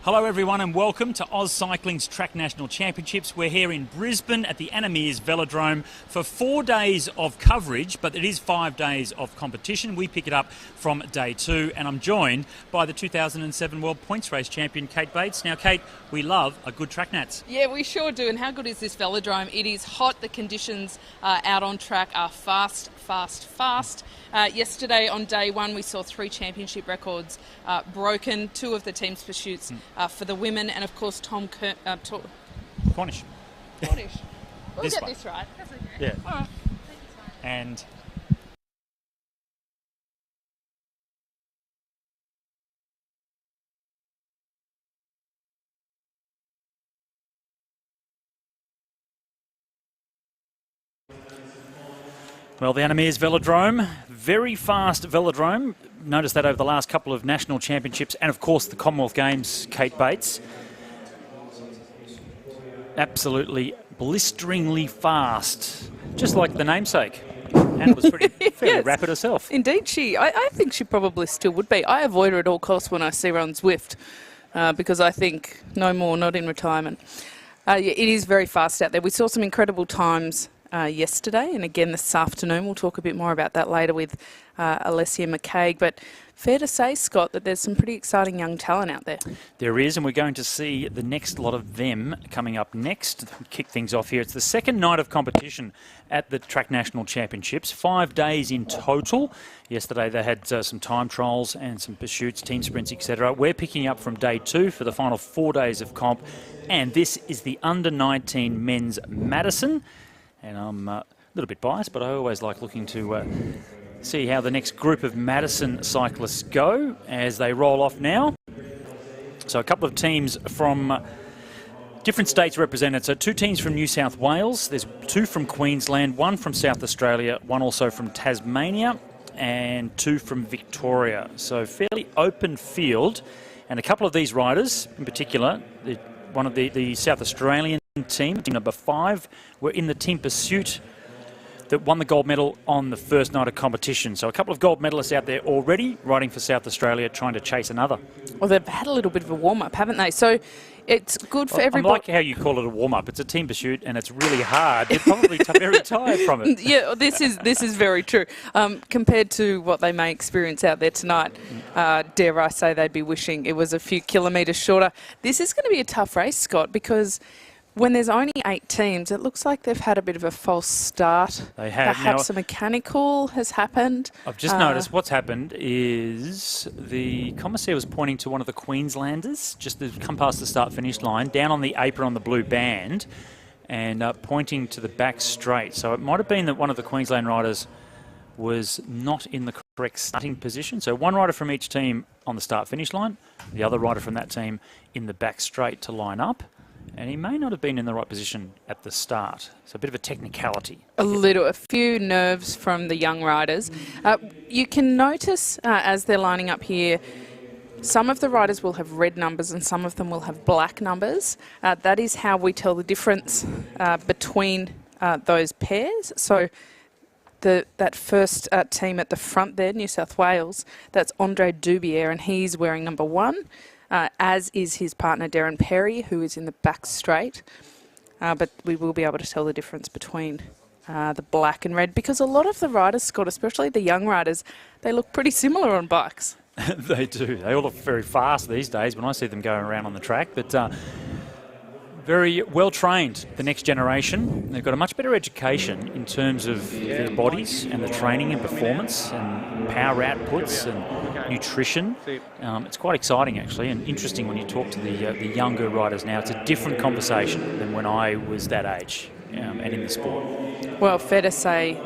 Hello everyone and welcome to AusCycling's Track National Championships. We're here in Brisbane at the Meares Velodrome for 4 days of coverage, but it is 5 days of competition. We pick it up from day 2 and I'm joined by the 2007 World Points Race champion Kate Bates. Now Kate, we love a good track nats. Yeah, we sure do. And how good is this velodrome? It is hot. The conditions out on track are fast. Yesterday on day 1 we saw 3 championship records broken, 2 of the team's pursuits for the women, and of course Cornish. We'll get this right. That's okay. Yeah. All right. And well, the Meares Velodrome, very fast velodrome. Noticed that over the last couple of national championships and, of course, the Commonwealth Games, Kate Bates. Absolutely blisteringly fast, just like the namesake. And was fairly Yes. rapid herself. Indeed, I think she probably still would be. I avoid her at all costs when I see her on Zwift because I think no more, not in retirement. It is very fast out there. We saw some incredible times yesterday and again this afternoon. We'll talk a bit more about that later with Alessia McCaig. But fair to say, Scott, that there's some pretty exciting young talent out there. There is, and we're going to see the next lot of them coming up next. Kick things off here. It's the second night of competition at the Track National Championships. 5 days in total. Yesterday they had some time trials and some pursuits, team sprints, etc. We're picking up from day 2 for the final 4 days of comp. And this is the under-19 men's Madison. And I'm a little bit biased, but I always like looking to see how the next group of Madison cyclists go as they roll off now. So a couple of teams from different states represented. So 2 teams from New South Wales, there's 2 from Queensland, 1 from South Australia, 1 also from Tasmania, and 2 from Victoria. So fairly open field. And a couple of these riders, in particular, one of the South Australian team number 5, were in the team pursuit that won the gold medal on the first night of competition. So a couple of gold medalists out there already riding for South Australia, trying to chase another. Well, they've had a little bit of a warm-up, haven't they? So it's good for everybody. I like how you call it a warm-up. It's a team pursuit and it's really hard. They're probably very tired from it. Yeah, this is very true. Compared to what they may experience out there tonight, dare I say they'd be wishing it was a few kilometres shorter. This is going to be a tough race, Scott, because when there's only 8 teams, it looks like they've had a bit of a false start. They have. Perhaps a mechanical has happened. I've just noticed what's happened is the commissaire was pointing to one of the Queenslanders, just to come past the start-finish line, down on the apron on the blue band, and pointing to the back straight. So it might have been that one of the Queensland riders was not in the correct starting position. So one rider from each team on the start-finish line, the other rider from that team in the back straight to line up. And he may not have been in the right position at the start. So a bit of a technicality. A few nerves from the young riders. You can notice as they're lining up here, some of the riders will have red numbers and some of them will have black numbers. That is how we tell the difference between those pairs. So that first team at the front there, New South Wales, that's Andre Dubier, and he's wearing number 1. As is his partner Darren Perry, who is in the back straight. But we will be able to tell the difference between the black and red, because a lot of the riders, Scott, especially the young riders, they look pretty similar on bikes. They do. They all look very fast these days when I see them going around on the track. But very well trained, the next generation. They've got a much better education in terms of their bodies and the training and performance and power outputs and nutrition. It's quite exciting actually, and interesting when you talk to the younger riders now. It's a different conversation than when I was that age and in the sport. Well, fair to say,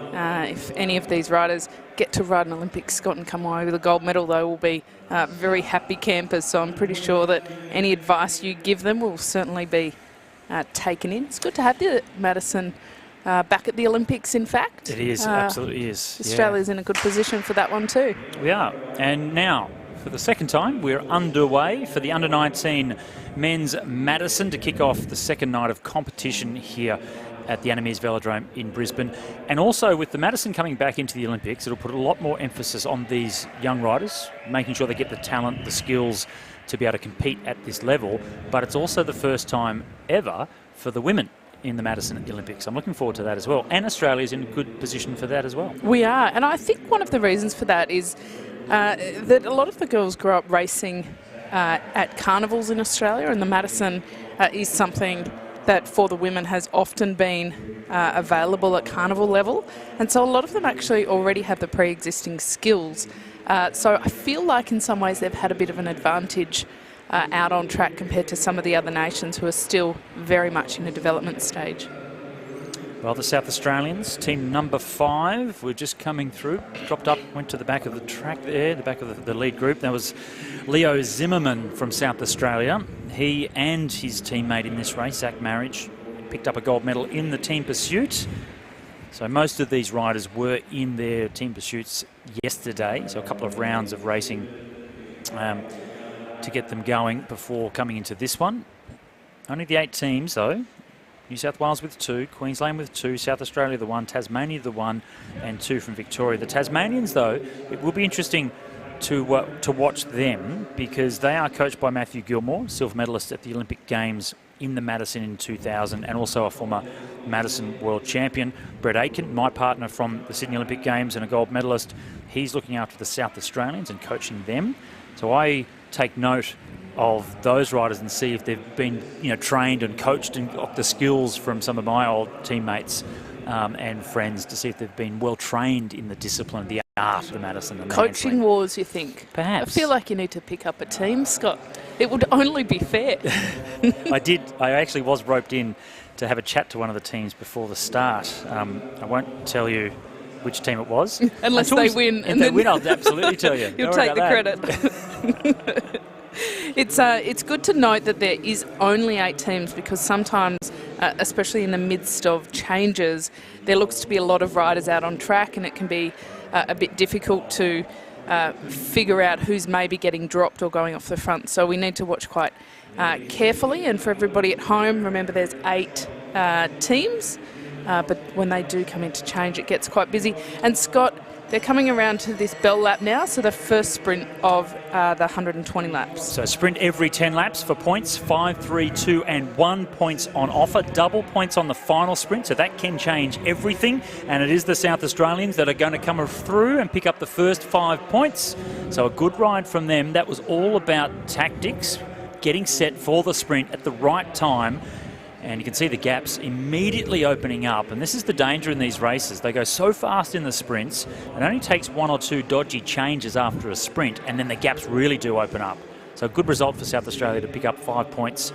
if any of these riders get to ride an Olympic, Scott, and come away with a gold medal, they will be very happy campers. So I'm pretty sure that any advice you give them will certainly be taken in. It's good to have the Madison back at the Olympics, in fact. It is, absolutely is. Australia's in a good position for that one too. We are. And now, for the second time, we're underway for the Under-19 men's Madison to kick off the second night of competition here at the Meares Velodrome in Brisbane. And also with the Madison coming back into the Olympics, it'll put a lot more emphasis on these young riders, making sure they get the talent, the skills to be able to compete at this level. But it's also the first time ever for the women in the Madison Olympics. I'm looking forward to that as well. And Australia's in a good position for that as well. We are. And I think one of the reasons for that is that a lot of the girls grew up racing at carnivals in Australia, and the Madison is something that for the women has often been available at carnival level. And so a lot of them actually already have the pre-existing skills. So I feel like in some ways they've had a bit of an advantage out on track compared to some of the other nations who are still very much in a development stage. Well, the South Australians, team number 5, were just coming through, dropped up, went to the back of the track there, the back of the lead group. That was Leo Zimmerman from South Australia. He and his teammate in this race, Zach Marriage, picked up a gold medal in the team pursuit. So most of these riders were in their team pursuits yesterday, so a couple of rounds of racing to get them going before coming into this one. Only the 8 teams, though. New South Wales with 2, Queensland with 2, South Australia the 1, Tasmania the 1, and 2 from Victoria. The Tasmanians, though, it will be interesting to watch them because they are coached by Matthew Gilmore, silver medalist at the Olympic Games in the Madison in 2000, and also a former Madison world champion. Brett Aitken, my partner from the Sydney Olympic Games and a gold medalist, he's looking after the South Australians and coaching them. So I take note of those riders and see if they've been, trained and coached and got the skills from some of my old teammates and friends to see if they've been well trained in the discipline, the art of the Madison. And Coaching wars, you think? Perhaps. I feel like you need to pick up a team, Scott. It would only be fair. I actually was roped in to have a chat to one of the teams before the start. I won't tell you which team it was. Unless they win. If they win, I'll absolutely tell you. You'll take the credit. It's good to note that there is only 8 teams because sometimes, especially in the midst of changes, there looks to be a lot of riders out on track, and it can be a bit difficult to figure out who's maybe getting dropped or going off the front. So we need to watch quite carefully. And for everybody at home, remember there's 8 teams, but when they do come into change, it gets quite busy. And Scott, they're coming around to this bell lap now, so the first sprint of the 120 laps. So sprint every 10 laps for points, 5, 3, 2 and 1 points on offer. Double points on the final sprint, so that can change everything. And it is the South Australians that are going to come through and pick up the first 5 points. So a good ride from them. That was all about tactics, getting set for the sprint at the right time. And you can see the gaps immediately opening up. And this is the danger in these races. They go so fast in the sprints. It only takes 1 or 2 dodgy changes after a sprint, and then the gaps really do open up. So a good result for South Australia to pick up 5 points,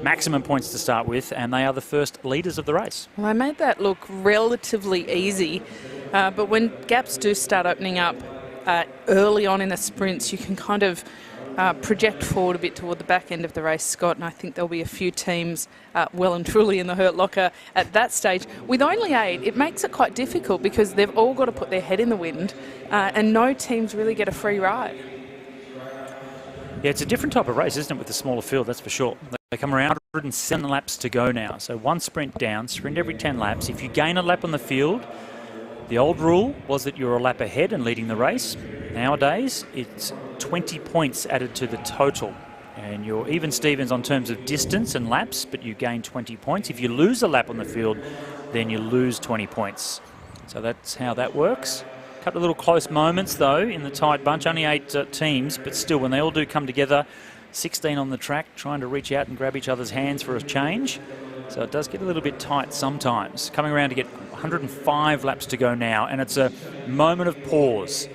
maximum points to start with, and they are the first leaders of the race. Well, I made that look relatively easy, but when gaps do start opening up early on in the sprints, you can kind of project forward a bit toward the back end of the race, Scott, and I think there'll be a few teams well and truly in the hurt locker at that stage. With only 8, it makes it quite difficult because they've all got to put their head in the wind, and no teams really get a free ride. Yeah, it's a different type of race, isn't it, with the smaller field, that's for sure. They come around 107 laps to go now, so 1 sprint down, sprint every 10 laps. If you gain a lap on the field, the old rule was that you're a lap ahead and leading the race. Nowadays, it's 20 points added to the total. And you're even Stevens on terms of distance and laps, but you gain 20 points. If you lose a lap on the field, then you lose 20 points. So that's how that works. A couple of little close moments, though, in the tight bunch. Only 8 teams, but still, when they all do come together, 16 on the track, trying to reach out and grab each other's hands for a change. So it does get a little bit tight sometimes. Coming around to get 105 laps to go now, and it's a moment of pause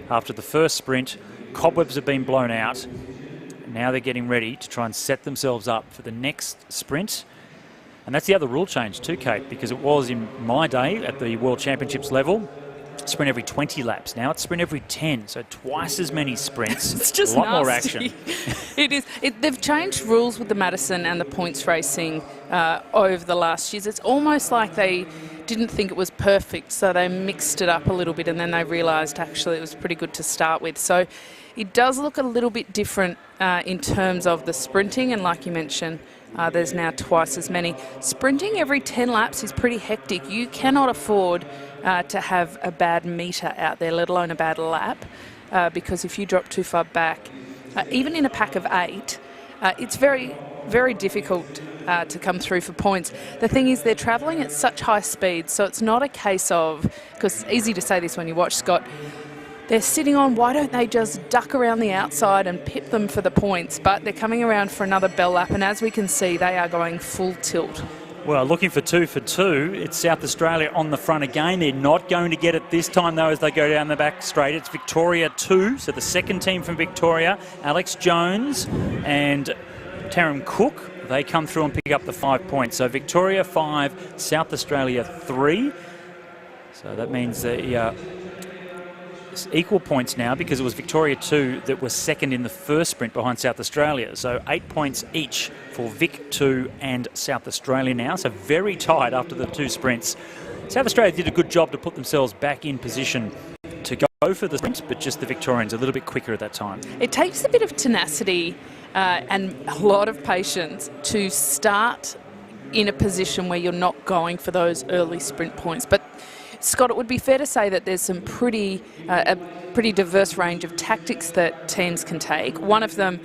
after the first sprint. Cobwebs have been blown out. Now they're getting ready to try and set themselves up for the next sprint. And that's the other rule change too, Kate, because it was in my day at the World Championships level, sprint every 20 laps. Now it's sprint every 10, so twice as many sprints. It's just a lot nasty. more action. It is. They've changed rules with the Madison and the points racing over the last years. It's almost like they didn't think it was perfect, so they mixed it up a little bit, and then they realised actually it was pretty good to start with. So it does look a little bit different in terms of the sprinting, and like you mentioned, There's now twice as many. Sprinting every 10 laps is pretty hectic. You cannot afford to have a bad meter out there, let alone a bad lap, because if you drop too far back, even in a pack of 8, it's very, very difficult to come through for points. The thing is, they're travelling at such high speed, so it's not a case of, because it's easy to say this when you watch, Scott, they're sitting on, why don't they just duck around the outside and pip them for the points? But they're coming around for another bell lap, and as we can see, they are going full tilt. Well, looking for 2 for 2. It's South Australia on the front again. They're not going to get it this time, though, as they go down the back straight. It's Victoria 2, so the second team from Victoria, Alex Jones and Taryn Cook. They come through and pick up the 5 points. So Victoria 5, South Australia 3. So that means equal points now, because it was Victoria 2 that was second in the first sprint behind South Australia. So 8 points each for Vic 2 and South Australia now. So very tight after the 2 sprints. South Australia did a good job to put themselves back in position to go for the sprint, but just the Victorians a little bit quicker at that time. It takes a bit of tenacity and a lot of patience to start in a position where you're not going for those early sprint points. But Scott, it would be fair to say that there's some a pretty diverse range of tactics that teams can take. One of them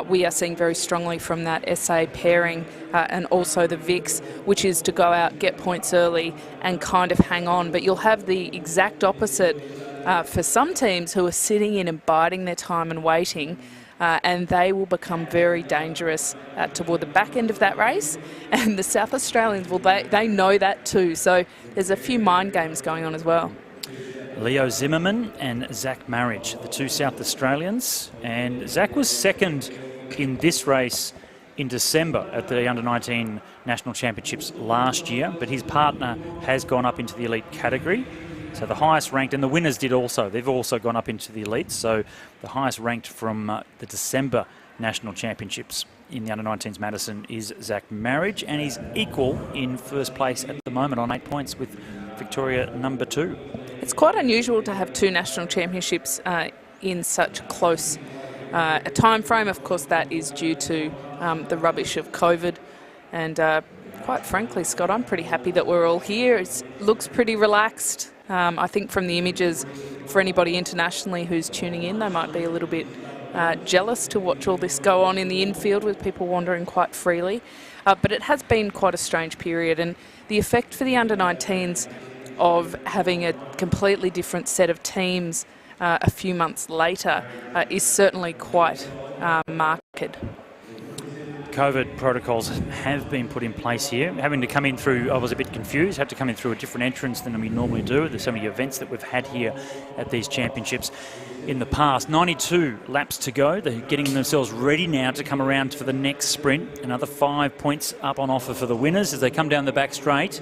we are seeing very strongly from that SA pairing and also the Vics, which is to go out, get points early and kind of hang on. But you'll have the exact opposite for some teams who are sitting in and biding their time and waiting. And they will become very dangerous toward the back end of that race. And the South Australians, well, they know that too. So there's a few mind games going on as well. Leo Zimmerman and Zach Marriage, the 2 South Australians. And Zach was second in this race in December at the Under-19 National Championships last year, but his partner has gone up into the elite category. So the highest ranked, and the winners did also. They've also gone up into the elites. So the highest ranked from the December National Championships in the Under-19s Madison is Zach Marriage, and he's equal in first place at the moment on 8 points with Victoria number 2. It's quite unusual to have 2 national championships in such a close a time frame. Of course, that is due to the rubbish of COVID. And quite frankly, Scott, I'm pretty happy that we're all here. It looks pretty relaxed. I think from the images, for anybody internationally who's tuning in, they might be a little bit jealous to watch all this go on in the infield with people wandering quite freely. But it has been quite a strange period, and the effect for the under-19s of having a completely different set of teams a few months later is certainly quite marked. COVID protocols have been put in place here. Having to come in through, I was a bit confused, had to come in through a different entrance than we normally do. There's so many events that we've had here at these championships in the past. 92 laps to go. They're getting themselves ready now to come around for the next sprint. Another 5 points up on offer for the winners as they come down the back straight.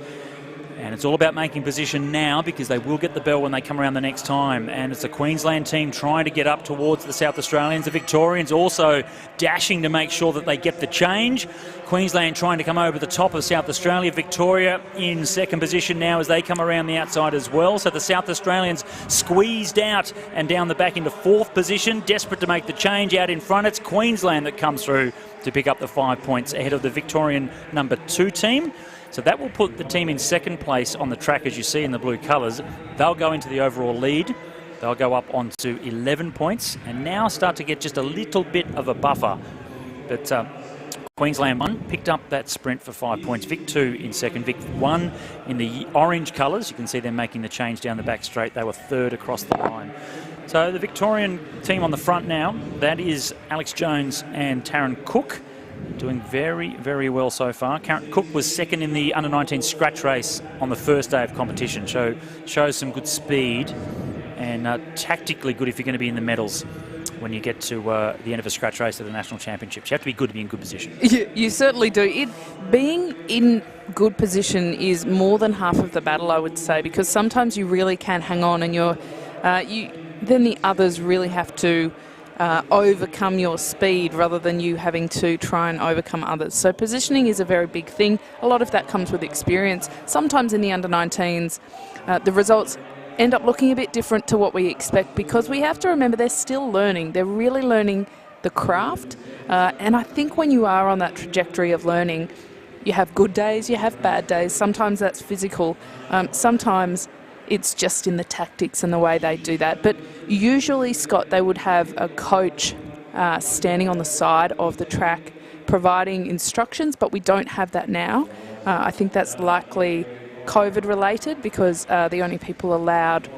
And it's all about making position now, because they will get the bell when they come around the next time. And it's the Queensland team trying to get up towards the South Australians. The Victorians also dashing to make sure that they get the change. Queensland trying to come over the top of South Australia. Victoria in second position now as they come around the outside as well. So the South Australians squeezed out and down the back into fourth position, desperate to make the change out in front. It's Queensland that comes through to pick up the 5 points ahead of the Victorian number 2 team. So that will put the team in second place on the track, as you see in the blue colours. They'll go into the overall lead. They'll go up onto 11 points and now start to get just a little bit of a buffer. But Queensland 1 picked up that sprint for 5 points. Vic 2 in second. Vic 1 in the orange colours. You can see them making the change down the back straight. They were third across the line. So the Victorian team on the front now, that is Alex Jones and Taryn Cook. Doing very, very well so far. Cook was second in the under-19 scratch race on the first day of competition. Shows some good speed and tactically good if you're going to be in the medals when you get to the end of a scratch race at the national championships. You have to be good to be in good position. You certainly do. Being in good position is more than half of the battle, I would say, because sometimes you really can hang on, and then the others really have to overcome your speed rather than you having to try and overcome others. So positioning is a very big thing. A lot of that comes with experience. Sometimes in the under-19s, the results end up looking a bit different to what we expect, because we have to remember they're still learning. They're really learning the craft. And I think when you are on that trajectory of learning, you have good days, you have bad days. Sometimes that's physical. Sometimes it's just in the tactics and the way they do that. But usually, Scott, they would have a coach standing on the side of the track providing instructions, but we don't have that now. I think that's likely COVID related because the only people allowed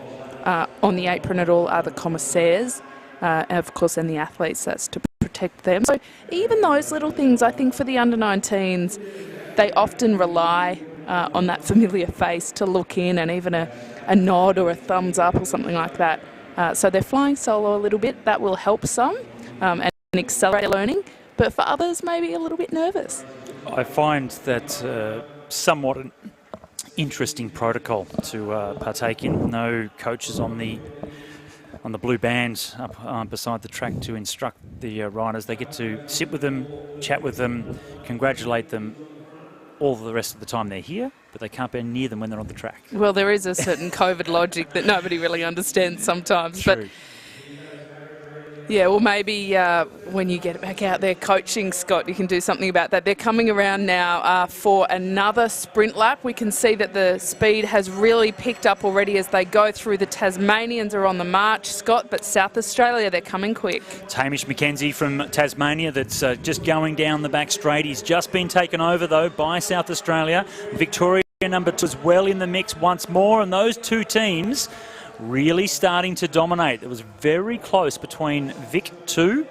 on the apron at all are the commissaires, and of course, and the athletes. That's to protect them. So even those little things, I think for the under-19s, they often rely on that familiar face to look in, and even a nod or a thumbs up or something like that. So they're flying solo a little bit. That will help some and accelerate their learning. But for others, maybe a little bit nervous. I find that somewhat an interesting protocol to partake in. No coaches on the blue bands up beside the track to instruct the riders. They get to sit with them, chat with them, congratulate them all the rest of the time they're here, but they can't be near them when they're on the track. Well, there is a certain COVID logic that nobody really understands sometimes. True. But yeah, well, maybe when you get back out there coaching, Scott, you can do something about that. They're coming around now for another sprint lap. We can see that the speed has really picked up already as they go through. The Tasmanians are on the march, Scott, but South Australia, they're coming quick. It's Hamish McKenzie from Tasmania that's just going down the back straight. He's just been taken over, though, by South Australia. Victoria number 2 is well in the mix once more, and those two teams really starting to dominate. It was very close between Vic 2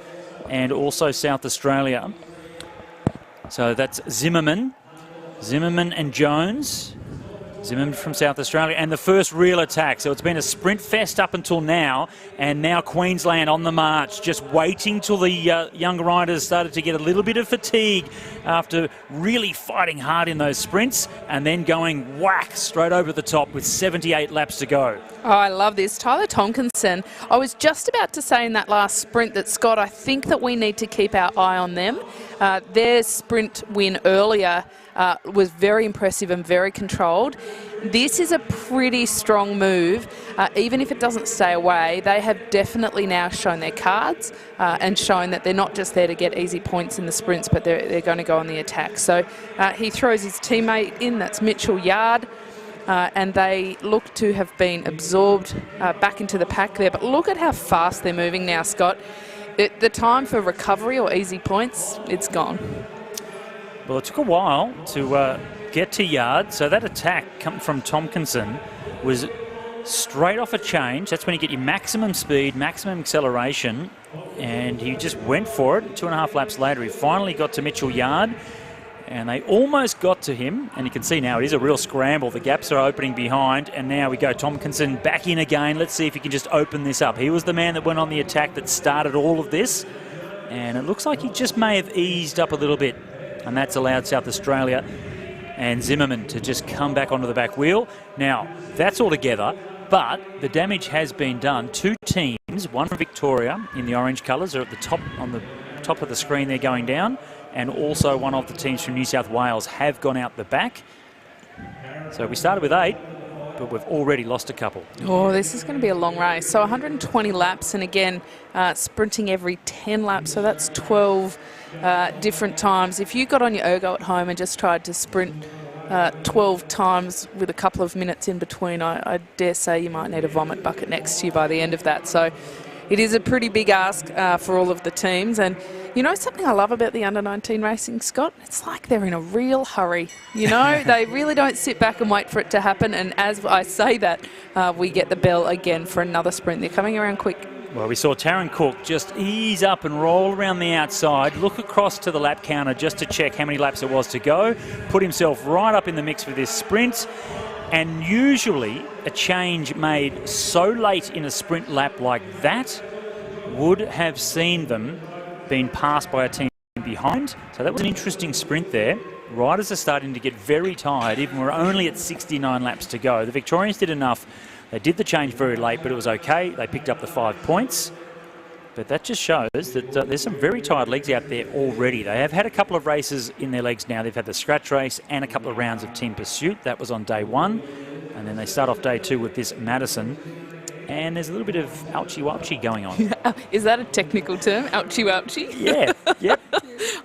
and also South Australia. So that's Zimmerman and Jones. Zimmerman from South Australia, and the first real attack. So it's been a sprint fest up until now, and now Queensland on the march, just waiting till the young riders started to get a little bit of fatigue after really fighting hard in those sprints, and then going whack straight over the top with 78 laps to go. Oh, I love this. Tyler Tomkinson, I was just about to say in that last sprint that, Scott, I think that we need to keep our eye on them. Their sprint win earlier was very impressive and very controlled. This is a pretty strong move. Even if it doesn't stay away, they have definitely now shown their cards and shown that they're not just there to get easy points in the sprints, but they're going to go on the attack. So he throws his teammate in, that's Mitchell Yard. And they look to have been absorbed back into the pack there. But look at how fast they're moving now, Scott. The time for recovery or easy points, it's gone. Well, it took a while to get to Yard. So that attack come from Tomkinson was straight off a change. That's when you get your maximum speed, maximum acceleration. And he just went for it. 2.5 laps later, he finally got to Mitchell Yard. And they almost got to him, and you can see now it is a real scramble. The gaps are opening behind, and now we go Tomkinson back in again. Let's see if he can just open this up. He was the man that went on the attack that started all of this, and it looks like he just may have eased up a little bit, and that's allowed South Australia and Zimmerman to just come back onto the back wheel. Now, that's all together, but the damage has been done. Two teams, one from Victoria in the orange colours, are at the top on the top of the screen there going down, and also one of the teams from New South Wales have gone out the back. So we started with 8, but we've already lost a couple. Oh, this is going to be a long race. So 120 laps, and again, sprinting every 10 laps, so that's 12 different times. If you got on your ergo at home and just tried to sprint 12 times with a couple of minutes in between, I dare say you might need a vomit bucket next to you by the end of that. So it is a pretty big ask for all of the teams. And you know something I love about the under-19 racing, Scott? It's like they're in a real hurry. You know, they really don't sit back and wait for it to happen. And as I say that, we get the bell again for another sprint. They're coming around quick. Well, we saw Taron Cook just ease up and roll around the outside, look across to the lap counter just to check how many laps it was to go, put himself right up in the mix for this sprint. And usually a change made so late in a sprint lap like that would have seen them being passed by a team behind. So that was an interesting sprint there. Riders are starting to get very tired, even we're only at 69 laps to go. The Victorians did enough. They did the change very late, but it was okay. They picked up the 5 points. But that just shows that there's some very tired legs out there already. They have had a couple of races in their legs now. They've had the scratch race and a couple of rounds of team pursuit. That was on day 1. And then they start off day 2 with this Madison. and there's a little bit of ouchie-wouchie going on. Is that a technical term? Ouchie-wouchie? Yeah, yep.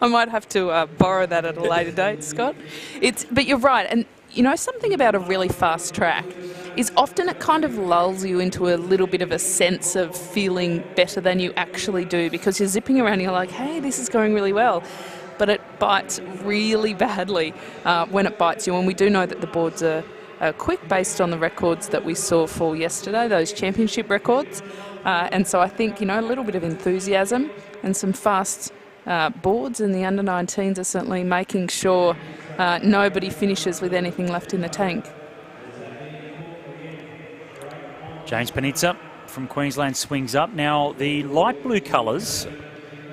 I might have to borrow that at a later date, Scott. But you're right, and you know something about a really fast track is often it kind of lulls you into a little bit of a sense of feeling better than you actually do, because you're zipping around and you're like, hey, this is going really well. But it bites really badly when it bites you, and we do know that the boards are quick based on the records that we saw fall yesterday, those championship records. And so I think, you know, a little bit of enthusiasm and some fast boards in the under-19s are certainly making sure nobody finishes with anything left in the tank. James Panizza from Queensland swings up. Now, the light blue colours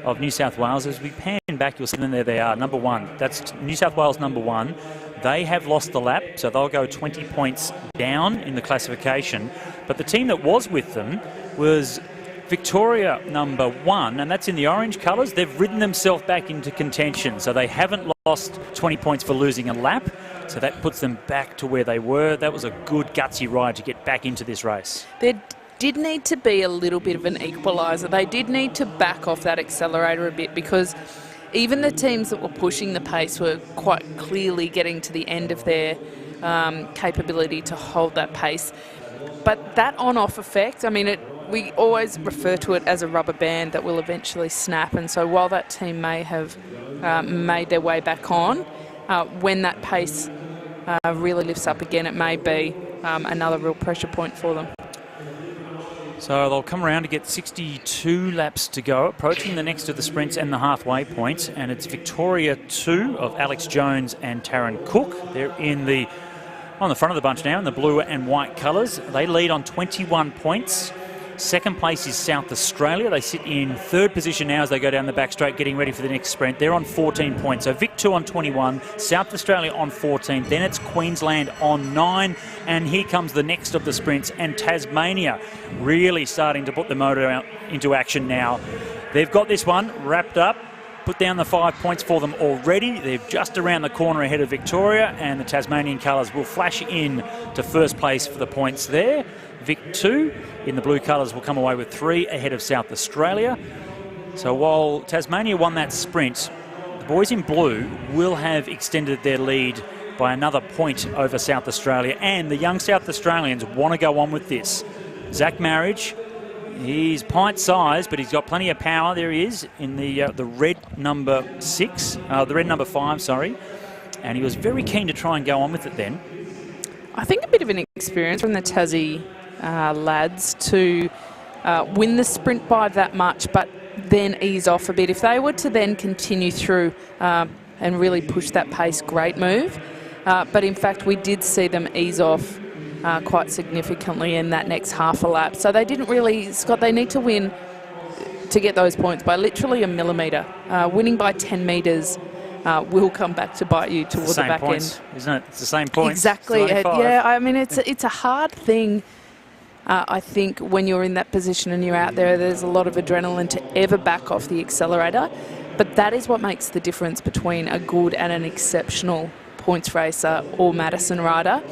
of New South Wales, as we pan back, you'll see them there they are, number one. That's New South Wales number one. They have lost the lap, so they'll go 20 points down in the classification. But the team that was with them was Victoria number one, and that's in the orange colours. They've ridden themselves back into contention, so they haven't lost 20 points for losing a lap. So that puts them back to where they were. That was a good gutsy ride to get back into this race. There did need to be a little bit of an equaliser. They did need to back off that accelerator a bit, because even the teams that were pushing the pace were quite clearly getting to the end of their capability to hold that pace. But that on-off effect, I mean, we always refer to it as a rubber band that will eventually snap. And so while that team may have made their way back on, when that pace really lifts up again, it may be another real pressure point for them. So they'll come around to get 62 laps to go, approaching the next of the sprints and the halfway point. And it's Victoria 2 of Alex Jones and Taryn Cook. They're on the front of the bunch now in the blue and white colours. They lead on 21 points. Second place is South Australia. They sit in third position now as they go down the back straight, getting ready for the next sprint. They're on 14 points. So Vic 2 on 21, South Australia on 14. Then it's Queensland on 9. And here comes the next of the sprints. And Tasmania really starting to put the motor out into action now. They've got this one wrapped up. Put down the 5 points for them already. They're just around the corner ahead of Victoria, and the Tasmanian colours will flash in to first place for the points there. Vic 2 in the blue colours will come away with 3 ahead of South Australia. So while Tasmania won that sprint, the boys in blue will have extended their lead by another point over South Australia, and the young South Australians want to go on with this. Zach Marriage, he's pint-sized, but he's got plenty of power. There he is in the red number 5, sorry. And he was very keen to try and go on with it then. I think a bit of an experience from the Tassie lads to win the sprint by that much, but then ease off a bit. If they were to then continue through and really push that pace, great move. But in fact, we did see them ease off quite significantly in that next half a lap. So they didn't really, Scott, they need to win to get those points by literally a millimetre. Winning by 10 metres will come back to bite you towards the back points, end. Isn't it? It's the same points. Exactly. Yeah, I mean, it's a hard thing. I think when you're in that position and you're out there, there's a lot of adrenaline to ever back off the accelerator. But that is what makes the difference between a good and an exceptional points racer or Madison rider.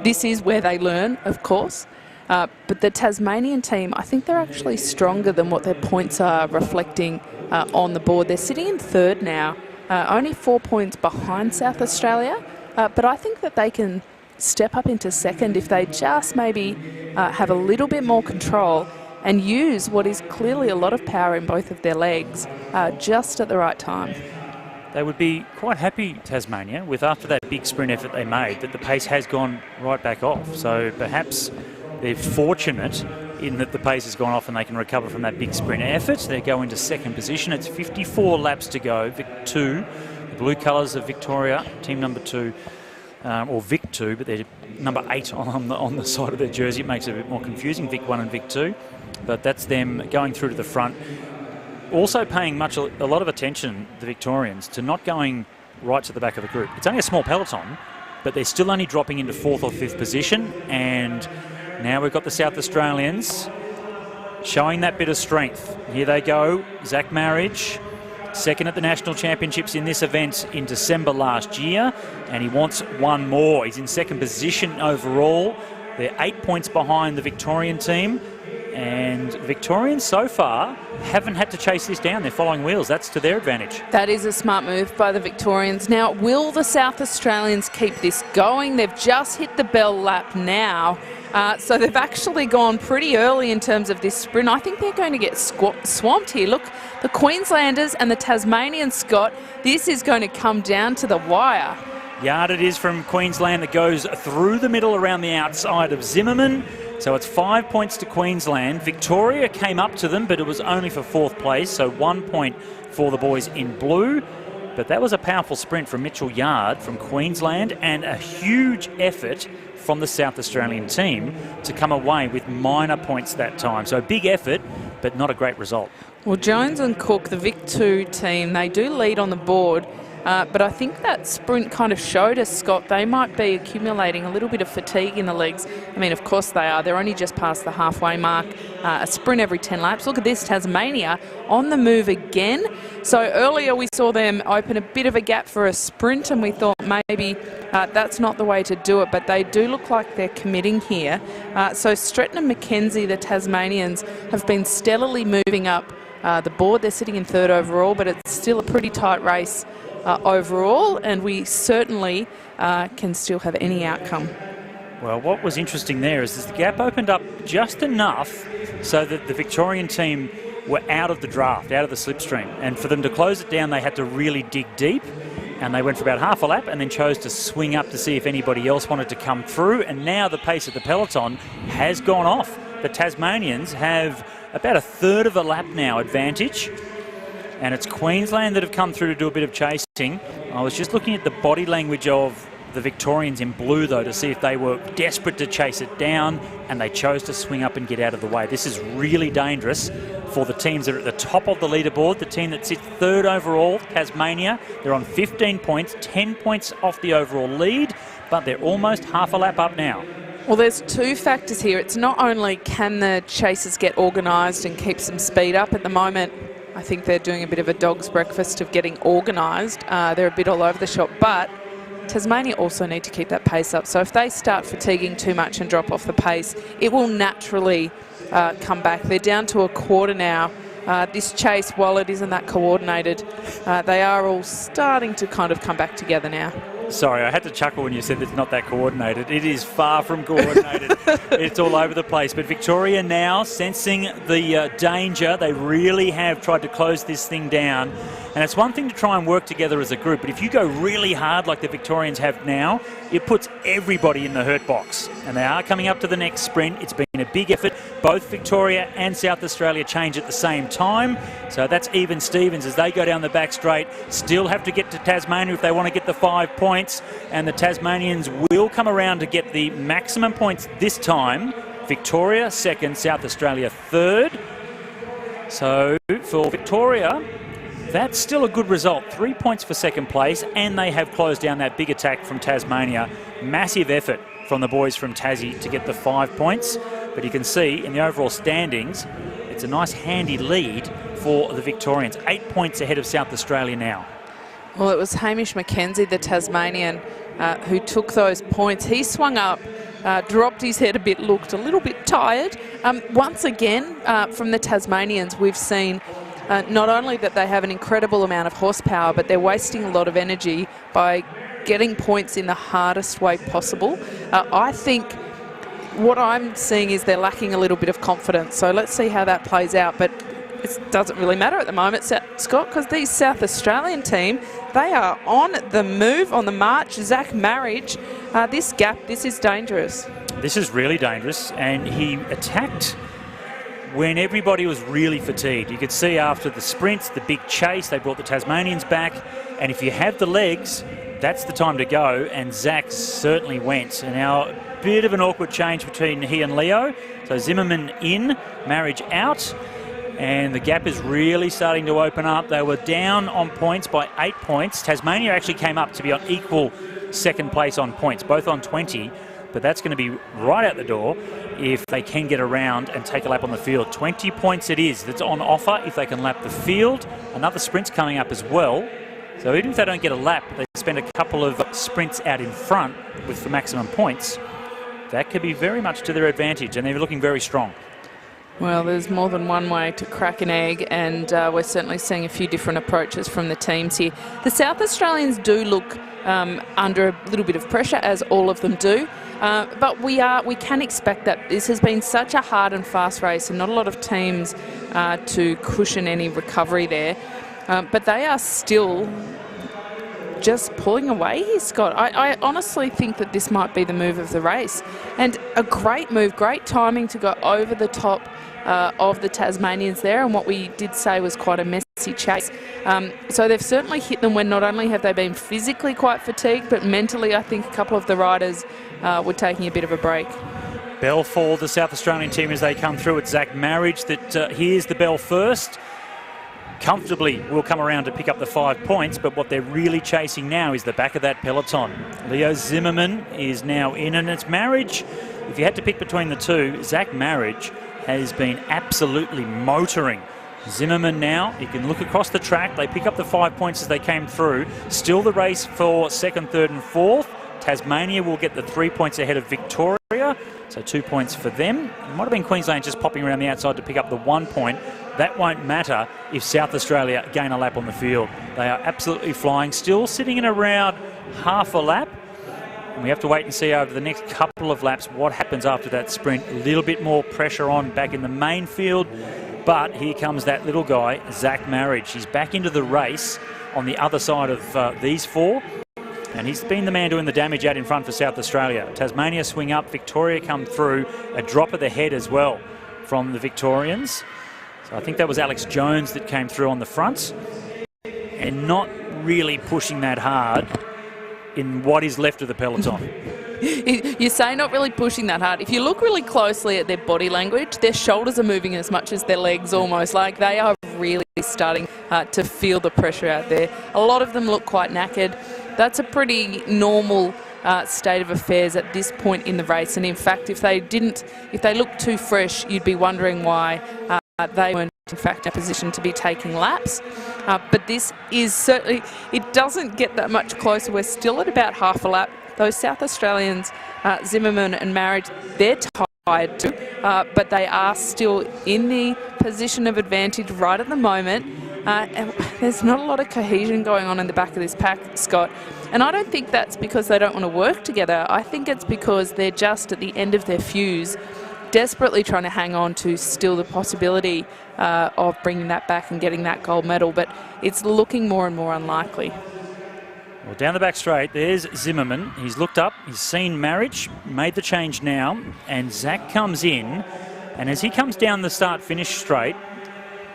This is where they learn, of course. But the Tasmanian team, I think they're actually stronger than what their points are reflecting on the board. They're sitting in third now, only 4 points behind South Australia. But I think that they can step up into second if they just maybe have a little bit more control and use what is clearly a lot of power in both of their legs just at the right time. They would be quite happy, Tasmania, with after that big sprint effort they made, that the pace has gone right back off. So perhaps they're fortunate in that the pace has gone off and they can recover from that big sprint effort. They go into second position. It's 54 laps to go. Vic 2, the blue colours of Victoria, team number 2, or Vic 2, but they're number 8 on the side of their jersey. It makes it a bit more confusing, Vic 1 and Vic 2. But that's them going through to the front. Also paying a lot of attention, the Victorians, to not going right to the back of the group. It's only a small peloton, but they're still only dropping into 4th or 5th position. And now we've got the South Australians showing that bit of strength. Here they go. Zach Marriage, second at the National Championships in this event in December last year. And he wants one more. He's in second position overall. They're 8 points behind the Victorian team. And Victorians so far haven't had to chase this down. They're following wheels. That's to their advantage. That is a smart move by the Victorians. Now, will the South Australians keep this going? They've just hit the bell lap now. So they've actually gone pretty early in terms of this sprint. I think they're going to get swamped here. Look, the Queenslanders and the Tasmanians, Scott, this is going to come down to the wire. Yard it is from Queensland that goes through the middle around the outside of Zimmerman. So it's 5 points to Queensland. Victoria came up to them, but it was only for 4th place, so 1 point for the boys in blue. But that was a powerful sprint from Mitchell Yard from Queensland and a huge effort from the South Australian team to come away with minor points that time. So a big effort, but not a great result. Well, Jones and Cook, the Vic 2 team, they do lead on the board. But I think that sprint kind of showed us, Scott, they might be accumulating a little bit of fatigue in the legs. I mean, of course they are. They're only just past the halfway mark. A sprint every 10 laps. Look at this, Tasmania on the move again. So earlier we saw them open a bit of a gap for a sprint, and we thought maybe that's not the way to do it, but they do look like they're committing here. So Stretton and Mackenzie, the Tasmanians, have been steadily moving up the board. They're sitting in 3rd overall, but it's still a pretty tight race overall, and we certainly can still have any outcome. Well, what was interesting there is the gap opened up just enough so that the Victorian team were out of the draft, out of the slipstream, and for them to close it down they had to really dig deep, and they went for about half a lap and then chose to swing up to see if anybody else wanted to come through, and now the pace of the peloton has gone off. The Tasmanians have about a 1/3 of a lap now advantage. And it's Queensland that have come through to do a bit of chasing. I was just looking at the body language of the Victorians in blue, though, to see if they were desperate to chase it down, and they chose to swing up and get out of the way. This is really dangerous for the teams that are at the top of the leaderboard. The team that sits 3rd overall, Tasmania, they're on 15 points, 10 points off the overall lead, but they're almost half a lap up now. Well, there's 2 factors here. It's not only can the chasers get organised and keep some speed up at the moment. I think they're doing a bit of a dog's breakfast of getting organised. They're a bit all over the shop, but Tasmania also need to keep that pace up. So if they start fatiguing too much and drop off the pace, it will naturally come back. They're down to a quarter now. This chase, while it isn't that coordinated, they are all starting to kind of come back together now. Sorry, I had to chuckle when you said it's not that coordinated. It is far from coordinated. It's all over the place. But Victoria now sensing the danger. They really have tried to close this thing down. And it's one thing to try and work together as a group, but if you go really hard like the Victorians have now, it puts everybody in the hurt box. And they are coming up to the next sprint. It's been a big effort. Both Victoria and South Australia change at the same time. So that's even Stevens as they go down the back straight. Still have to get to Tasmania if they want to get the 5 points. And the Tasmanians will come around to get the maximum points this time. Victoria 2nd, South Australia 3rd. So for Victoria, that's still a good result. 3 points for 2nd place, and they have closed down that big attack from Tasmania. Massive effort from the boys from Tassie to get the 5 points. But you can see in the overall standings, it's a nice handy lead for the Victorians. 8 points ahead of South Australia now. Well, it was Hamish Mackenzie, the Tasmanian, who took those points. He swung up, dropped his head a bit, looked a little bit tired. Once again, from the Tasmanians, we've seen not only that they have an incredible amount of horsepower, but they're wasting a lot of energy by getting points in the hardest way possible. I think what I'm seeing is they're lacking a little bit of confidence. So let's see how that plays out. But it doesn't really matter at the moment, Scott, because these South Australian team, they are on the move, on the march. Zach Marriage, this gap, this is dangerous. This is really dangerous, and he attacked when everybody was really fatigued. You could see after the sprints, the big chase, they brought the Tasmanians back, and if you have the legs, that's the time to go, and Zach certainly went. And now a bit of an awkward change between he and Leo. So Zimmerman in, Marriage out, and the gap is really starting to open up. They were down on points by 8 points. Tasmania actually came up to be on equal 2nd place on points, both on 20, but that's going to be right out the door if they can get around and take a lap on the field. 20 points it is that's on offer if they can lap the field. Another sprint's coming up as well. So even if they don't get a lap, they spend a couple of sprints out in front for maximum points. That could be very much to their advantage, and they're looking very strong. Well, there's more than one way to crack an egg, and we're certainly seeing a few different approaches from the teams here. The South Australians do look under a little bit of pressure, as all of them do, but we can expect that. This has been such a hard and fast race, and not a lot of teams to cushion any recovery there. But they are still just pulling away here, Scott. I honestly think that this might be the move of the race. And a great move, great timing to go over the top of the Tasmanians there, and what we did say was quite a messy chase. So they've certainly hit them when not only have they been physically quite fatigued, but mentally I think a couple of the riders were taking a bit of a break. Bell for the South Australian team as they come through. It's Zach Meares that hears the bell first. Comfortably will come around to pick up the 5 points, but what they're really chasing now is the back of that peloton. Leo Zimmerman is now in, and it's Meares. If you had to pick between the two, Zach Meares has been absolutely motoring. Zimmerman now, you can look across the track. They pick up the 5 points as they came through. Still the race for second, third and fourth. Tasmania will get the 3 points ahead of Victoria, so 2 points for them. It might have been Queensland just popping around the outside to pick up the 1 point. That won't matter if South Australia gain a lap on the field. They are absolutely flying, still sitting in around half a lap. And we have to wait and see over the next couple of laps what happens after that sprint. A little bit more pressure on back in the main field. But here comes that little guy, Zach Meares. He's back into the race on the other side of these four. And he's been the man doing the damage out in front for South Australia. Tasmania swing up, Victoria come through. A drop of the head as well from the Victorians. So I think that was Alex Jones that came through on the front. And not really pushing that hard in what is left of the peloton. You say not really pushing that hard. If you look really closely at their body language, their shoulders are moving as much as their legs almost. Like they are really starting to feel the pressure out there. A lot of them look quite knackered. That's a pretty normal state of affairs at this point in the race. And in fact, if they looked too fresh, you'd be wondering why they weren't in fact in a position to be taking laps. But this is certainly, it doesn't get that much closer. We're still at about half a lap. Those South Australians, Zimmerman and Meares, they're tired too, but they are still in the position of advantage right at the moment. And there's not a lot of cohesion going on in the back of this pack, Scott. And I don't think that's because they don't want to work together. I think it's because they're just at the end of their fuse, desperately trying to hang on to still the possibility of bringing that back and getting that gold medal. But it's looking more and more unlikely. Well, down the back straight, there's Zimmerman. He's looked up, he's seen Meares, made the change now, and Zach comes in. And as he comes down the start-finish straight,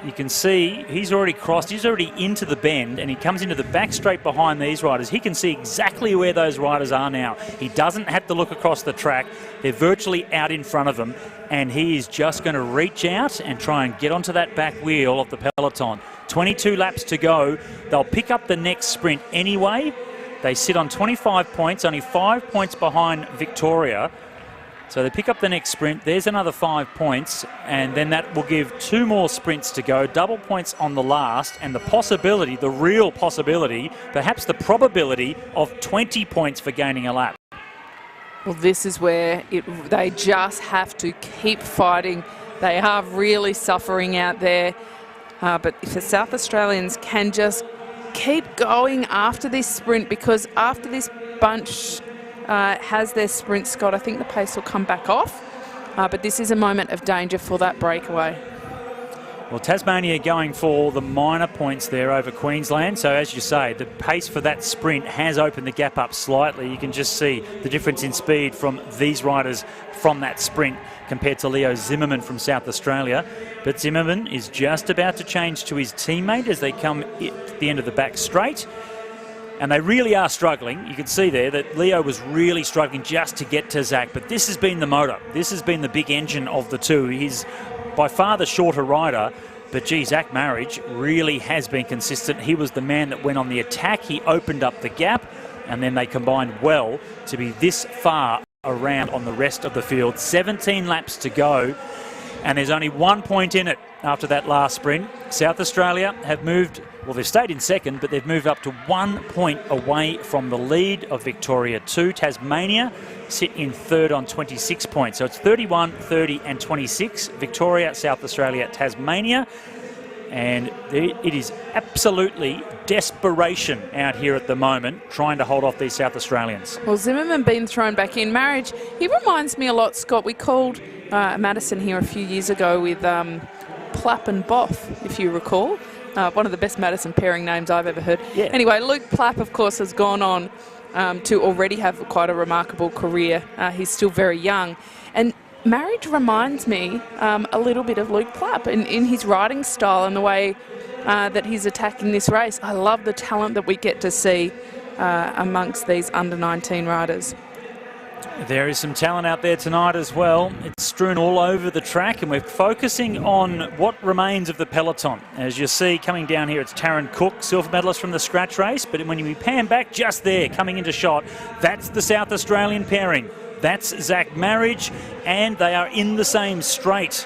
you can see he's already crossed, he's already into the bend, and he comes into the back straight behind these riders. He can see exactly where those riders are now. He doesn't have to look across the track. They're virtually out in front of him, and he is just going to reach out and try and get onto that back wheel of the peloton. 22 laps to go. They'll pick up the next sprint anyway. They sit on 25 points, only 5 points behind Victoria. So they pick up the next sprint. There's another 5 points, and then that will give 2 more sprints to go. Double points on the last, and the possibility, the real possibility, perhaps the probability of 20 points for gaining a lap. Well, this is where they just have to keep fighting. They are really suffering out there. But if the South Australians can just keep going after this sprint, because after this bunch has their sprint, Scott, I think the pace will come back off. But this is a moment of danger for that breakaway. Well, Tasmania going for the minor points there over Queensland. So as you say, the pace for that sprint has opened the gap up slightly. You can just see the difference in speed from these riders from that sprint compared to Leo Zimmerman from South Australia. But Zimmerman is just about to change to his teammate as they come at the end of the back straight. And they really are struggling. You can see there that Leo was really struggling just to get to Zach. But this has been the motor. This has been the big engine of the two. He's by far the shorter rider. But gee, Zach Meares really has been consistent. He was the man that went on the attack. He opened up the gap. And then they combined well to be this far around on the rest of the field. 17 laps to go. And there's only 1 point in it. after that last sprint. South Australia have moved, well, they've stayed in second, but they've moved up to 1 point away from the lead of Victoria 2. Tasmania sit in third on 26 points. So it's 31, 30 and 26. Victoria, South Australia, Tasmania. And it is absolutely desperation out here at the moment, trying to hold off these South Australians. Well, Zimmerman being thrown back in. Marriage, he reminds me a lot, Scott. We called Madison here a few years ago with Plapp and Boff, if you recall. One of the best Madison pairing names I've ever heard. Yeah. Anyway, Luke Plapp, of course, has gone on to already have quite a remarkable career. He's still very young. And Marriage reminds me a little bit of Luke Plapp in his riding style and the way that he's attacking this race. I love the talent that we get to see amongst these under-19 riders. There is some talent out there tonight as well. It's strewn all over the track, and we're focusing on what remains of the peloton. As you see coming down here, it's Taryn Cook, silver medalist from the scratch race, but when you pan back just there, coming into shot, that's the South Australian pairing. That's Zach Marriage, and they are in the same straight.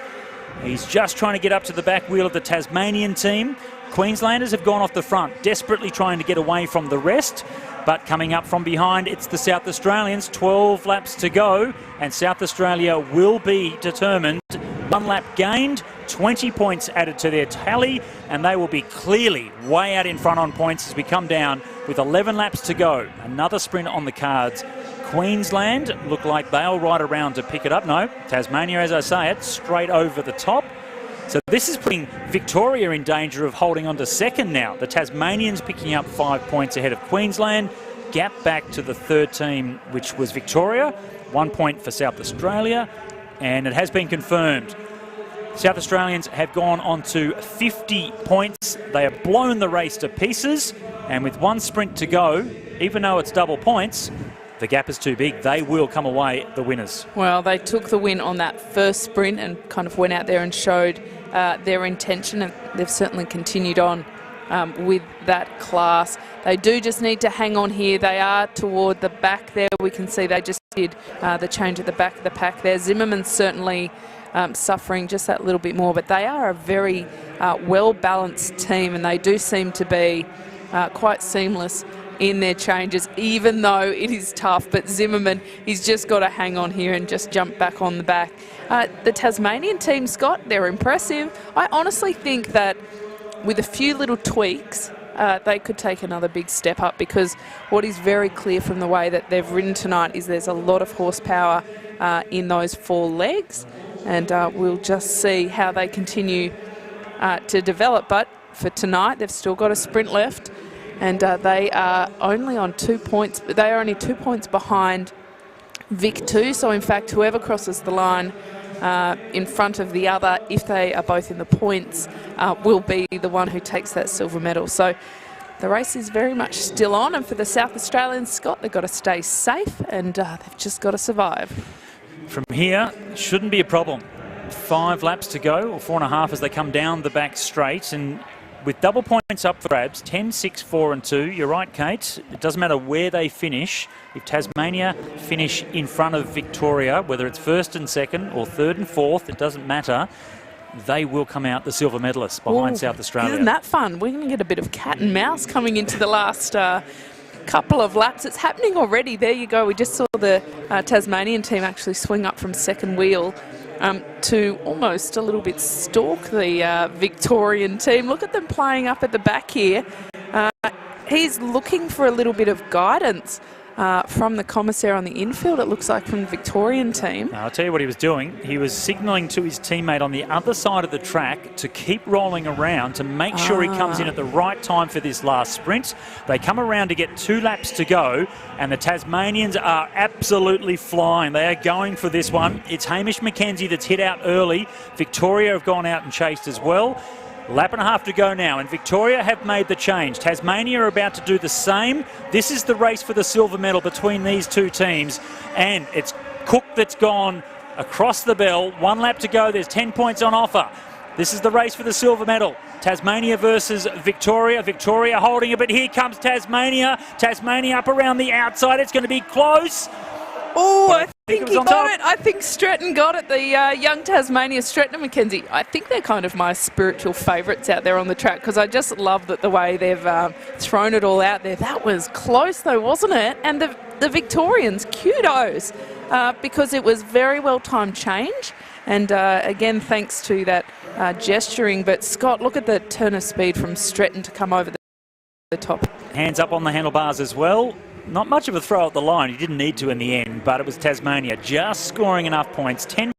He's just trying to get up to the back wheel of the Tasmanian team. Queenslanders have gone off the front, desperately trying to get away from the rest. But coming up from behind, it's the South Australians. 12 laps to go, and South Australia will be determined. 1 lap gained, 20 points added to their tally, and they will be clearly way out in front on points as we come down with 11 laps to go. Another sprint on the cards. Queensland look like they'll ride around to pick it up. No, Tasmania, as I say it, straight over the top. So this is putting Victoria in danger of holding on to second now. The Tasmanians picking up 5 points ahead of Queensland. Gap back to the third team, which was Victoria. 1 point for South Australia. And it has been confirmed. South Australians have gone on to 50 points. They have blown the race to pieces. And with 1 sprint to go, even though it's double points, the gap is too big. They will come away the winners. Well, they took the win on that first sprint and kind of went out there and showed their intention, and they've certainly continued on with that class. They do just need to hang on here. They are toward the back there. We can see they just did the change at the back of the pack there. Zimmerman's certainly suffering just that little bit more, but they are a very well-balanced team, and they do seem to be quite seamless in their changes, even though it is tough. But Zimmerman, he's just got to hang on here and just jump back on the back. The Tasmanian team, Scott, they're impressive. I honestly think that with a few little tweaks, they could take another big step up, because what is very clear from the way that they've ridden tonight is there's a lot of horsepower in those 4 legs, and we'll just see how they continue to develop. But for tonight, they've still got a sprint left. And they are only on 2 points. They are only 2 points behind Vic 2. So, in fact, whoever crosses the line in front of the other, if they are both in the points, will be the one who takes that silver medal. So the race is very much still on. And for the South Australians, Scott, they've got to stay safe, and they've just got to survive. From here, shouldn't be a problem. 5 laps to go, or 4.5 as they come down the back straight. And with double points up for grabs, 10, 6, 4 and 2. You're right, Kate. It doesn't matter where they finish. If Tasmania finish in front of Victoria, whether it's first and second or third and fourth, it doesn't matter. They will come out the silver medalists behind South Australia. Isn't that fun? We're going to get a bit of cat and mouse coming into the last couple of laps. It's happening already. There you go. We just saw the Tasmanian team actually swing up from second wheel to almost a little bit stalk the Victorian team. Look at them playing up at the back here. He's looking for a little bit of guidance from the commissaire on the infield, it looks like, from the Victorian team. Now, I'll tell you what he was doing. He was signalling to his teammate on the other side of the track to keep rolling around to make sure he comes in at the right time for this last sprint. They come around to get 2 laps to go, and the Tasmanians are absolutely flying. They are going for this one. It's Hamish McKenzie that's hit out early. Victoria have gone out and chased as well. Lap and a half to go now, and Victoria have made the change. Tasmania are about to do the same. This is the race for the silver medal between these 2 teams, and it's Cook that's gone across the bell. 1 lap to go. There's 10 points on offer. This is the race for the silver medal. Tasmania versus Victoria. Victoria holding it, but here comes Tasmania. Tasmania up around the outside. It's going to be close. Oh, But I think it he was on got top. it. I think Stretton got it. The young Tasmania, Stretton and McKenzie. I think they're kind of my spiritual favourites out there on the track because I just love that the way they've thrown it all out there. That was close though, wasn't it? And the Victorians, kudos, because it was very well timed change. And again, thanks to that gesturing. But Scott, look at the turn of speed from Stretton to come over the top. Hands up on the handlebars as well. Not much of a throw at the line. He didn't need to in the end, but it was Tasmania just scoring enough points. 10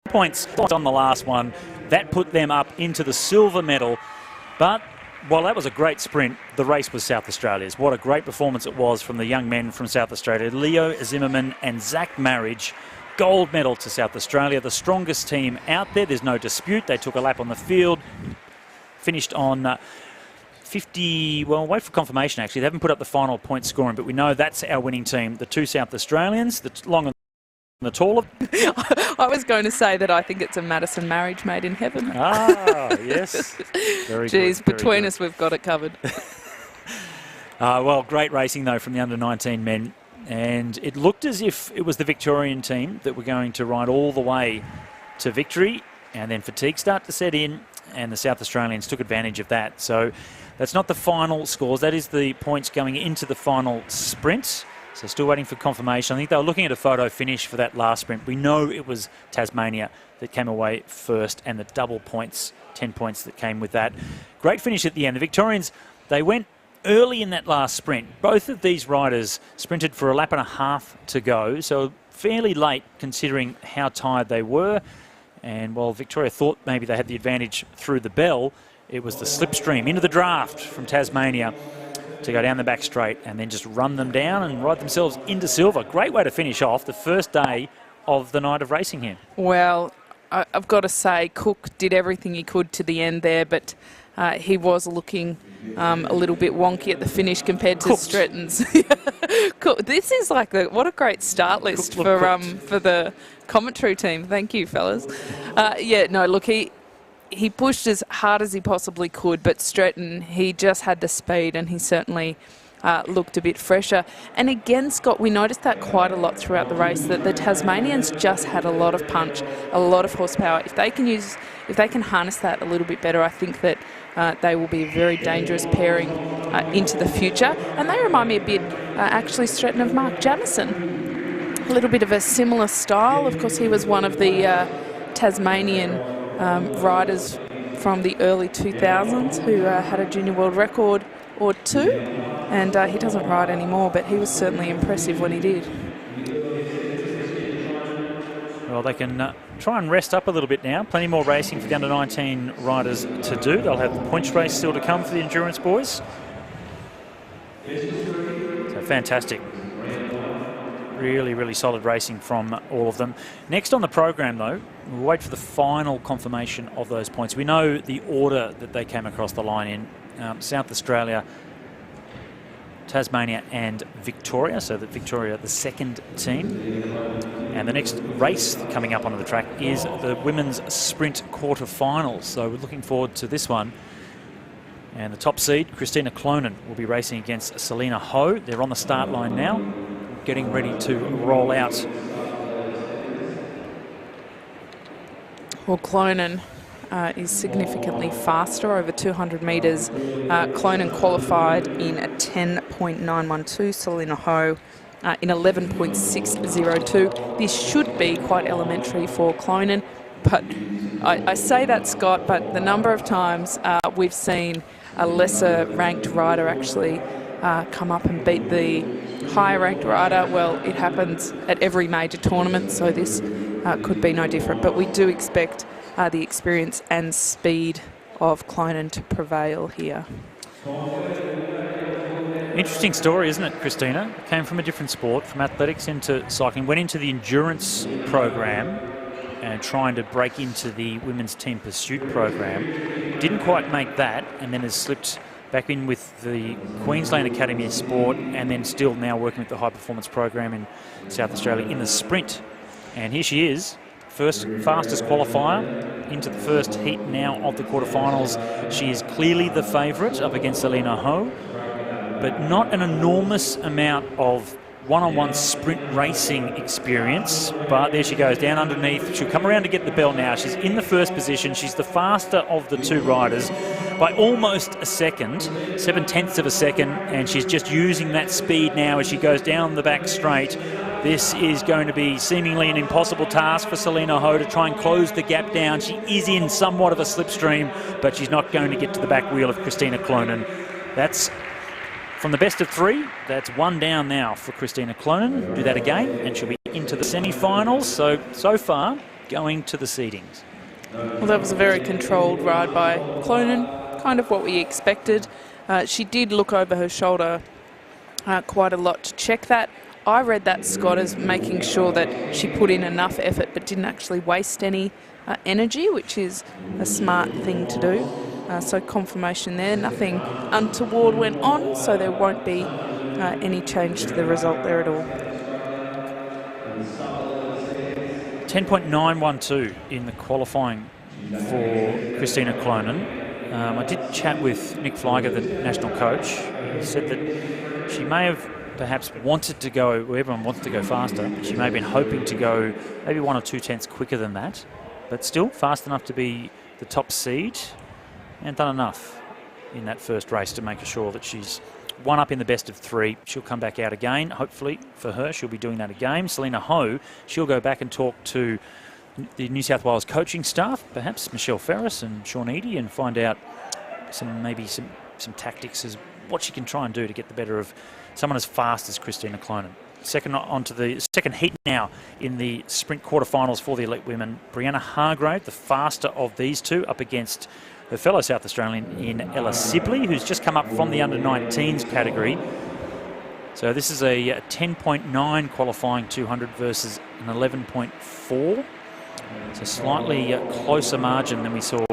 points on the last one. That put them up into the silver medal. But while that was a great sprint, the race was South Australia's. What a great performance it was from the young men from South Australia. Leo Zimmerman and Zach Marriage. Gold medal to South Australia. The strongest team out there. There's no dispute. They took a lap on the field. Finished on 50, well, wait for confirmation actually. They haven't put up the final point scoring, but we know that's our winning team. The two South Australians, the long and the tall. I was going to say that I think it's a Madison marriage made in heaven. Ah, yes. Very Jeez, good, between us we've got it covered. Well, great racing though from the under-19 men. And it looked as if it was the Victorian team that were going to ride all the way to victory, and then fatigue started to set in, and the South Australians took advantage of that. So that's not the final scores. That is the points going into the final sprint. So still waiting for confirmation. I think they were looking at a photo finish for that last sprint. We know it was Tasmania that came away first, and the double points, 10 points that came with that. Great finish at the end. The Victorians, they went early in that last sprint. Both of these riders sprinted for a lap and a half to go, so fairly late considering how tired they were. And while Victoria thought maybe they had the advantage through the bell, it was the slipstream into the draft from Tasmania to go down the back straight and then just run them down and ride themselves into silver. Great way to finish off the first day of the night of racing here. Well, I've got to say, Cook did everything he could to the end there, but he was looking a little bit wonky at the finish compared to Stretton's. Cool. This is like what a great start list for the commentary team. Thank you, fellas. He pushed as hard as he possibly could, but Stretton, he just had the speed and he certainly looked a bit fresher. And again, Scott, we noticed that quite a lot throughout the race, that the Tasmanians just had a lot of punch, a lot of horsepower. If they can harness that a little bit better, I think that they will be a very dangerous pairing into the future. And they remind me a bit, actually, Stretton of Mark Jamieson. A little bit of a similar style. Of course, he was one of the Tasmanian riders from the early 2000s who had a junior world record or two, and he doesn't ride anymore, but he was certainly impressive when he did. Well, they can try and rest up a little bit now. Plenty more racing for the under-19 riders to do. They'll have the points race still to come for the endurance boys. So fantastic. Really, really solid racing from all of them. Next on the program, though, we'll wait for the final confirmation of those points. We know the order that they came across the line in. South Australia, Tasmania and Victoria, so that Victoria the second team. And the next race coming up onto the track is the women's sprint quarterfinals. So we're looking forward to this one. And the top seed, Christina Clonan, will be racing against Selena Ho. They're on the start line now, getting ready to roll out. Well, Clonan is significantly faster, over 200 metres. Clonan qualified in a 10.912, Selena Ho in 11.602. This should be quite elementary for Clonan, but I say that, Scott, but the number of times we've seen a lesser ranked rider actually come up and beat the higher ranked rider, well, it happens at every major tournament, so this could be no different. But we do expect the experience and speed of Clonan to prevail here. Interesting story, isn't it, Christina? Came from a different sport, from athletics into cycling, went into the endurance program and trying to break into the women's team pursuit program. Didn't quite make that, and then has slipped back in with the Queensland Academy of Sport, and then still now working with the high performance program in South Australia in the sprint. And here she is, fastest qualifier into the first heat now of the quarterfinals. She is clearly the favourite up against Selena Ho, but not an enormous amount of one-on-one sprint racing experience, but there she goes down underneath. She'll come around to get the bell now. She's in the first position. She's the faster of the two riders by almost a second, 7/10 of a second, and she's just using that speed now as she goes down the back straight. This is going to be seemingly an impossible task for Selena Ho to try and close the gap down. She is in somewhat of a slipstream, but she's not going to get to the back wheel of Christina Klonen. That's from the best of three. That's one down now for Christina Klonen. Do that again, and she'll be into the semi-finals. So far, going to the seedings. Well, that was a very controlled ride by Klonen, kind of what we expected. She did look over her shoulder quite a lot to check that. I read that, Scott, as making sure that she put in enough effort but didn't actually waste any energy, which is a smart thing to do. So confirmation there, nothing untoward went on, so there won't be any change to the result there at all. 10.912 in the qualifying for Christina Klonen. I did chat with Nick Flyger, the national coach. He said that she may have perhaps wanted to go, well, everyone wants to go faster, but she may have been hoping to go maybe 1 or 2 tenths quicker than that, but still fast enough to be the top seed and done enough in that first race to make sure that she's one up in the best of three. She'll come back out again. Hopefully for her, she'll be doing that again. Selena Ho, she'll go back and talk to the New South Wales coaching staff, perhaps Michelle Ferris and Sean Eadie, and find out maybe some tactics as what she can try and do to get the better of someone as fast as Christina Klonen. Second onto the second heat now in the sprint quarterfinals for the elite women. Brianna Hargrave, the faster of these two, up against her fellow South Australian in Ella Sibley, who's just come up from the under-19s category. So this is a 10.9 qualifying 200 versus an 11.4. It's a slightly closer margin than we saw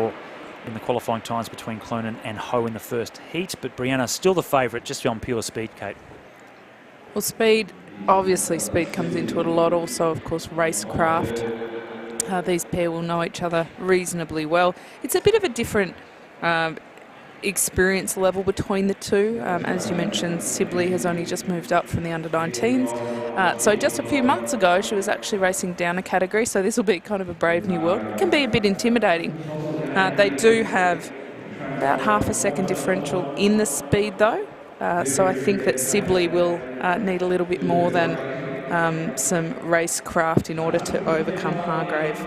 in the qualifying times between Klonen and Ho in the first heat, but Brianna's still the favourite just on pure speed, Kate. Well, speed, obviously speed comes into it a lot. Also, of course, racecraft. These pair will know each other reasonably well. It's a bit of a different experience level between the two. As you mentioned, Sibley has only just moved up from the under-19s. So just a few months ago, she was actually racing down a category, so this will be kind of a brave new world. It can be a bit intimidating. They do have about half a second differential in the speed, though. So I think that Sibley will need a little bit more than some racecraft in order to overcome Hargrave.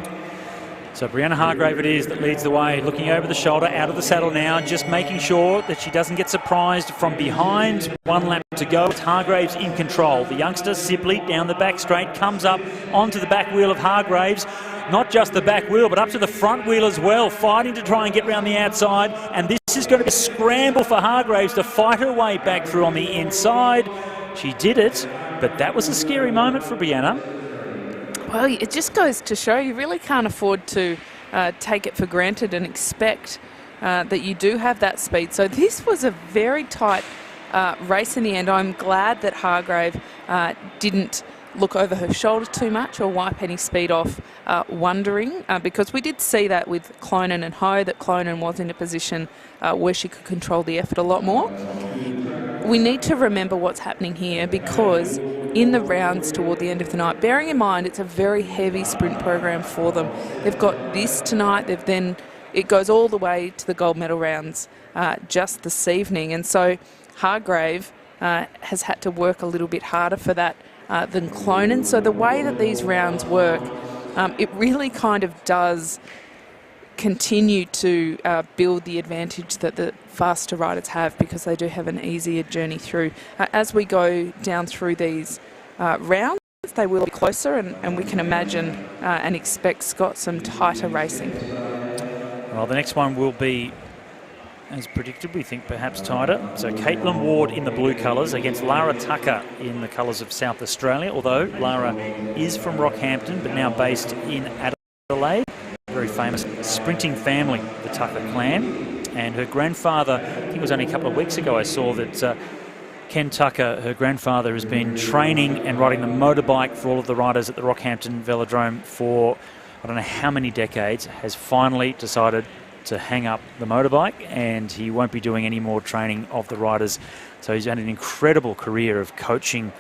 So Brianna Hargrave it is that leads the way, looking over the shoulder, out of the saddle now, just making sure that she doesn't get surprised from behind. 1 lap to go. Hargrave's in control. The youngster, Sibley, down the back straight, comes up onto the back wheel of Hargrave's. Not just the back wheel, but up to the front wheel as well, fighting to try and get round the outside. And this is going to be a scramble for Hargraves to fight her way back through on the inside. She did it, but that was a scary moment for Brianna. Well, it just goes to show you really can't afford to take it for granted and expect that you do have that speed. So this was a very tight race in the end. I'm glad that Hargrave didn't look over her shoulder too much or wipe any speed off wondering, because we did see that with Klonen and Ho, that Klonen was in a position where she could control the effort a lot more. We need to remember what's happening here, because in the rounds toward the end of the night, bearing in mind it's a very heavy sprint program for them. They've got this tonight, it goes all the way to the gold medal rounds just this evening, and so Hargrave has had to work a little bit harder for that than Klonen. So the way that these rounds work, it really kind of does continue to build the advantage that the faster riders have, because they do have an easier journey through. As we go down through these rounds, they will be closer, and we can imagine and expect, Scott, some tighter racing. Well, the next one will be, as predicted, we think perhaps tighter. So Caitlin Ward in the blue colours against Lara Tucker in the colours of South Australia, although Lara is from Rockhampton but now based in Adelaide. Very famous sprinting family, the Tucker clan. And her grandfather, I think it was only a couple of weeks ago I saw that Ken Tucker, her grandfather, has been training and riding the motorbike for all of the riders at the Rockhampton Velodrome for I don't know how many decades, has finally decided to hang up the motorbike, and he won't be doing any more training of the riders. So he's had an incredible career of coaching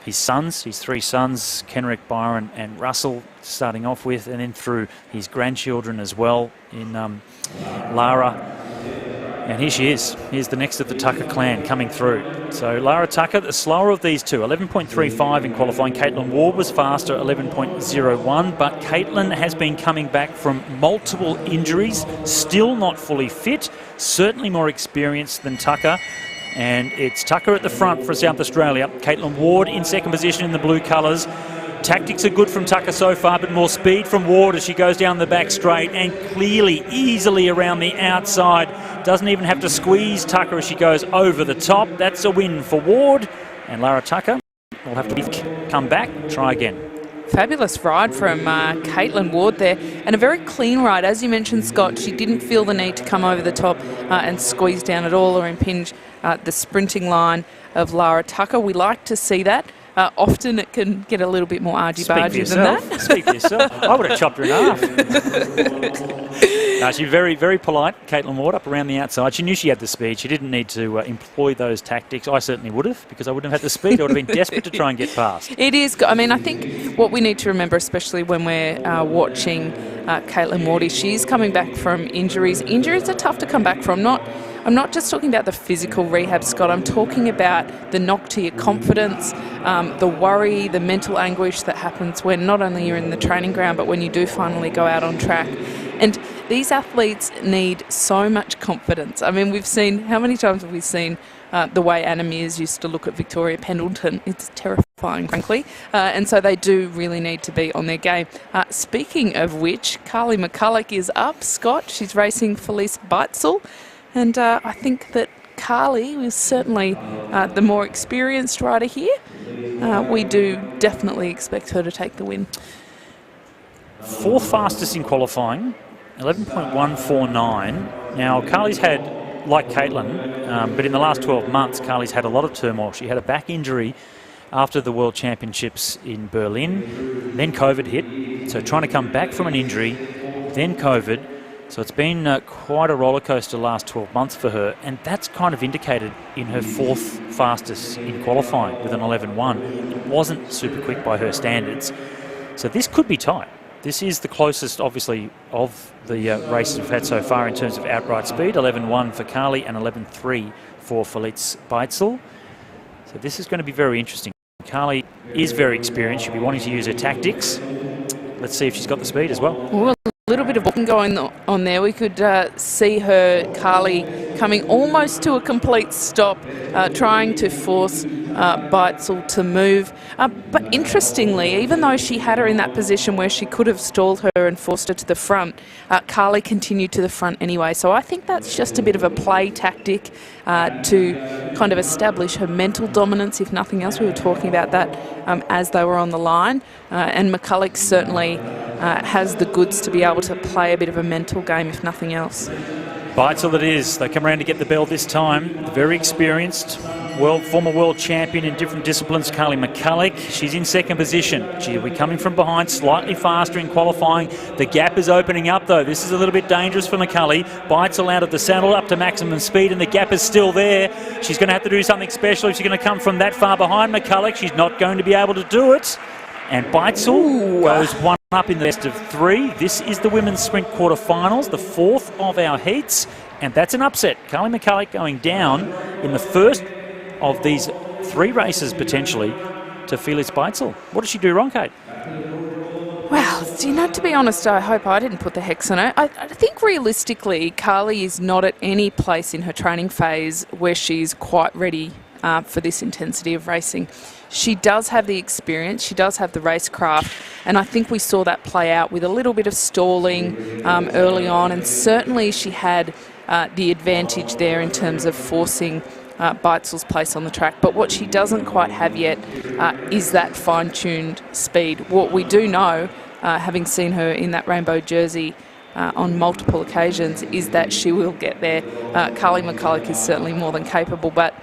his sons, his three sons, Kenrick, Byron and Russell, starting off with, and then through his grandchildren as well in Lara. And here she is. Here's the next of the Tucker clan coming through. So Lara Tucker, the slower of these two, 11.35 in qualifying. Caitlin Ward was faster, 11.01. But Caitlin has been coming back from multiple injuries, still not fully fit, certainly more experienced than Tucker. And it's Tucker at the front for South Australia. Caitlin Ward in second position in the blue colours. Tactics are good from Tucker so far, but more speed from Ward as she goes down the back straight and clearly, easily around the outside. Doesn't even have to squeeze Tucker as she goes over the top. That's a win for Ward. And Lara Tucker will have to come back, try again. Fabulous ride from Caitlin Ward there, and a very clean ride. As you mentioned, Scott, she didn't feel the need to come over the top and squeeze down at all or impinge the sprinting line of Lara Tucker. We like to see that. Often it can get a little bit more argy-bargy than that. Speak for yourself. I would have chopped her in half. She's very, very polite, Caitlin Ward, up around the outside. She knew she had the speed. She didn't need to employ those tactics. I certainly would have, because I wouldn't have had the speed. I would have been desperate to try and get past. It is. I mean, I think what we need to remember, especially when we're watching Caitlin Ward, is she's coming back from injuries. Injuries are tough to come back from. I'm not just talking about the physical rehab, Scott. I'm talking about the knock to your confidence, the worry, the mental anguish that happens when not only you're in the training ground, but when you do finally go out on track. And these athletes need so much confidence. I mean, we've seen, how many times have we seen the way Anna Meares used to look at Victoria Pendleton? It's terrifying, frankly. And so they do really need to be on their game. Speaking of which, Carly McCulloch is up, Scott. She's racing Felice Beitzel. And I think that Carly is certainly the more experienced rider here. We do definitely expect her to take the win. Fourth fastest in qualifying, 11.149. Now, Carly's had, like Caitlin, but in the last 12 months, Carly's had a lot of turmoil. She had a back injury after the World Championships in Berlin. Then COVID hit, so trying to come back from an injury, then COVID. So it's been quite a roller coaster the last 12 months for her, and that's kind of indicated in her fourth fastest in qualifying with an 11.1. It wasn't super quick by her standards, so this could be tight. This is the closest, obviously, of the races we've had so far in terms of outright speed. 11.1 for Carly and 11.3 for Felice Beitzel. So this is going to be very interesting. Carly is very experienced. She'll be wanting to use her tactics. Let's see if she's got the speed as well. Ooh, a little bit of walking going on there. We could see her, Carly, coming almost to a complete stop, trying to force Beitzel to move. But interestingly, even though she had her in that position where she could have stalled her and forced her to the front, Carly continued to the front anyway. So I think that's just a bit of a play tactic to kind of establish her mental dominance, if nothing else. We were talking about that as they were on the line. And McCulloch certainly has the goods to be able to play a bit of a mental game, if nothing else. Beitzel it is. They come around to get the bell this time. Very experienced, former world champion in different disciplines, Carly McCulloch. She's in second position. She'll be coming from behind, slightly faster in qualifying. The gap is opening up, though. This is a little bit dangerous for McCulloch. Beitzel out of the saddle, up to maximum speed, and the gap is still there. She's going to have to do something special if she's going to come from that far behind McCulloch. She's not going to be able to do it. And Beitzel goes one up in the best of three. This is the women's sprint quarterfinals, the fourth of our heats, and that's an upset. Carly McCulloch going down in the first of these three races potentially to Felice Beitzel. What did she do wrong, Kate? Well, to be honest, I hope I didn't put the hex on her. I think realistically, Carly is not at any place in her training phase where she's quite ready for this intensity of racing. She does have the experience, she does have the racecraft, and I think we saw that play out with a little bit of stalling early on, and certainly she had the advantage there in terms of forcing Beitzel's place on the track. But what she doesn't quite have yet is that fine-tuned speed. What we do know, having seen her in that rainbow jersey on multiple occasions, is that she will get there. Carly McCulloch is certainly more than capable, but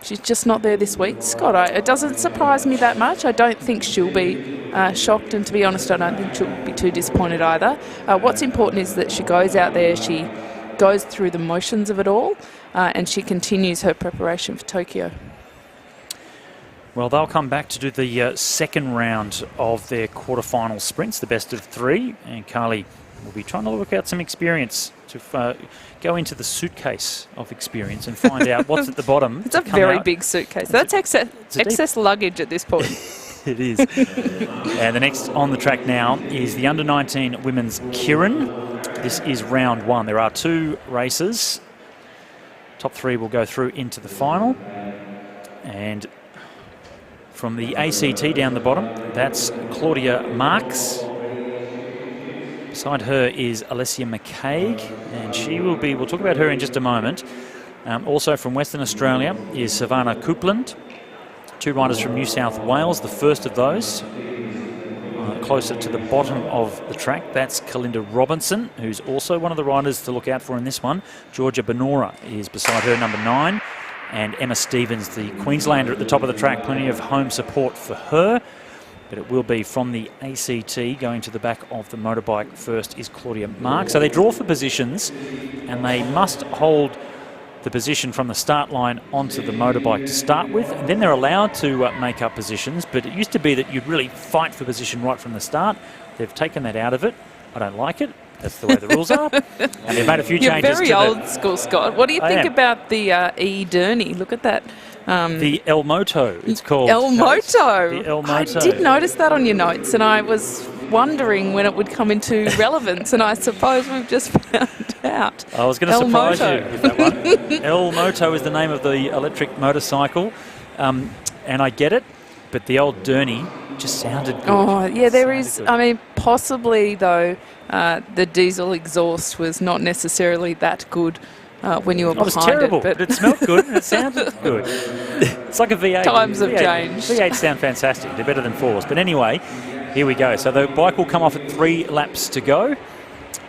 she's just not there this week, Scott. It doesn't surprise me that much. I don't think she'll be shocked, and to be honest, I don't think she'll be too disappointed either. What's important is that she goes out there, she goes through the motions of it all, and she continues her preparation for Tokyo. Well, they'll come back to do the second round of their quarterfinal sprints, the best of 3, and Carly will be trying to work out some experience to go into the suitcase of experience and find out what's at the bottom. It's a very big suitcase. That's excess luggage at this point. It is. And the next on the track now is the under-19 women's keirin. This is round 1. There are 2 races. Top 3 will go through into the final. And from the ACT down the bottom, that's Claudia Marks. Beside her is Alessia McCaig, and she will be, we'll talk about her in just a moment. Also from Western Australia is Savannah Coupland. 2 riders from New South Wales, the first of those. Closer to the bottom of the track, that's Kalinda Robinson, who's also one of the riders to look out for in this one. Georgia Benora is beside her, number 9. And Emma Stevens, the Queenslander, at the top of the track. Plenty of home support for her. But it will be from the ACT. Going to the back of the motorbike first is Claudia Marks. So they draw for positions, and they must hold the position from the start line onto the motorbike to start with. And then they're allowed to make up positions. But it used to be that you'd really fight for position right from the start. They've taken that out of it. I don't like it. That's the way the rules are. And they've made a few changes. You're very old school, Scott. What do you think about the E-Derny? Look at that. The El Moto, it's called. El Moto. The El Moto. I did notice that on your notes, and I was wondering when it would come into relevance, and I suppose we've just found out. I was going to surprise you with that one. El Moto is the name of the electric motorcycle, and I get it, but the old Derny just sounded good. Oh, yeah, there is. Good. I mean, possibly, though, the diesel exhaust was not necessarily that good when you were behind it. It was terrible, but it smelled good and it sounded good. It's like a V8. Times have changed. V8s sound fantastic. They're better than 4s. But anyway, here we go. So the bike will come off at 3 laps to go.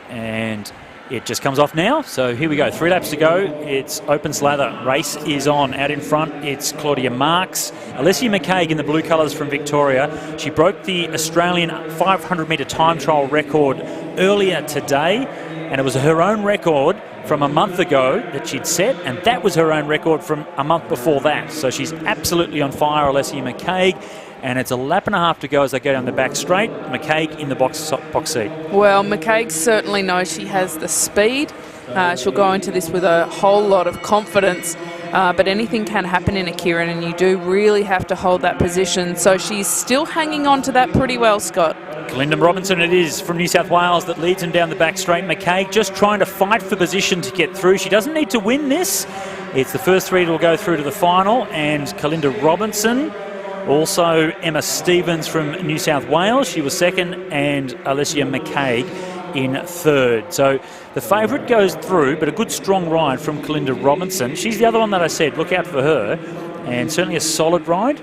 And it just comes off now. So here we go. 3 laps to go. It's open slather. Race is on. Out in front, it's Claudia Marks. Alessia McCaig in the blue colours from Victoria. She broke the Australian 500-metre time trial record earlier today. And it was her own record from a month ago that she'd set, and that was her own record from a month before that. So she's absolutely on fire, Alessia McCaig, and it's a lap and a half to go as they go down the back straight. McCaig in the box seat. Well, McCaig certainly knows she has the speed. She'll go into this with a whole lot of confidence, but anything can happen in a keirin, and you do really have to hold that position. So she's still hanging on to that pretty well, Scott. Kalinda Robinson it is from New South Wales that leads him down the back straight. McCaig just trying to fight for position to get through. She doesn't need to win this. It's the first 3 that will go through to the final, and Kalinda Robinson. Also Emma Stevens from New South Wales. She was second, and Alessia McCaig in 3rd. So the favourite goes through, but a good strong ride from Kalinda Robinson. She's the other one that I said, look out for her, and certainly a solid ride.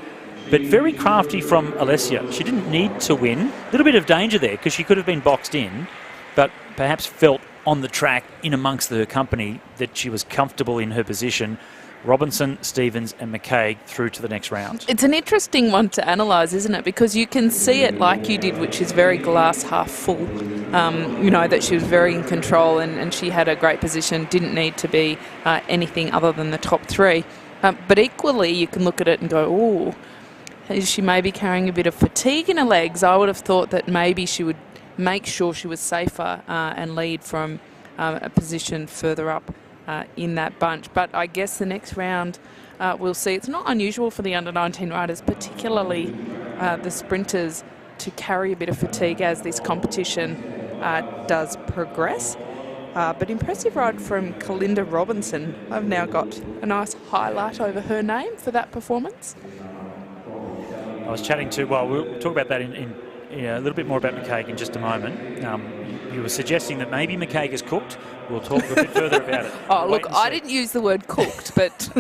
But very crafty from Alessia. She didn't need to win. A little bit of danger there because she could have been boxed in, but perhaps felt on the track in amongst her company that she was comfortable in her position. Robinson, Stevens and McCaig through to the next round. It's an interesting one to analyse, isn't it? Because you can see it like you did, which is very glass half full. You know, that she was very in control and she had a great position, didn't need to be anything other than the top 3. But equally, you can look at it and go, oh, is she maybe carrying a bit of fatigue in her legs? I would have thought that maybe she would make sure she was safer and lead from a position further up in that bunch. But I guess the next round we'll see. It's not unusual for the under-19 riders, particularly the sprinters, to carry a bit of fatigue as this competition does progress. But impressive ride from Kalinda Robinson. I've now got a nice highlight over her name for that performance. I was chatting to, well, we'll talk about that in a little bit more about McCaig in just a moment. You were suggesting that maybe McCaig is cooked. We'll talk a bit further about it. Oh, look, I didn't use the word cooked, but...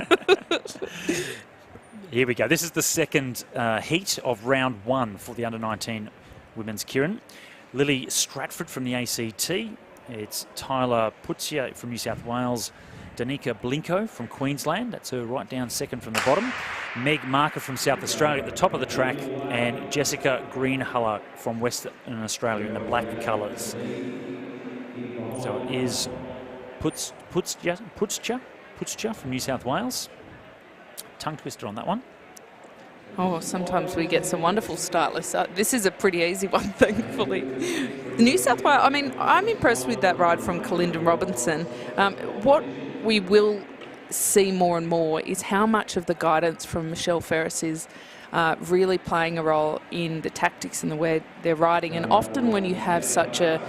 Here we go. This is the second heat of round 1 for the under-19 women's keirin. Lily Stratford from the ACT. It's Tyler Putzia from New South Wales. Danica Blinko from Queensland. That's her right down second from the bottom. Meg Marker from South Australia at the top of the track. And Jessica Greenhuller from Western Australia in the black colours. So it is Putzia from New South Wales. Tongue twister on that one. Oh, sometimes we get some wonderful start lists. This is a pretty easy one, thankfully. The New South Wales, I mean, I'm impressed with that ride from Kalinda Robinson. What we will see more and more is how much of the guidance from Michelle Ferris is really playing a role in the tactics and the way they're riding. And often when you have such a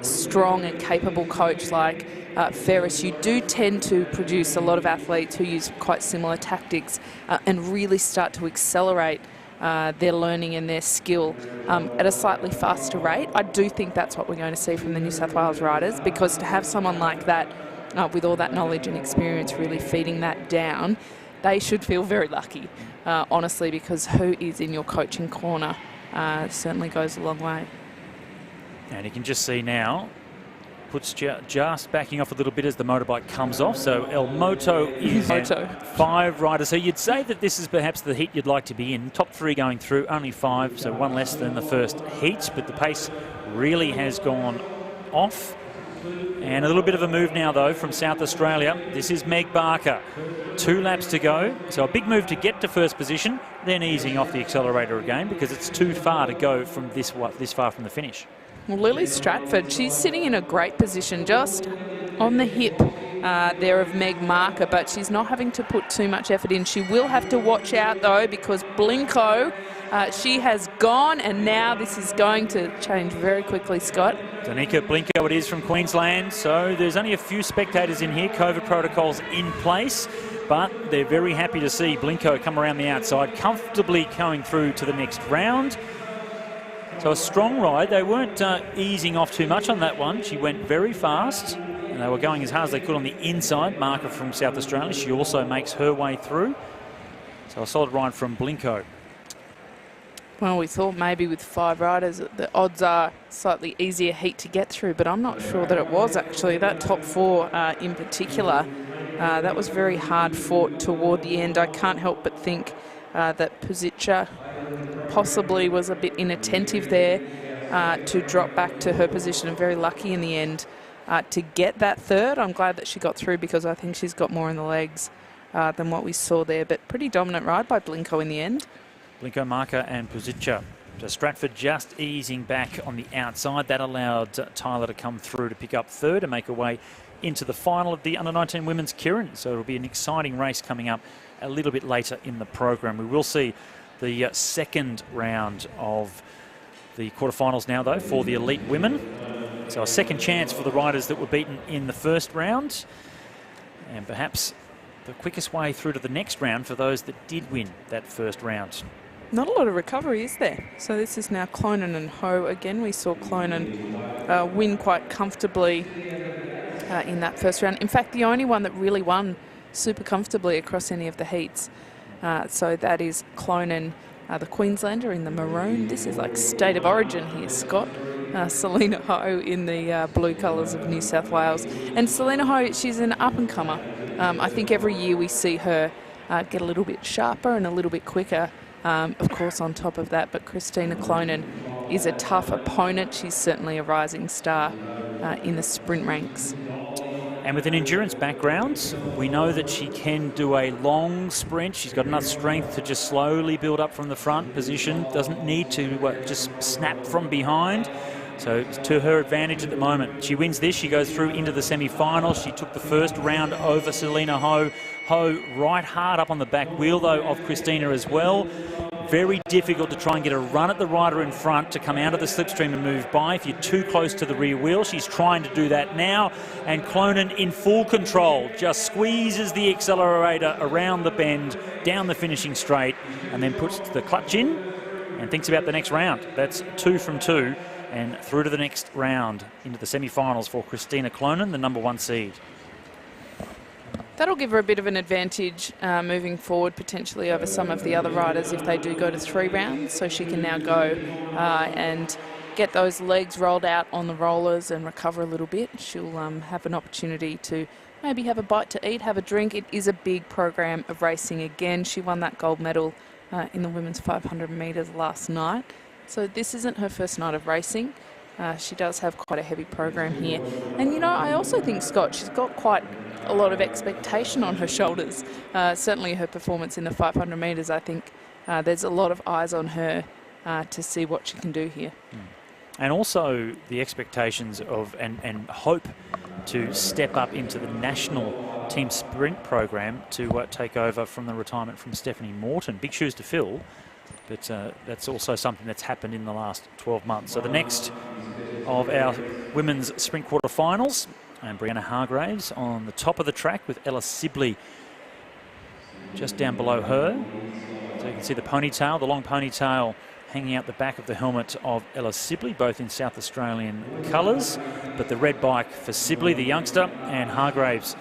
strong and capable coach like Ferris, you do tend to produce a lot of athletes who use quite similar tactics and really start to accelerate their learning and their skill at a slightly faster rate. I do think that's what we're going to see from the New South Wales riders, because to have someone like that with all that knowledge and experience really feeding that down, they should feel very lucky, honestly, because who is in your coaching corner certainly goes a long way. And you can just see now, puts just backing off a little bit as the motorbike comes off. So El Moto is 5 riders. So you'd say that this is perhaps the heat you'd like to be in. Top 3 going through, only 5, so 1 less than the first heat. But the pace really has gone off. And a little bit of a move now, though, from South Australia. This is Meg Barker. 2 laps to go. So a big move to get to first position, then easing off the accelerator again, because it's too far to go from this far from the finish. Well, Lily Stratford, she's sitting in a great position just on the hip there of Meg Barker, but she's not having to put too much effort in. She will have to watch out, though, because Blinko, she has gone, and now this is going to change very quickly, Scott. Danica Blinko it is from Queensland, so there's only a few spectators in here, COVID protocols in place, but they're very happy to see Blinko come around the outside, comfortably going through to the next round. So a strong ride. They weren't easing off too much on that one. She went very fast, and they were going as hard as they could on the inside. Marker from South Australia, she also makes her way through. So a solid ride from Blinko. Well, we thought maybe with 5 riders the odds are slightly easier heat to get through, but I'm not sure that it was actually. That top 4 in particular, that was very hard fought toward the end. I can't help but think that Puzica possibly was a bit inattentive there to drop back to her position, and very lucky in the end to get that 3rd. I'm glad that she got through, because I think she's got more in the legs than what we saw there, but pretty dominant ride by Blinko in the end. Blinko, Marker and Puzica. So Stratford just easing back on the outside. That allowed Tyler to come through to pick up 3rd and make her way into the final of the Under-19 Women's Keirin. So it'll be an exciting race coming up a little bit later in the program. We will see the second round of the quarterfinals now, though, for the elite women. So a second chance for the riders that were beaten in the first round, and perhaps the quickest way through to the next round for those that did win that first round. Not a lot of recovery, is there? So this is now Clonan and Ho again. We saw Clonan win quite comfortably in that first round. In fact, the only one that really won super comfortably across any of the heats. So that is Clonan, the Queenslander in the maroon. This is like state of origin here, Scott. Selena Ho in the blue colours of New South Wales. And Selena Ho, she's an up-and-comer. I think every year we see her get a little bit sharper and a little bit quicker, of course, on top of that. But Christina Clonan is a tough opponent. She's certainly a rising star in the sprint ranks. And with an endurance background, we know that she can do a long sprint. She's got enough strength to just slowly build up from the front position. Doesn't need to just snap from behind. So it's to her advantage at the moment. She wins this, she goes through into the semi-finals. She took the first round over Selena Ho. Ho right hard up on the back wheel, though, of Christina as well. Very difficult to try and get a run at the rider in front to come out of the slipstream and move by if you're too close to the rear wheel. She's trying to do that now, and Clonan in full control just squeezes the accelerator around the bend, down the finishing straight, and then puts the clutch in and thinks about the next round. That's 2 from 2, and through to the next round into the semi-finals for Christina Clonan, the #1 seed. That'll give her a bit of an advantage moving forward, potentially over some of the other riders if they do go to 3 rounds. So she can now go and get those legs rolled out on the rollers and recover a little bit. She'll have an opportunity to maybe have a bite to eat, have a drink. It is a big program of racing again. She won that gold medal in the women's 500 metres last night. So this isn't her first night of racing. She does have quite a heavy program here. And, you know, I also think, Scott, she's got quite a lot of expectation on her shoulders. Certainly her performance in the 500 metres, I think, there's a lot of eyes on her to see what she can do here. And also the expectations of and hope to step up into the national team sprint program to take over from the retirement from Stephanie Morton. Big shoes to fill, but that's also something that's happened in the last 12 months. So the next of our women's sprint quarterfinals, and Brianna Hargraves on the top of the track with Ella Sibley just down below her. So you can see the ponytail, the long ponytail hanging out the back of the helmet of Ella Sibley, both in South Australian colours. But the red bike for Sibley, the youngster, and Hargraves,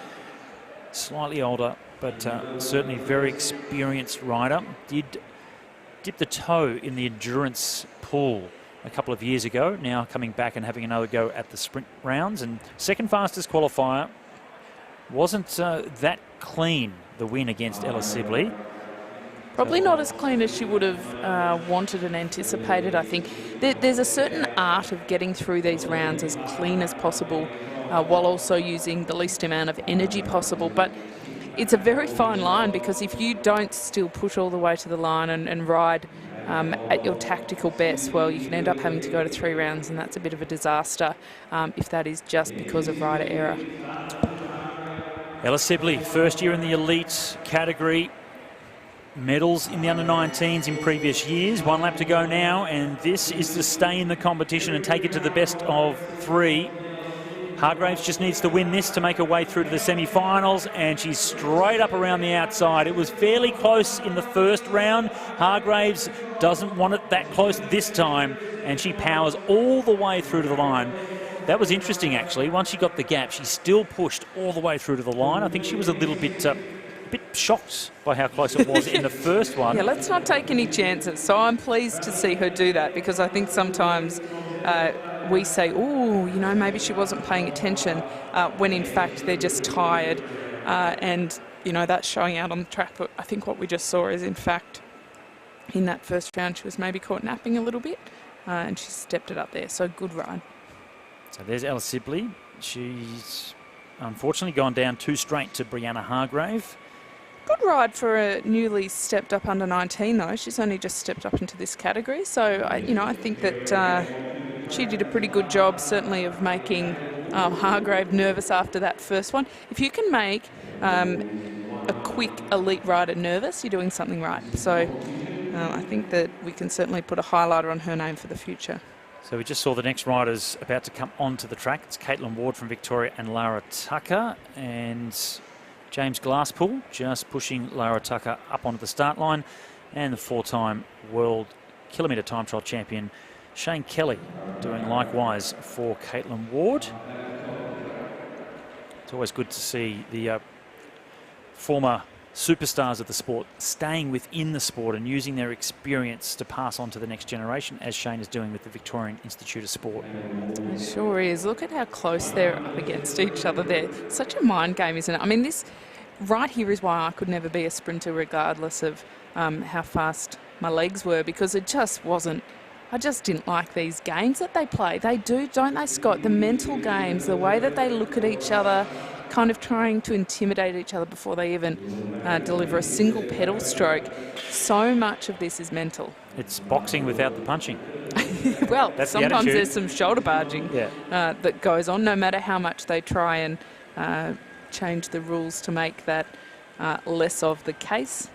slightly older, but certainly very experienced rider. Did dip the toe in the endurance pool a couple of years ago, now coming back and having another go at the sprint rounds. And second fastest qualifier. Wasn't that clean, the win against Ella Sibley. Probably not as clean as she would have wanted and anticipated, I think. There's a certain art of getting through these rounds as clean as possible while also using the least amount of energy possible. But it's a very fine line, because if you don't still push all the way to the line and ride at your tactical best, well, you can end up having to go to 3 rounds, and that's a bit of a disaster if that is just because of rider error. Ella Sibley, first year in the elite category. Medals in the under-19s in previous years. 1 lap to go now, and this is to stay in the competition and take it to the best of 3. Hargraves just needs to win this to make her way through to the semi-finals, and she's straight up around the outside. It was fairly close in the first round. Hargraves doesn't want it that close this time, and she powers all the way through to the line. That was interesting, actually. Once she got the gap, she still pushed all the way through to the line. I think she was a little bit shocked by how close it was in the first one. Yeah, let's not take any chances. So I'm pleased to see her do that, because I think sometimes we say, oh, you know, maybe she wasn't paying attention, when in fact they're just tired. And, you know, that's showing out on the track. But I think what we just saw is, in fact, in that first round, she was maybe caught napping a little bit, and she stepped it up there. So good ride. So there's Ella Sibley. She's unfortunately gone down 2 straight to Brianna Hargrave. Good ride for a newly stepped up under 19, though. She's only just stepped up into this category. So, I think that she did a pretty good job, certainly, of making Hargrave nervous after that first one. If you can make a quick elite rider nervous, you're doing something right. So I think that we can certainly put a highlighter on her name for the future. So we just saw the next riders about to come onto the track. It's Caitlin Ward from Victoria and Lara Tucker, and James Glasspool just pushing Lara Tucker up onto the start line, and the 4-time world kilometre time trial champion Shane Kelly doing likewise for Caitlin Ward. It's always good to see the former superstars of the sport staying within the sport and using their experience to pass on to the next generation, as Shane is doing with the Victorian Institute of Sport. It sure is. Look at how close they're up against each other there. Such a mind game, isn't it? I mean, this right here is why I could never be a sprinter, regardless of how fast my legs were, because it just wasn't. I just didn't like these games that they play. They do, don't they, Scott? The mental games, the way that they look at each other, kind of trying to intimidate each other before they even deliver a single pedal stroke. So much of this is mental. It's boxing without the punching. Well, that's sometimes the there's some shoulder barging that goes on, no matter how much they try and change the rules to make that less of the case.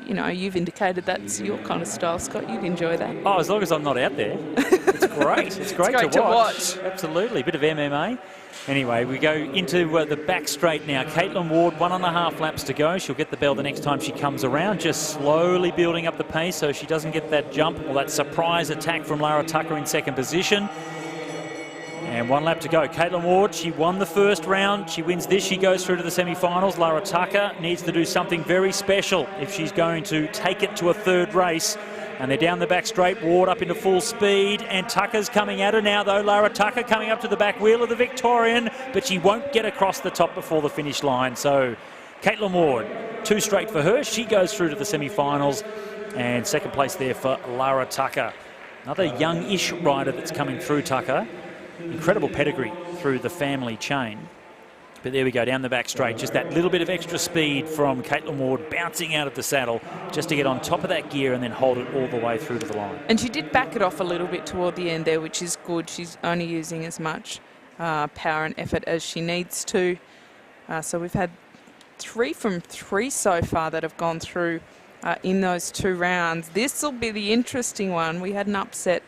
You've indicated that's your kind of style, Scott. You'd enjoy that. Oh, as long as I'm not out there. It's great. It's great to watch. Absolutely. A bit of MMA. Anyway, we go into the back straight now. Caitlin Ward, 1.5 laps to go. She'll get the bell the next time she comes around, just slowly building up the pace so she doesn't get that jump or that surprise attack from Lara Tucker in second position. And 1 lap to go. Caitlin Ward, she won the first round. She wins this, she goes through to the semi-finals. Lara Tucker needs to do something very special if she's going to take it to a third race. And they're down the back straight, Ward up into full speed, and Tucker's coming at her now, though. Lara Tucker coming up to the back wheel of the Victorian, but she won't get across the top before the finish line. So Caitlin Ward, 2 straight for her. She goes through to the semi-finals, and second place there for Lara Tucker. Another young-ish rider that's coming through Tucker. Incredible pedigree through the family chain. But there we go, down the back straight. Just that little bit of extra speed from Caitlin Ward bouncing out of the saddle just to get on top of that gear and then hold it all the way through to the line. And she did back it off a little bit toward the end there, which is good. She's only using as much power and effort as she needs to. So we've had 3 from 3 so far that have gone through in those 2 rounds. This will be the interesting one. We had an upset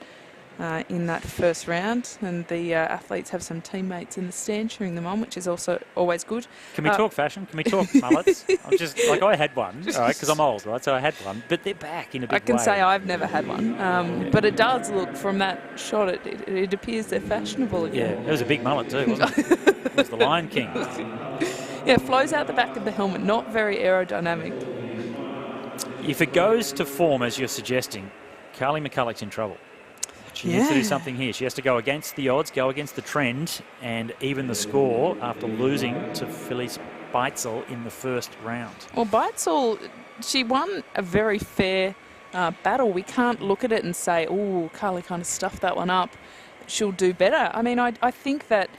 in that first round, and the athletes have some teammates in the stand cheering them on, which is also always good. Can we talk fashion? Can we talk mullets? I'm just like, I had one, all right, because I'm old, right? So I had one, but they're back in a big way. I can say I've never had one, but it does look from that shot. It appears they're fashionable again. Yeah, it was a big mullet too, wasn't it? It was the Lion King. Yeah, it flows out the back of the helmet, not very aerodynamic. If it goes to form as you're suggesting, Carly McCulloch's in trouble. She needs to do something here. She has to go against the odds, go against the trend, and even the score after losing to Felice Beitzel in the first round. Well, Beitzel, she won a very fair battle. We can't look at it and say, oh, Carly kind of stuffed that one up. She'll do better. I mean, I think that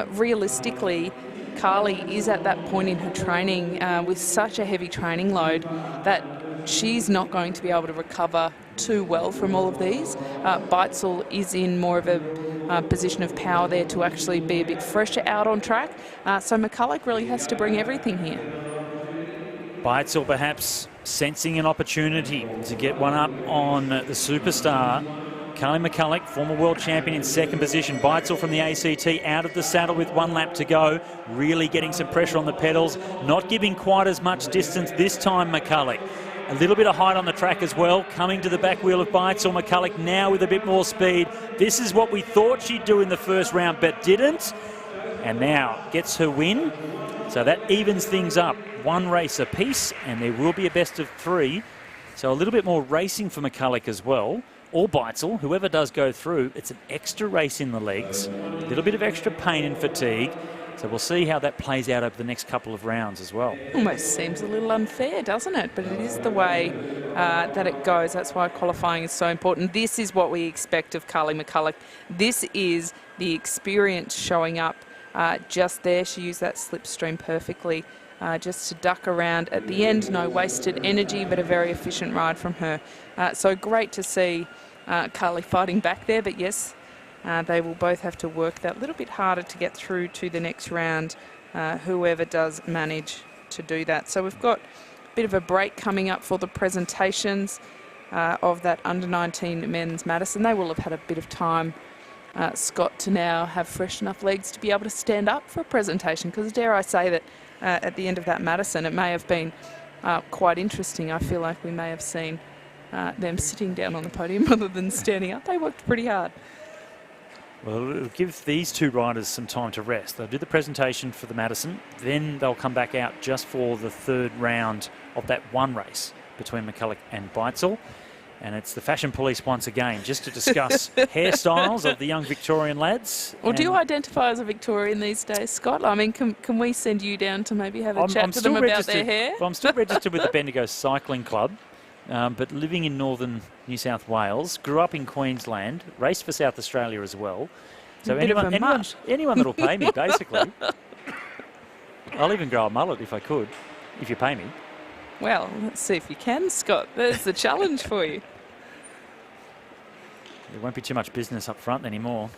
realistically, Carly is at that point in her training with such a heavy training load that she's not going to be able to recover too well from all of these. Beitzel is in more of a position of power there to actually be a bit fresher out on track. So McCulloch really has to bring everything here. Beitzel perhaps sensing an opportunity to get one up on the superstar. Carly McCulloch, former world champion, in second position. Beitzel from the ACT out of the saddle with 1 lap to go. Really getting some pressure on the pedals. Not giving quite as much distance this time, McCulloch. A little bit of height on the track as well. Coming to the back wheel of Beitzel. McCulloch now with a bit more speed. This is what we thought she'd do in the first round, but didn't. And now gets her win. So that evens things up. 1 race apiece, and there will be a best of 3. So a little bit more racing for McCulloch as well. Or Beitzel, whoever does go through, it's an extra race in the legs, a little bit of extra pain and fatigue. So we'll see how that plays out over the next couple of rounds as well. Almost seems a little unfair, doesn't it? But it is the way that it goes. That's why qualifying is so important. This is what we expect of Carly McCulloch. This is the experience showing up just there. She used that slipstream perfectly. Just to duck around at the end. No wasted energy, but a very efficient ride from her. So great to see Carly fighting back there. But yes, they will both have to work that little bit harder to get through to the next round, whoever does manage to do that. So we've got a bit of a break coming up for the presentations of that under-19 men's Madison. They will have had a bit of time, Scott, to now have fresh enough legs to be able to stand up for a presentation, because dare I say that at the end of that Madison, it may have been quite interesting. I feel like we may have seen them sitting down on the podium rather than standing up. They worked pretty hard. Well, it'll give these 2 riders some time to rest. They'll do the presentation for the Madison, then they'll come back out just for the 3rd round of that 1 race between McCulloch and Beitzel. And it's the fashion police once again, just to discuss hairstyles of the young Victorian lads. Well, do you identify as a Victorian these days, Scott? I mean, can we send you down to maybe have a chat to them about their hair? Well, I'm still registered with the Bendigo Cycling Club, but living in northern New South Wales, grew up in Queensland, raced for South Australia as well. So anyone that'll pay me, basically. I'll even grow a mullet if I could, if you pay me. Well, let's see if you can, Scott. There's the challenge for you. There won't be too much business up front anymore.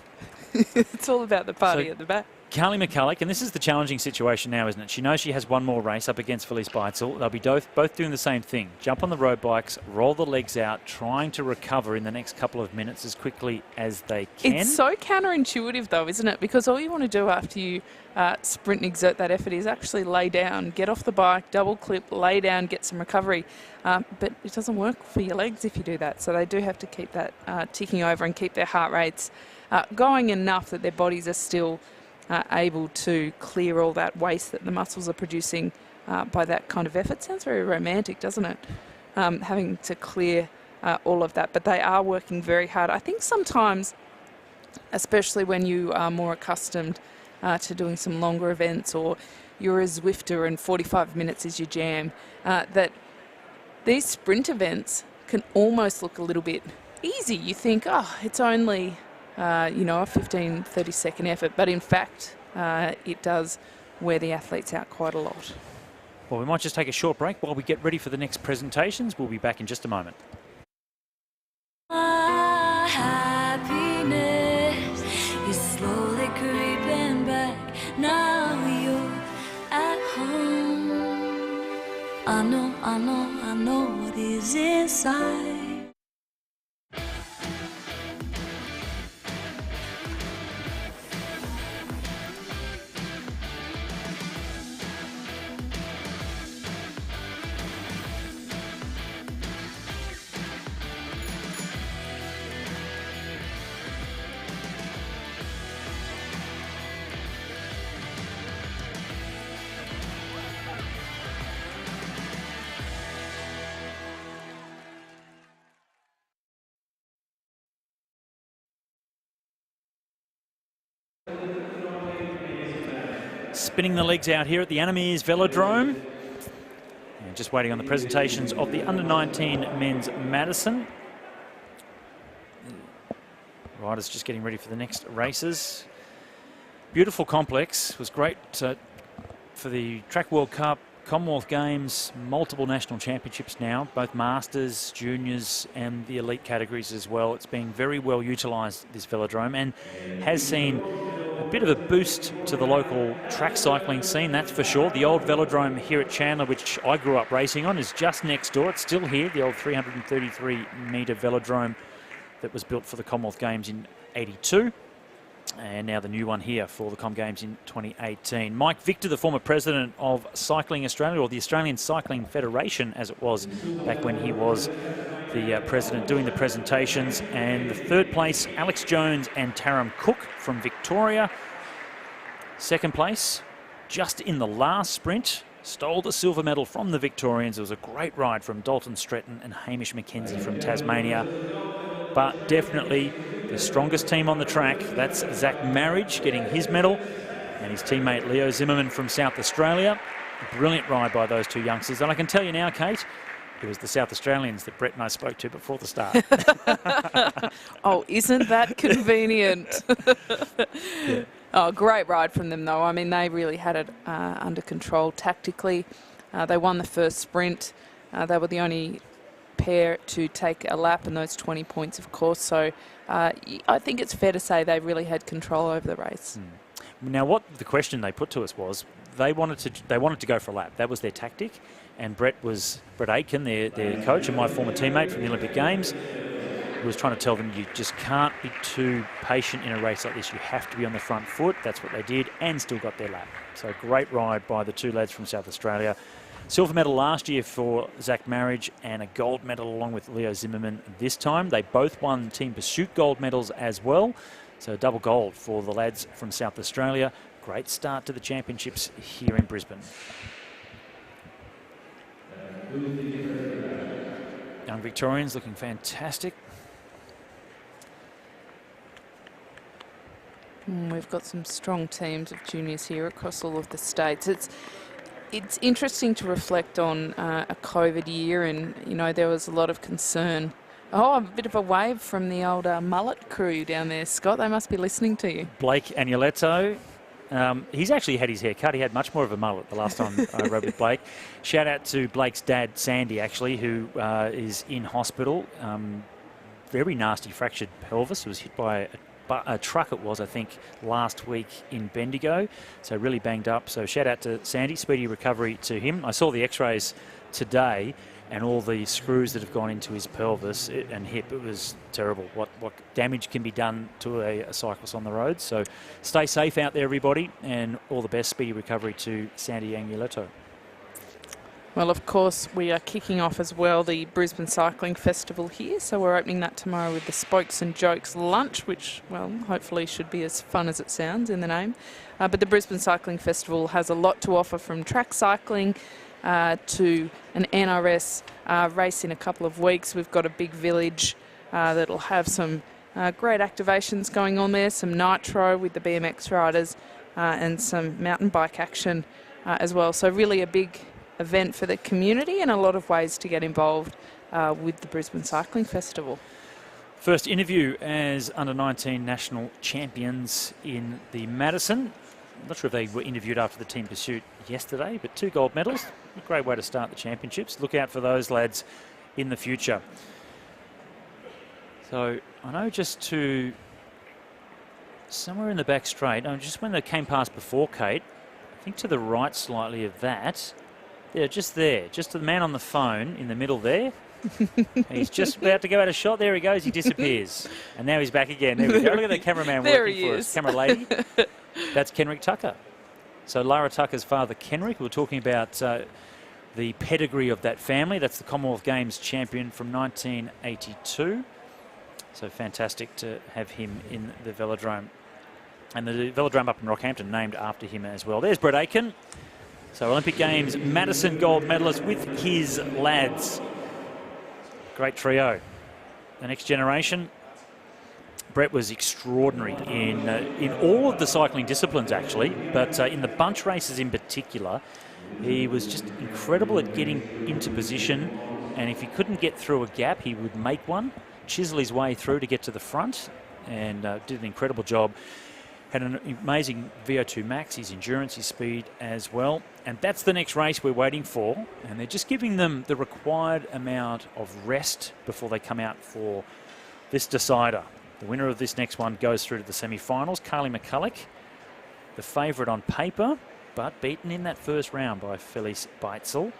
It's all about the party at the back. Carly McCulloch, and this is the challenging situation now, isn't it? She knows she has 1 more race up against Felice Beitzel. They'll be both doing the same thing. Jump on the road bikes, roll the legs out, trying to recover in the next couple of minutes as quickly as they can. It's so counterintuitive, though, isn't it? Because all you want to do after you sprint and exert that effort is actually lay down, get off the bike, double clip, lay down, get some recovery. But it doesn't work for your legs if you do that. So they do have to keep that ticking over and keep their heart rates going enough that their bodies are still able to clear all that waste that the muscles are producing by that kind of effort. Sounds very romantic, doesn't it? Having to clear all of that. But they are working very hard. I think sometimes, especially when you are more accustomed to doing some longer events, or you're a Zwifter and 45 minutes is your jam, that these sprint events can almost look a little bit easy. You think, oh, it's only a 15, 30-second effort. But in fact, it does wear the athletes out quite a lot. Well, we might just take a short break while we get ready for the next presentations. We'll be back in just a moment. Happiness is slowly creeping back. Now you're at home. I know what is inside. Spinning the legs out here at the Meares Velodrome. And just waiting on the presentations of the under-19 men's Madison. Riders just getting ready for the next races. Beautiful complex. It was great for the Track World Cup, Commonwealth Games, multiple national championships now, both Masters, Juniors and the elite categories as well. It's being very well utilised, this velodrome, and has seen a bit of a boost to the local track cycling scene, that's for sure. The old velodrome here at Chandler, which I grew up racing on, is just next door. It's still here, the old 333-metre velodrome that was built for the Commonwealth Games in '82. And now the new one here for the Com Games in 2018. Mike Victor, the former president of Cycling Australia, or the Australian Cycling Federation as it was back when he was the president, doing the presentations. And the third place, Alex Jones and Taram Cook from Victoria. Second place, just in the last sprint, stole the silver medal from the Victorians. It was a great ride from Dalton Stretton and Hamish McKenzie from Tasmania. But definitely the strongest team on the track, that's Zach Marriage getting his medal, and his teammate Leo Zimmerman from South Australia. A brilliant ride by those two youngsters. And I can tell you now, Kate, it was the South Australians that Brett and I spoke to before the start. Oh, isn't that convenient? Yeah. Oh, great ride from them, though. I mean, they really had it under control tactically. They won the first sprint. They were the only pair to take a lap, and those 20 points, of course. So I think it's fair to say they really had control over the race. Now, what the question they put to us was they wanted to go for a lap. That was their tactic. And Brett Aitken, their coach and my former teammate from the Olympic Games, was trying to tell them you just can't be too patient in a race like this. You have to be on the front foot. That's what they did, and still got their lap. So great ride by the two lads from South Australia. Silver medal last year for Zach Marriage, and a gold medal along with Leo Zimmerman this time. They both won team pursuit gold medals as well. So double gold for the lads from South Australia. Great start to the championships here in Brisbane. Young Victorians looking fantastic. We've got some strong teams of juniors here across all of the states. It's interesting to reflect on a COVID year, and you know there was a lot of concern. Oh, a bit of a wave from the old mullet crew down there, Scott. They must be listening to you. Blake Agnoletto. He's actually had his hair cut. He had much more of a mullet the last time I rode with Blake. Shout out to Blake's dad, Sandy, actually, who is in hospital. Very nasty fractured pelvis. It was hit by a truck, it was, I think, last week in Bendigo. So really banged up. So shout out to Sandy. Speedy recovery to him. I saw the x-rays today and all the screws that have gone into his pelvis and hip. It was terrible what damage can be done to a cyclist on the road. So stay safe out there, everybody, and all the best. Speedy recovery to Sandy Agnoletto. Well, of course, we are kicking off as well the Brisbane Cycling Festival here. So we're opening that tomorrow with the Spokes and Jokes lunch, which, well, hopefully should be as fun as it sounds in the name. But the Brisbane Cycling Festival has a lot to offer, from track cycling to an NRS race in a couple of weeks. We've got a big village that'll have some great activations going on there, some nitro with the BMX riders and some mountain bike action as well. So really a big event for the community, and a lot of ways to get involved with the Brisbane Cycling Festival. First interview as under-19 national champions in the Madison. I'm not sure if they were interviewed after the team pursuit yesterday, but 2 gold medals. A great way to start the championships. Look out for those lads in the future. So I know just to somewhere in the back straight, just when they came past before Kate, I think to the right slightly of that, yeah, just there, just the man on the phone in the middle there. He's just about to go out a shot. There he goes. He disappears. And now he's back again. There we go. Look at the cameraman working for us. Camera lady. That's Kenrick Tucker. So Lara Tucker's father, Kenrick. We were talking about the pedigree of that family. That's the Commonwealth Games champion from 1982. So fantastic to have him in the Velodrome. And the Velodrome up in Rockhampton named after him as well. There's Brett Aiken. So Olympic Games Madison gold medalist with his lads. Great trio. The next generation. Brett was extraordinary in all of the cycling disciplines, actually, but in the bunch races in particular, he was just incredible at getting into position, and if he couldn't get through a gap, he would make one, chisel his way through to get to the front, and did an incredible job. Had an amazing VO2 max, his endurance, his speed as well. And that's the next race we're waiting for. And they're just giving them the required amount of rest before they come out for this decider. The winner of this next one goes through to the semi-finals. Carly McCulloch, the favourite on paper, but beaten in that first round by Felice Beitzel.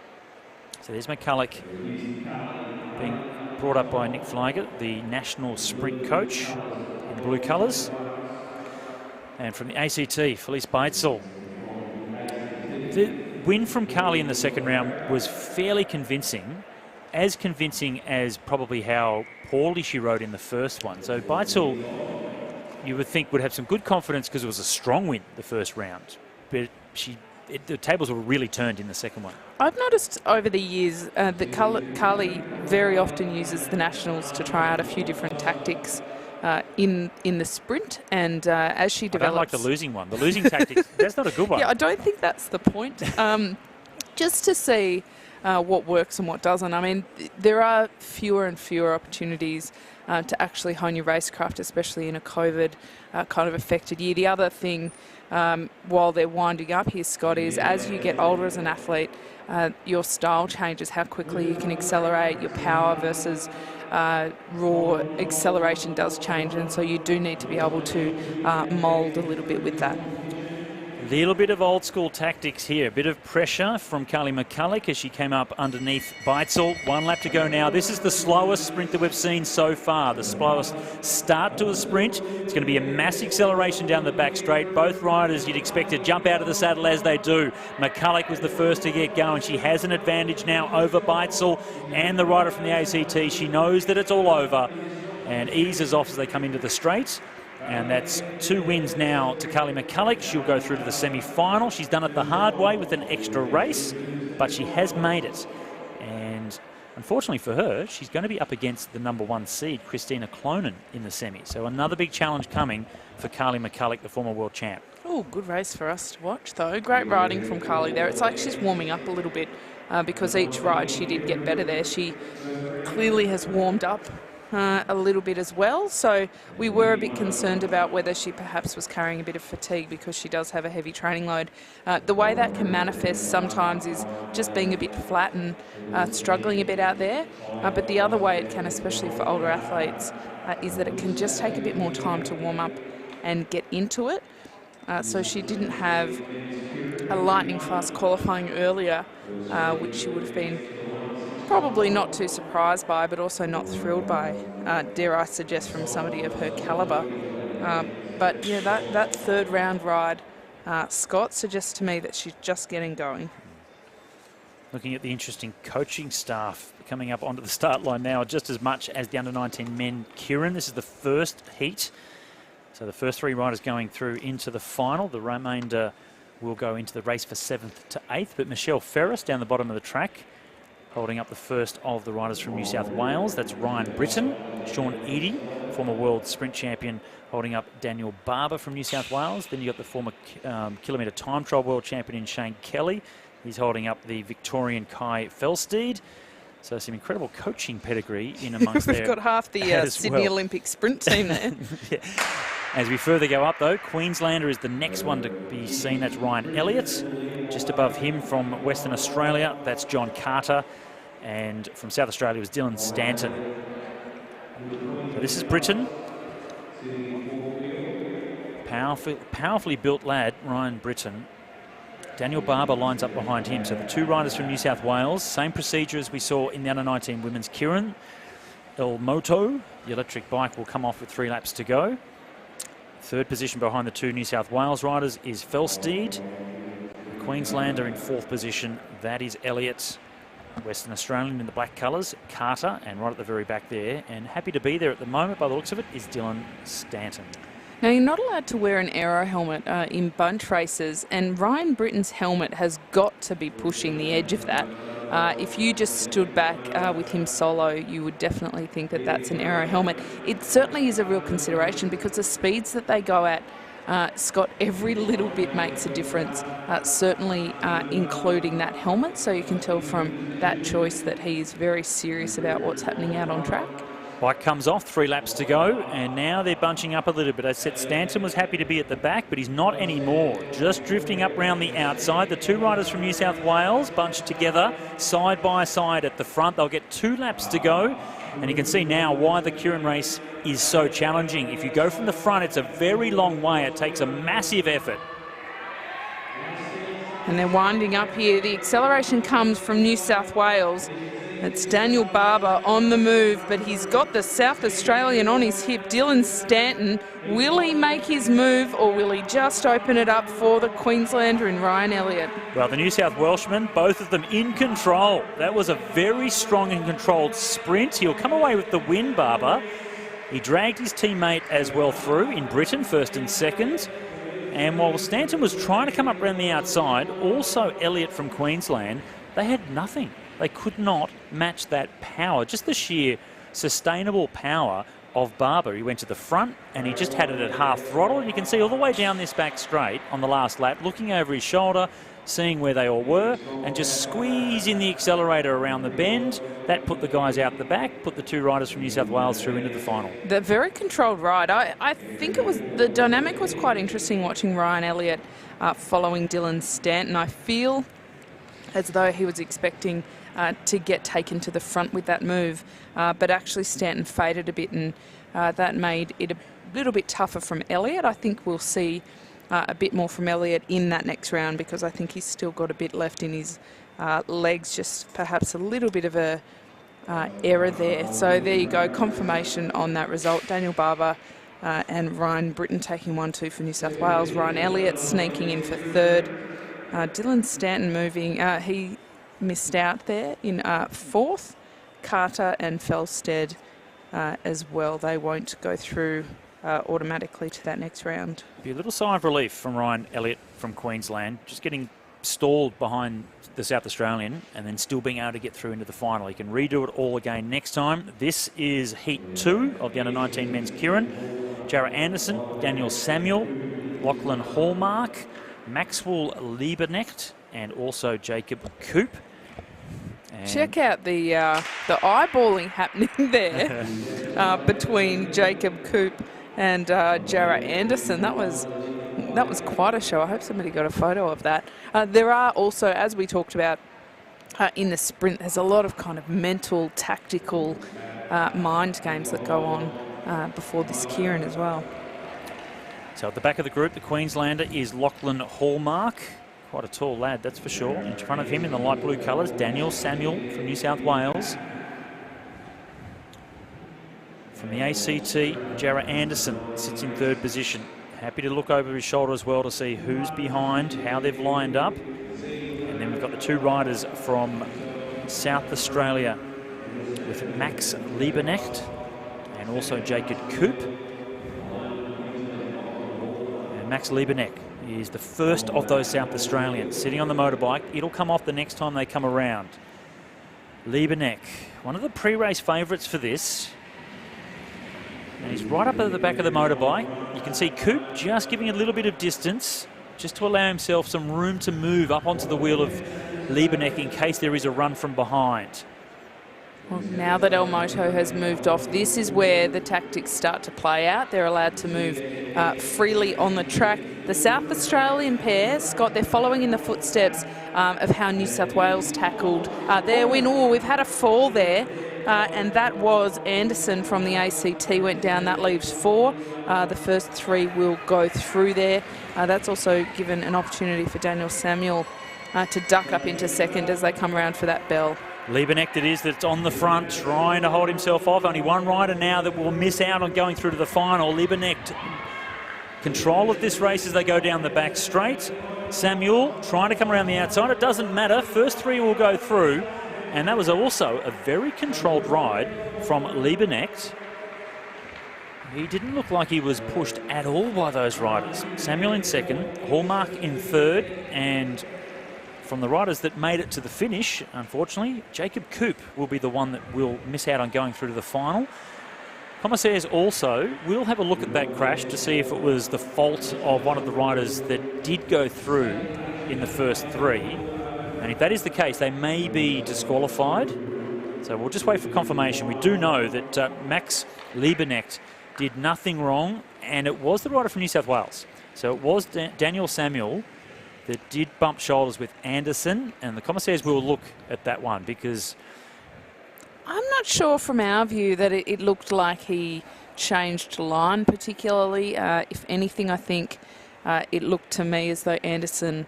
So there's McCulloch being brought up by Nick Fleiger, the national sprint coach in blue colours. And from the ACT, Felice Beitzel. The win from Carly in the second round was fairly convincing, as convincing as probably how poorly she rode in the first one. So Beitzel, you would think, would have some good confidence because it was a strong win the first round. But the tables were really turned in the second one. I've noticed over the years that Carly very often uses the Nationals to try out a few different tactics in the sprint, and as she develops... I don't like the losing one. The losing tactics, that's not a good one. Yeah, I don't think that's the point. Just to see what works and what doesn't. I mean, there are fewer and fewer opportunities to actually hone your racecraft, especially in a COVID kind of affected year. The other thing, while they're winding up here, Scott, is as you get older as an athlete, your style changes, how quickly you can accelerate, your power versus raw acceleration does change, and so you do need to be able to mould a little bit with that. A little bit of old school tactics here. A bit of pressure from Carly McCulloch as she came up underneath Beitzel. 1 lap to go now. This is the slowest sprint that we've seen so far. The slowest start to a sprint. It's going to be a mass acceleration down the back straight. Both riders you'd expect to jump out of the saddle as they do. McCulloch was the first to get going. She has an advantage now over Beitzel and the rider from the ACT. She knows that it's all over and eases off as they come into the straight. And that's 2 wins now to Carly McCulloch. She'll go through to the semi-final. She's done it the hard way with an extra race, but she has made it. And unfortunately for her, she's going to be up against the #1 seed, Christina Clonan, in the semi. So another big challenge coming for Carly McCulloch, the former world champ. Oh, good race for us to watch, though. Great riding from Carly there. It's like she's warming up a little bit because each ride she did get better there. She clearly has warmed up a little bit as well, so we were a bit concerned about whether she perhaps was carrying a bit of fatigue because she does have a heavy training load. The way that can manifest sometimes is just being a bit flat and struggling a bit out there, but the other way it can, especially for older athletes, is that it can just take a bit more time to warm up and get into it. So she didn't have a lightning fast qualifying earlier, which she would have been probably not too surprised by, but also not thrilled by, dare I suggest, from somebody of her calibre. But yeah, that third round ride, Scott, suggests to me that she's just getting going. Looking at the interesting coaching staff coming up onto the start line now, just as much as the under-19 men. Keirin, this is the first heat. So the first 3 riders going through into the final. The remainder will go into the race for 7th to 8th. But Michelle Ferris down the bottom of the track, holding up the first of the riders from New South Wales. That's Ryan Britton. Sean Eadie, former world sprint champion, holding up Daniel Barber from New South Wales. Then you've got the former kilometre time trial world champion in Shane Kelly. He's holding up the Victorian Kai Felsteed. So some incredible coaching pedigree in amongst We've got half the Sydney Olympic sprint team there. Yeah. As we further go up, though, Queenslander is the next one to be seen. That's Ryan Elliott. Just above him from Western Australia, that's John Carter. And from South Australia was Dylan Stanton. So this is Britain. Powerfully built lad, Ryan Britton. Daniel Barber lines up behind him. So the two riders from New South Wales, same procedure as we saw in the under-19 women's Keirin. El Moto, the electric bike, will come off with 3 laps to go. Third position behind the two New South Wales riders is Felsteed. The Queenslander in 4th position, that is Elliott. Western Australian in the black colours, Carter, and right at the very back there, and happy to be there at the moment by the looks of it, is Dylan Stanton. Now, you're not allowed to wear an aero helmet in bunch races, and Ryan Britton's helmet has got to be pushing the edge of that. If you just stood back with him solo, you would definitely think that that's an aero helmet. It certainly is a real consideration because the speeds that they go at, Scott, every little bit makes a difference, certainly including that helmet. So you can tell from that choice that he is very serious about what's happening out on track. Bike comes off, 3 laps to go, and now they're bunching up a little bit. I said Stanton was happy to be at the back, but he's not anymore. Just drifting up round the outside. The two riders from New South Wales bunched together, side by side at the front. They'll get 2 laps to go, and you can see now why the Keirin race is so challenging. If you go from the front, it's a very long way. It takes a massive effort. And they're winding up here. The acceleration comes from New South Wales. It's Daniel Barber on the move, but he's got the South Australian on his hip, Dylan Stanton. Will he make his move, or will he just open it up for the Queenslander and Ryan Elliott? Well, the New South Welshman, both of them in control. That was a very strong and controlled sprint. He'll come away with the win, Barber. He dragged his teammate as well through in Britain, 1st and 2nd. And while Stanton was trying to come up around the outside, also Elliott from Queensland, they had nothing. They could not match that power, just the sheer sustainable power of Barber. He went to the front and he just had it at half throttle. And you can see all the way down this back straight on the last lap, looking over his shoulder, seeing where they all were, and just squeezing the accelerator around the bend. That put the guys out the back, put the two riders from New South Wales through into the final. The very controlled ride. I think it was, the dynamic was quite interesting watching Ryan Elliott following Dylan Stanton. I feel as though he was expecting to get taken to the front with that move, but actually Stanton faded a bit, and that made it a little bit tougher from Elliott. I think we'll see a bit more from Elliott in that next round, because I think he's still got a bit left in his legs, just perhaps a little bit of a error there. So there you go, confirmation on that result. Daniel Barber and Ryan Britton taking 1-2 for New South Wales. Ryan Elliott sneaking in for 3rd. Dylan Stanton moving, he missed out there in 4th. Carter and Felstead as well. They won't go through automatically to that next round. Be a little sigh of relief from Ryan Elliott from Queensland, just getting stalled behind the South Australian and then still being able to get through into the final. He can redo it all again next time. This is Heat 2 of the Under-19 men's Keirin. Jarrah Anderson, Daniel Samuel, Lachlan Hallmark, Maxwell Lieberknecht, and also Jacob Coop. And check out the eyeballing happening there between Jacob Coop and Jarrah Anderson. That was quite a show. I hope somebody got a photo of that. There are also, as we talked about in the sprint, there's a lot of kind of mental, tactical mind games that go on before this Keirin as well. So at the back of the group, the Queenslander is Lachlan Hallmark. Quite a tall lad, that's for sure. In front of him in the light blue colours, Daniel Samuel from New South Wales. From the ACT, Jarrah Anderson sits in 3rd position. Happy to look over his shoulder as well to see who's behind, how they've lined up. And then we've got the two riders from South Australia with Max Lieberknecht and also Jacob Coop. And Max Lieberknecht is the first of those South Australians sitting on the motorbike. It'll come off the next time they come around. Lieberknecht, one of the pre-race favourites for this. And he's right up at the back of the motorbike. You can see Coop just giving a little bit of distance, just to allow himself some room to move up onto the wheel of Lieberknecht in case there is a run from behind. Well, now that El Moto has moved off, this is where the tactics start to play out. They're allowed to move freely on the track. The South Australian pair, Scott, they're following in the footsteps of how New South Wales tackled their win. Oh, we've had a fall there, and that was Anderson from the ACT went down. That leaves 4. The first 3 will go through there. That's also given an opportunity for Daniel Samuel to duck up into second as they come around for that bell. Liebenecht it is that's on the front, trying to hold himself off. Only one rider now that will miss out on going through to the final. Liebenecht control of this race as they go down the back straight. Samuel trying to come around the outside. It doesn't matter. First 3 will go through. And that was also a very controlled ride from Liebenecht. He didn't look like he was pushed at all by those riders. Samuel in second, Hallmark in third, and from the riders that made it to the finish, unfortunately, Jacob Coop will be the one that will miss out on going through to the final. Commissaires also will have a look at that crash to see if it was the fault of one of the riders that did go through in the first 3. And if that is the case, they may be disqualified. So we'll just wait for confirmation. We do know that Max Liebenecht did nothing wrong, and it was the rider from New South Wales. So it was Daniel Samuel that did bump shoulders with Anderson, and the commissaires will look at that one because I'm not sure from our view that it looked like he changed line particularly. If anything, I think it looked to me as though Anderson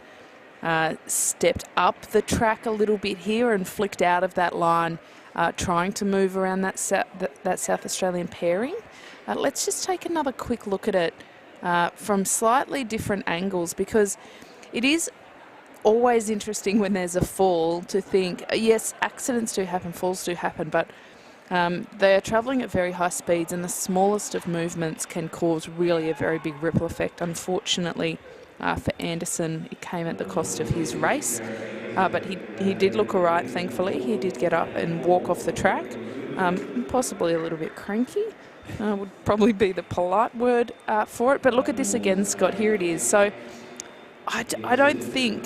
stepped up the track a little bit here and flicked out of that line, trying to move around that South Australian pairing. Let's just take another quick look at it from slightly different angles, because it is always interesting when there's a fall to think, yes, accidents do happen, falls do happen, but they are travelling at very high speeds, and the smallest of movements can cause really a very big ripple effect. Unfortunately for Anderson, it came at the cost of his race, but he did look all right, thankfully. He did get up and walk off the track, possibly a little bit cranky. Would probably be the polite word for it. But look at this again, Scott. Here it is. So I don't think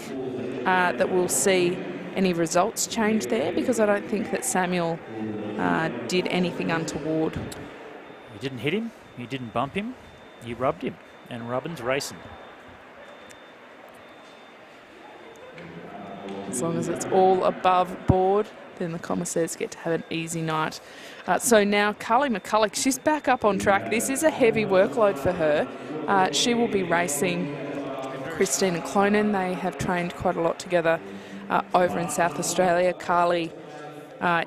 that we'll see any results change there, because I don't think that Samuel did anything untoward. He didn't hit him. He didn't bump him. He rubbed him. And rubbing's racing. As long as it's all above board, then the commissaires get to have an easy night. So now Carly McCulloch, she's back up on track. This is a heavy workload for her. She will be racing Christina Clonan. They have trained quite a lot together over in South Australia. Carly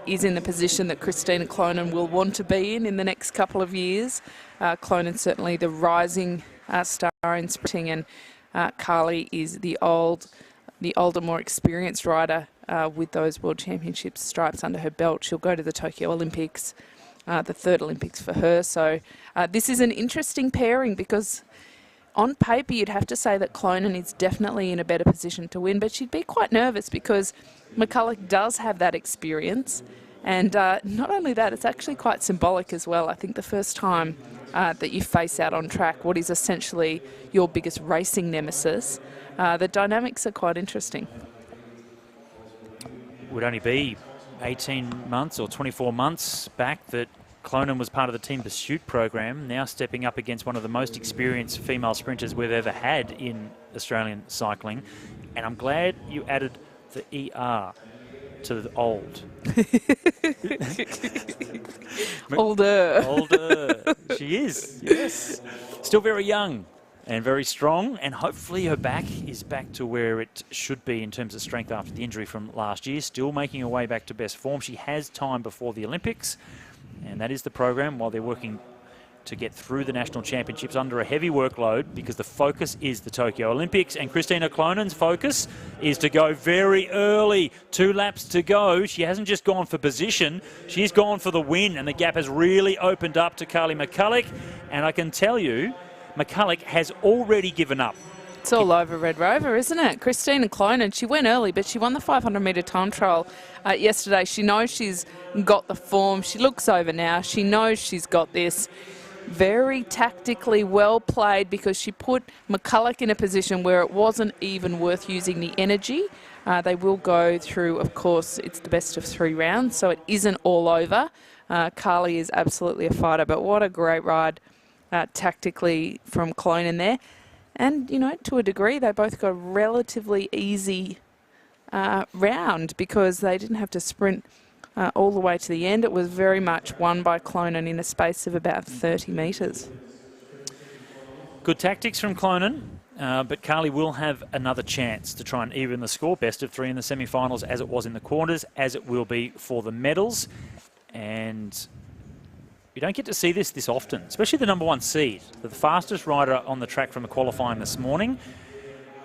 is in the position that Christina Clonan will want to be in the next couple of years. Clonan's certainly the rising star in sprinting, and Carly is the older, more experienced rider with those World Championship stripes under her belt. She'll go to the Tokyo Olympics, the 3rd Olympics for her. So this is an interesting pairing, because on paper you'd have to say that Clonan is definitely in a better position to win, but she'd be quite nervous because McCulloch does have that experience. And not only that, it's actually quite symbolic as well. I think the first time that you face out on track what is essentially your biggest racing nemesis, the dynamics are quite interesting. Would only be 18 months or 24 months back that Clonan was part of the Team Pursuit program, now stepping up against one of the most experienced female sprinters we've ever had in Australian cycling. And I'm glad you added the ER to the old. Older. Older. She is, yes. Still very young and very strong, and hopefully her back is back to where it should be in terms of strength after the injury from last year. Still making her way back to best form. She has time before the Olympics, and that is the program while they're working to get through the national championships under a heavy workload, because the focus is the Tokyo Olympics, and Christina Clonan's focus is to go very early. 2 laps to go. She hasn't just gone for position, she's gone for the win, and the gap has really opened up to Carly McCulloch. And I can tell you, McCulloch has already given up. It's all over Red Rover, isn't it? Christina Clonan, she went early, but she won the 500-metre time trial yesterday. She knows she's got the form. She looks over now. She knows she's got this. Very tactically well played, because she put McCulloch in a position where it wasn't even worth using the energy They will go through, of course, it's the best of 3 rounds, so it isn't all over. Carly is absolutely a fighter, but what a great ride tactically from Clonan there. And, you know, to a degree, they both got a relatively easy round because they didn't have to sprint all the way to the end. It was very much won by Clonan in a space of about 30 metres. Good tactics from Clonan, but Carly will have another chance to try and even the score. Best of 3 in the semi-finals, as it was in the quarters, as it will be for the medals. And you don't get to see this often, especially the number 1 seed, the fastest rider on the track from the qualifying this morning,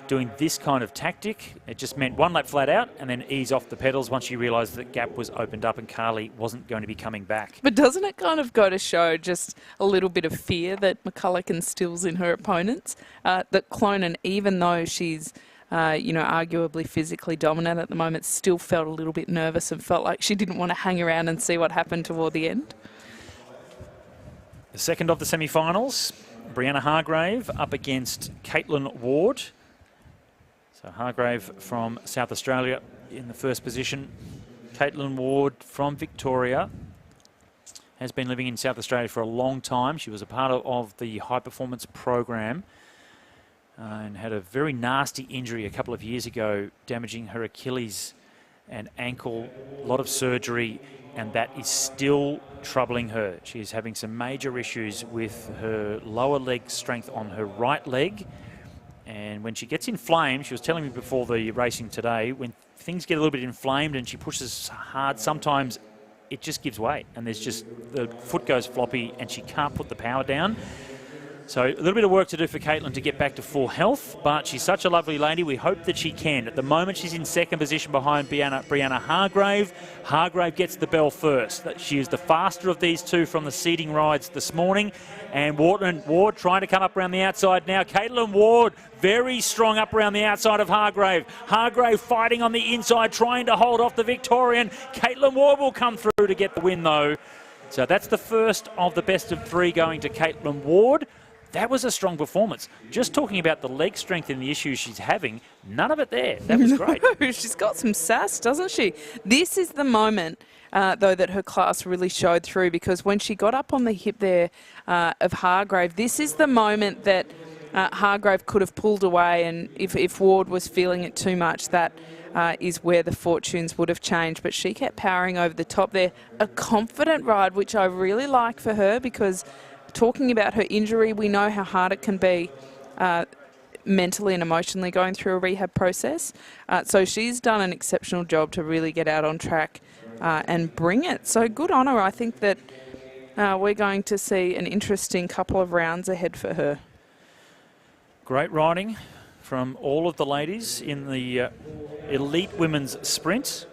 doing this kind of tactic. It just meant 1 lap flat out and then ease off the pedals once you realised that gap was opened up and Carly wasn't going to be coming back. But doesn't it kind of go to show just a little bit of fear that McCulloch instills in her opponents? That Clonan, even though she's you know, arguably physically dominant at the moment, still felt a little bit nervous and felt like she didn't want to hang around and see what happened toward the end. The second of the semi-finals, Brianna Hargrave up against Caitlin Ward. So Hargrave from South Australia in the first position. Caitlin Ward from Victoria has been living in South Australia for a long time. She was a part of the high performance program and had a very nasty injury a couple of years ago, damaging her Achilles and ankle, a lot of surgery, and that is still troubling her. She is having some major issues with her lower leg strength on her right leg. And when she gets inflamed, she was telling me before the racing today, when things get a little bit inflamed and she pushes hard, sometimes it just gives way and there's just, the foot goes floppy and she can't put the power down. So a little bit of work to do for Caitlin to get back to full health, but she's such a lovely lady. We hope that she can. At the moment, she's in second position behind Brianna Hargrave. Hargrave gets the bell first. She is the faster of these two from the seeding rides this morning. And Ward trying to come up around the outside now. Caitlin Ward very strong up around the outside of Hargrave. Hargrave fighting on the inside, trying to hold off the Victorian. Caitlin Ward will come through to get the win, though. So that's the first of the best of 3 going to Caitlin Ward. That was a strong performance. Just talking about the leg strength and the issues she's having, none of it there. That was great. She's got some sass, doesn't she? This is the moment, though, that her class really showed through, because when she got up on the hip there of Hargrave, this is the moment that Hargrave could have pulled away, and if Ward was feeling it too much, that is where the fortunes would have changed. But she kept powering over the top there. A confident ride, which I really like for her, because talking about her injury, we know how hard it can be mentally and emotionally going through a rehab process. So she's done an exceptional job to really get out on track and bring it. So good on her. I think that we're going to see an interesting couple of rounds ahead for her. Great riding from all of the ladies in the elite women's sprint.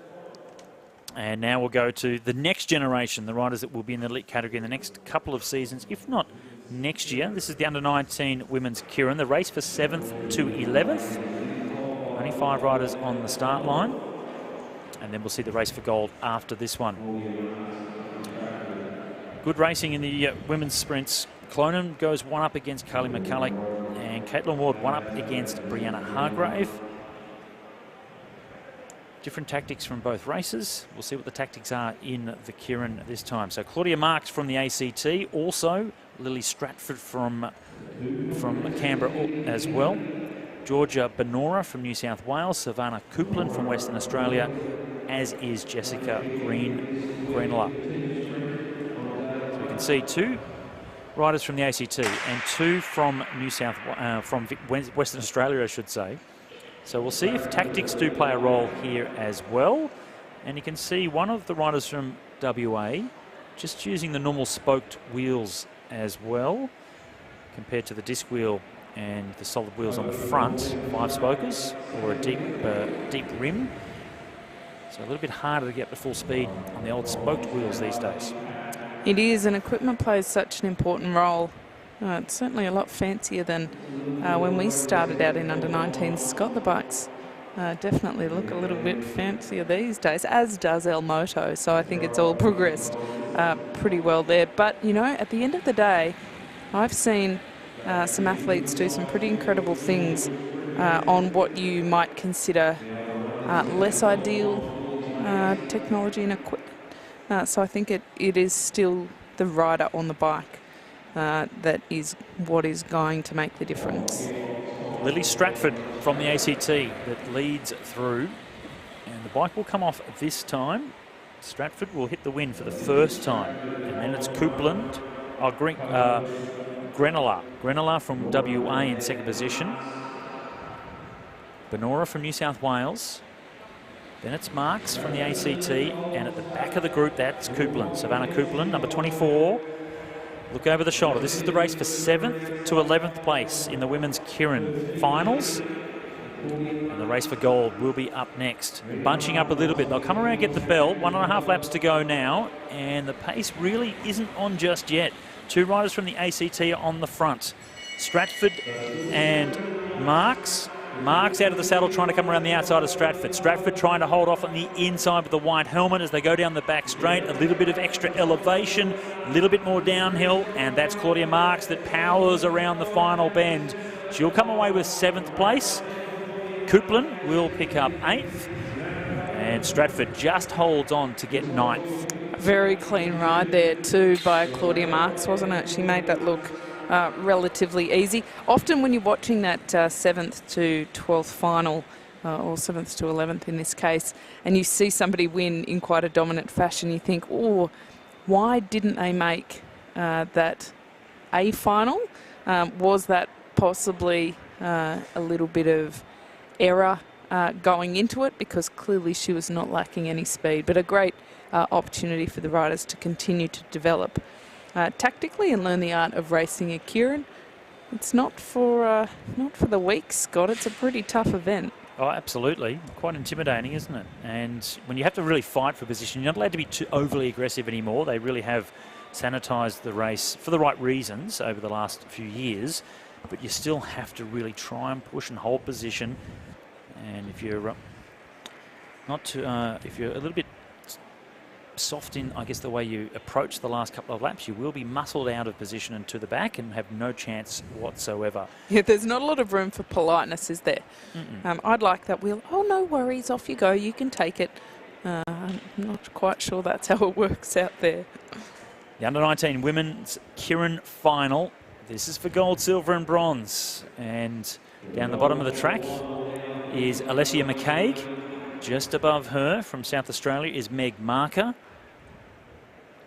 And now we'll go to the next generation, the riders that will be in the elite category in the next couple of seasons, if not next year. This is the under-19 women's keirin, the race for 7th to 11th. Only 5 riders on the start line. And then we'll see the race for gold after this one. Good racing in the women's sprints. Clonan goes 1 up against Carly McCulloch, and Caitlin Ward 1 up against Brianna Hargrave. Different tactics from both races. We'll see what the tactics are in the keirin this time. So Claudia Marks from the ACT, also Lily Stratford from Canberra as well. Georgia Benora from New South Wales, Savannah Coupland from Western Australia, as is Jessica Greenler. So we can see 2 riders from the ACT and 2 from from Western Australia, I should say. So we'll see if tactics do play a role here as well. And you can see one of the riders from WA just using the normal spoked wheels as well, compared to the disc wheel and the solid wheels on the front, 5-spokers, or a deep rim. So a little bit harder to get to full speed on the old spoked wheels these days. It is, and equipment plays such an important role. It's certainly a lot fancier than when we started out in under-19s. Scott, the bikes definitely look a little bit fancier these days, as does El Moto. So I think it's all progressed pretty well there. But, you know, at the end of the day, I've seen some athletes do some pretty incredible things on what you might consider less ideal technology and equipment. So I think it is still the rider on the bike that is what is going to make the difference. Lily Stratford from the ACT that leads through, and the bike will come off this time. Stratford will hit the win for the first time, and then it's Coupland, Greenola from WA in second position, Benora from New South Wales, then it's Marks from the ACT, and at the back of the group that's Coupland, Savannah Coupland, number 24. Look over the shoulder. This is the race for 7th to 11th place in the women's keirin finals. And the race for gold will be up next. Bunching up a little bit. They'll come around, get the bell. 1.5 laps to go now. And the pace really isn't on just yet. Two riders from the ACT are on the front. Stratford and Marks. Marks out of the saddle trying to come around the outside of Stratford. Stratford trying to hold off on the inside with the white helmet as they go down the back straight. A little bit of extra elevation, a little bit more downhill, and that's Claudia Marks that powers around the final bend. She'll come away with 7th place. Coupland will pick up 8th, and Stratford just holds on to get 9th. Very clean ride there too by Claudia Marks, wasn't it? She made that look relatively easy. Often when you're watching that 7th to 12th final, or 7th to 11th in this case, and you see somebody win in quite a dominant fashion, you think, oh, why didn't they make that A final? Was that possibly a little bit of error going into it? Because clearly she was not lacking any speed, but a great opportunity for the riders to continue to develop tactically and learn the art of racing a keirin. It's not for the weak, Scott. It's a pretty tough event. Oh, absolutely. Quite intimidating, isn't it? And when you have to really fight for position, you're not allowed to be too overly aggressive anymore. They really have sanitised the race for the right reasons over the last few years, but you still have to really try and push and hold position. And if you're if you're a little bit soft in, I guess, the way you approach the last couple of laps, you will be muscled out of position and to the back and have no chance whatsoever. Yeah, there's not a lot of room for politeness, is there? I'd like that wheel. Oh, no worries, off you go, you can take it. I'm not quite sure that's how it works out there. The under-19 women's keirin final. This is for gold, silver and bronze. And down the bottom of the track is Alessia McCaig. Just above her from South Australia is Meg Marker.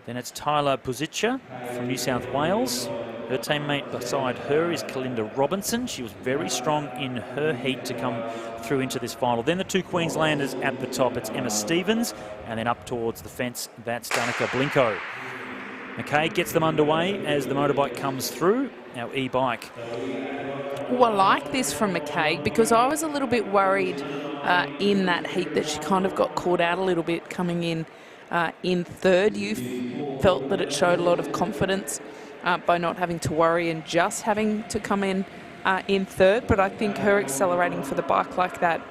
Then it's Tyler Puzica from New South Wales. Her teammate beside her is Kalinda Robinson. She was very strong in her heat to come through into this final. Then the two Queenslanders at the top. It's Emma Stevens, and then up towards the fence, that's Danica Blinko. McKay gets them underway as the motorbike comes through. Our e-bike. Well, I like this from McKay because I was a little bit worried in that heat that she kind of got caught out a little bit coming in third. You felt that it showed a lot of confidence by not having to worry and just having to come in third. But I think her accelerating for the bike like that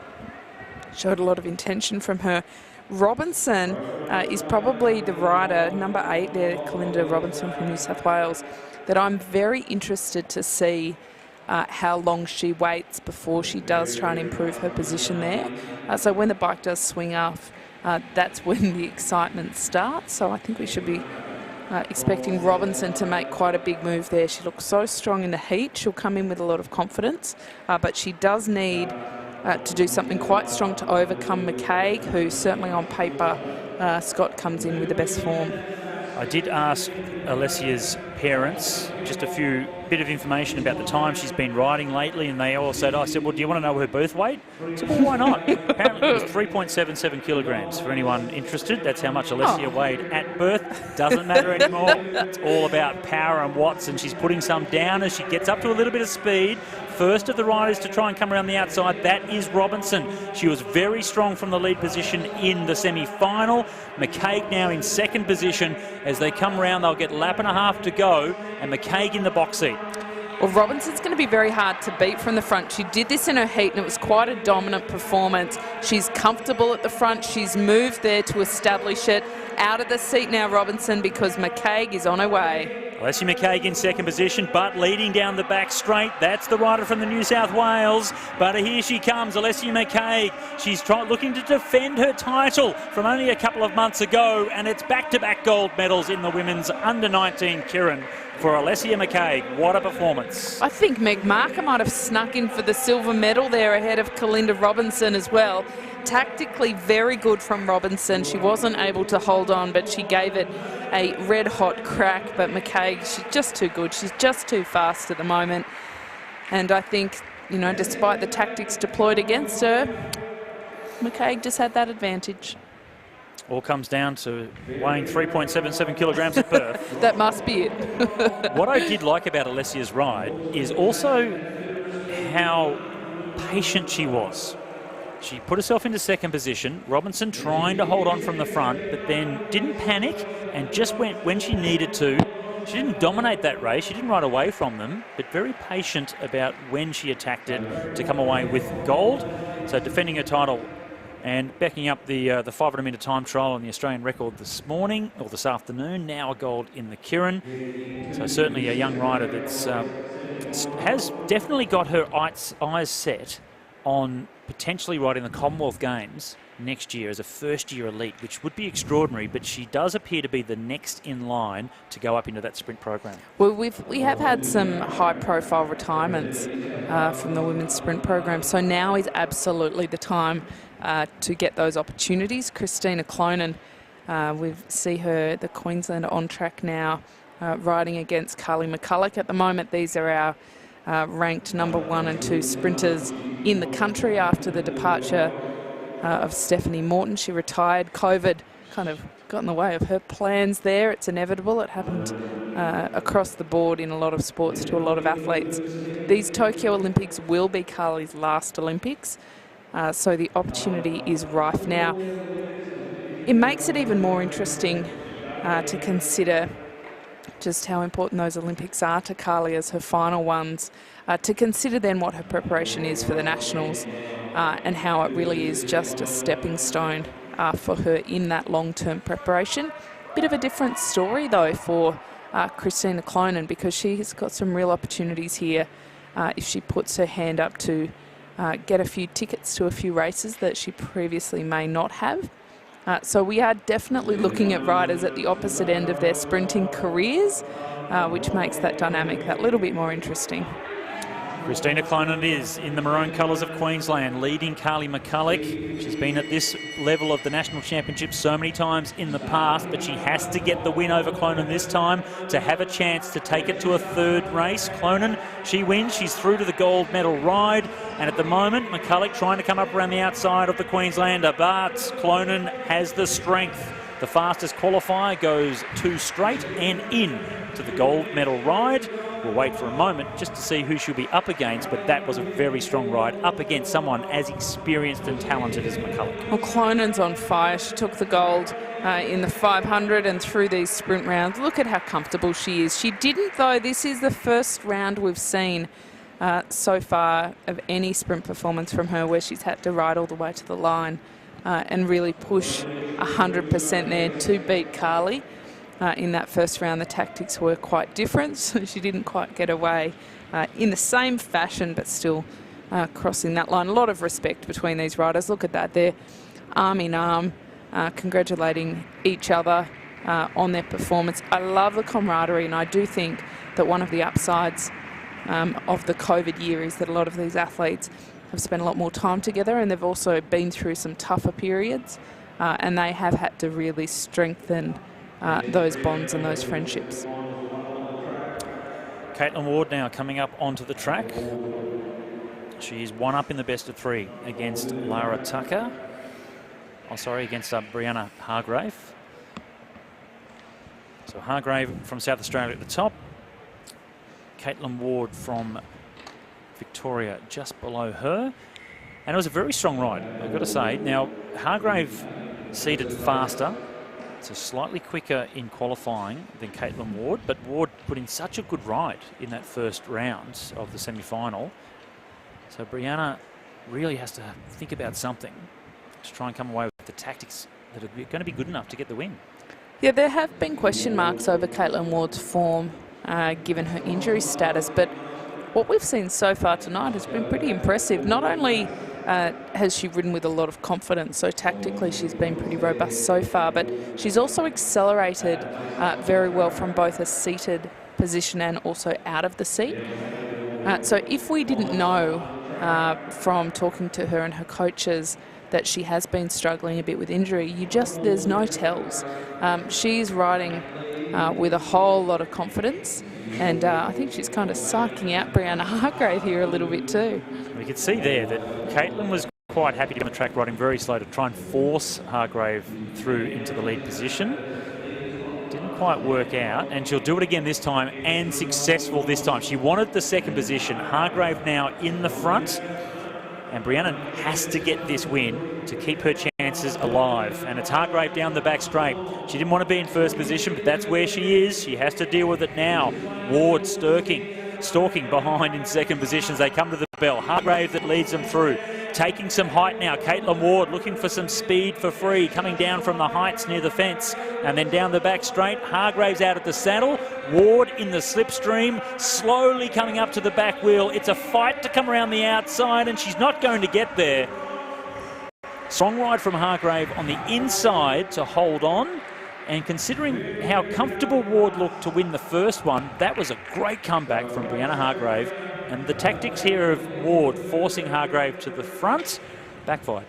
showed a lot of intention from her. Robinson is probably the rider, number 8 there, Kalinda Robinson from New South Wales, that I'm very interested to see how long she waits before she does try and improve her position there. So when the bike does swing off, that's when the excitement starts. So I think we should be expecting Robinson to make quite a big move there. She looks so strong in the heat. She'll come in with a lot of confidence, but she does need to do something quite strong to overcome McCaig, who certainly on paper, Scott comes in with the best form. I did ask Alessia's parents just a bit of information about the time she's been riding lately, and they all said, I said, well, do you want to know her birth weight? I said, well, why not? Apparently it was 3.77 kilograms. For anyone interested, that's how much Alessia weighed at birth. Doesn't matter anymore. It's all about power and watts, and she's putting some down as she gets up to a little bit of speed. First of the riders to try and come around the outside, that is Robinson. She was very strong from the lead position in the semi-final. McCaig now in second position. As they come round, they'll get lap and a half to go, and McCaig in the box seat. Well, Robinson's going to be very hard to beat from the front. She did this in her heat, and it was quite a dominant performance. She's comfortable at the front. She's moved there to establish it. Out of the seat now, Robinson, because McCaig is on her way. Alessia McCaig in second position, but leading down the back straight. That's the rider from the New South Wales. But here she comes, Alessia McCaig. She's looking to defend her title from only a couple of months ago, and it's back-to-back gold medals in the women's under-19 keirin for Alessia McCaig. What a performance. I think Meg Marker might have snuck in for the silver medal there ahead of Kalinda Robinson as well. Tactically very good from Robinson. She wasn't able to hold on, but she gave it a red-hot crack. But McCaig, she's just too good. She's just too fast at the moment. And I think, you know, despite the tactics deployed against her, McCaig just had that advantage. All comes down to weighing 3.77 kilograms at Perth. That must be it. What I did like about Alessia's ride is also how patient she was. She put herself into second position, Robinson trying to hold on from the front, but then didn't panic and just went when she needed to. She didn't dominate that race, she didn't ride away from them, but very patient about when she attacked it to come away with gold. So defending her title and backing up the 500-metre time trial on the Australian record this morning, or this afternoon, now a gold in the keirin. So certainly a young rider that's has definitely got her eyes set on potentially riding the Commonwealth Games next year as a first-year elite, which would be extraordinary, but she does appear to be the next in line to go up into that sprint program. Well, we have had some high-profile retirements from the women's sprint program, so now is absolutely the time to get those opportunities. Christina Clonan, we see her, the Queenslander, on track now, riding against Carly McCulloch. At the moment, these are our ranked number 1 and 2 sprinters in the country after the departure of Stephanie Morton. She retired. COVID kind of got in the way of her plans there. It's inevitable. It happened across the board in a lot of sports to a lot of athletes. These Tokyo Olympics will be Carly's last Olympics, so the opportunity is rife now. It makes it even more interesting to consider just how important those Olympics are to Carly as her final ones, to consider then what her preparation is for the Nationals and how it really is just a stepping stone for her in that long-term preparation. Bit of a different story though for Christina Clonan, because she has got some real opportunities here if she puts her hand up to get a few tickets to a few races that she previously may not have. So we are definitely looking at riders at the opposite end of their sprinting careers, which makes that dynamic that little bit more interesting. Christina Clonan is in the maroon colours of Queensland, leading Carly McCulloch. She's been at this level of the National Championship so many times in the past, but she has to get the win over Clonan this time to have a chance to take it to a third race. Clonan, she wins, she's through to the gold medal ride, and at the moment, McCulloch trying to come up around the outside of the Queenslander, but Clonan has the strength. The fastest qualifier goes 2 straight and in to the gold medal ride. We'll wait for a moment just to see who she'll be up against, but that was a very strong ride up against someone as experienced and talented as McCulloch. Well, Clonan's on fire. She took the gold in the 500 and through these sprint rounds. Look at how comfortable she is. She didn't, though. This is the first round we've seen so far of any sprint performance from her where she's had to ride all the way to the line and really push 100% there to beat Carly. In that first round, the tactics were quite different, so she didn't quite get away in the same fashion, but still crossing that line. A lot of respect between these riders. Look at that, they're arm in arm, congratulating each other on their performance. I love the camaraderie, and I do think that one of the upsides of the COVID year is that a lot of these athletes have spent a lot more time together, and they've also been through some tougher periods, and they have had to really strengthen those bonds and those friendships. Caitlin Ward now coming up onto the track. She's 1 up in the best of 3 against Lara Tucker. Against Brianna Hargrave. So Hargrave from South Australia at the top. Caitlin Ward from Victoria just below her. And it was a very strong ride, I've got to say. Now, Hargrave seated faster, So slightly quicker in qualifying than Caitlin Ward, but Ward put in such a good ride in that first round of the semi-final. So Brianna really has to think about something to try and come away with the tactics that are going to be good enough to get the win. Yeah, there have been question marks over Caitlin Ward's form given her injury status, but what we've seen so far tonight has been pretty impressive. Not only has she ridden with a lot of confidence, so tactically she's been pretty robust so far, but she's also accelerated very well from both a seated position and also out of the seat. So if we didn't know from talking to her and her coaches that she has been struggling a bit with injury, there's no tells. She's riding with a whole lot of confidence, and I think she's kind of psyching out Brianna Hargrave here a little bit too. We could see there that Caitlin was quite happy to be on the track riding very slow to try and force Hargrave through into the lead position. Didn't quite work out, and she'll do it again this time, and successful this time. She wanted the second position. Hargrave now in the front, and Brianna has to get this win to keep her chances alive. And it's Hargrave down the back straight. She didn't want to be in first position, but that's where she is. She has to deal with it now. Ward stalking behind in second position as they come to the bell. Hargrave that leads them through. Taking some height now, Caitlin Ward looking for some speed for free, coming down from the heights near the fence, and then down the back straight. Hargrave's out at the saddle, Ward in the slipstream, slowly coming up to the back wheel. It's a fight to come around the outside, and she's not going to get there. Strong ride from Hargrave on the inside to hold on, and considering how comfortable Ward looked to win the first one, that was a great comeback from Brianna Hargrave. And the tactics here of Ward forcing Hargrave to the front backfired.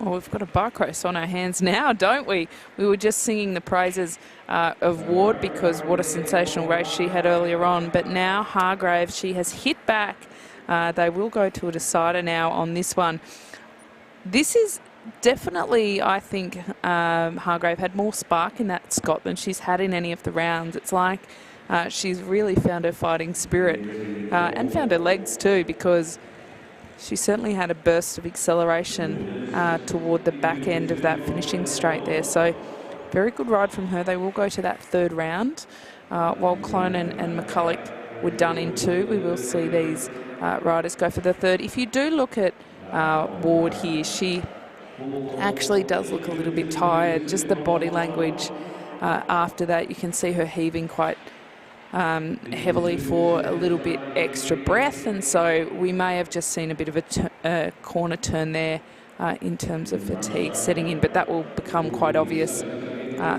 Well, we've got a bike race on our hands now, don't we? We were just singing the praises of Ward because what a sensational race she had earlier on. But now Hargrave, she has hit back. They will go to a decider now on this one. This is definitely, I think, Hargrave had more spark in that Scott than she's had in any of the rounds. It's like she's really found her fighting spirit and found her legs too, because she certainly had a burst of acceleration toward the back end of that finishing straight there. So very good ride from her. They will go to that third round. While Clonan and McCulloch were done in two, we will see these riders go for the third. If you do look at Ward here, she actually does look a little bit tired. Just the body language after that, you can see her heaving quite heavily for a little bit extra breath, and so we may have just seen a bit of a corner turn there in terms of fatigue setting in, but that will become quite obvious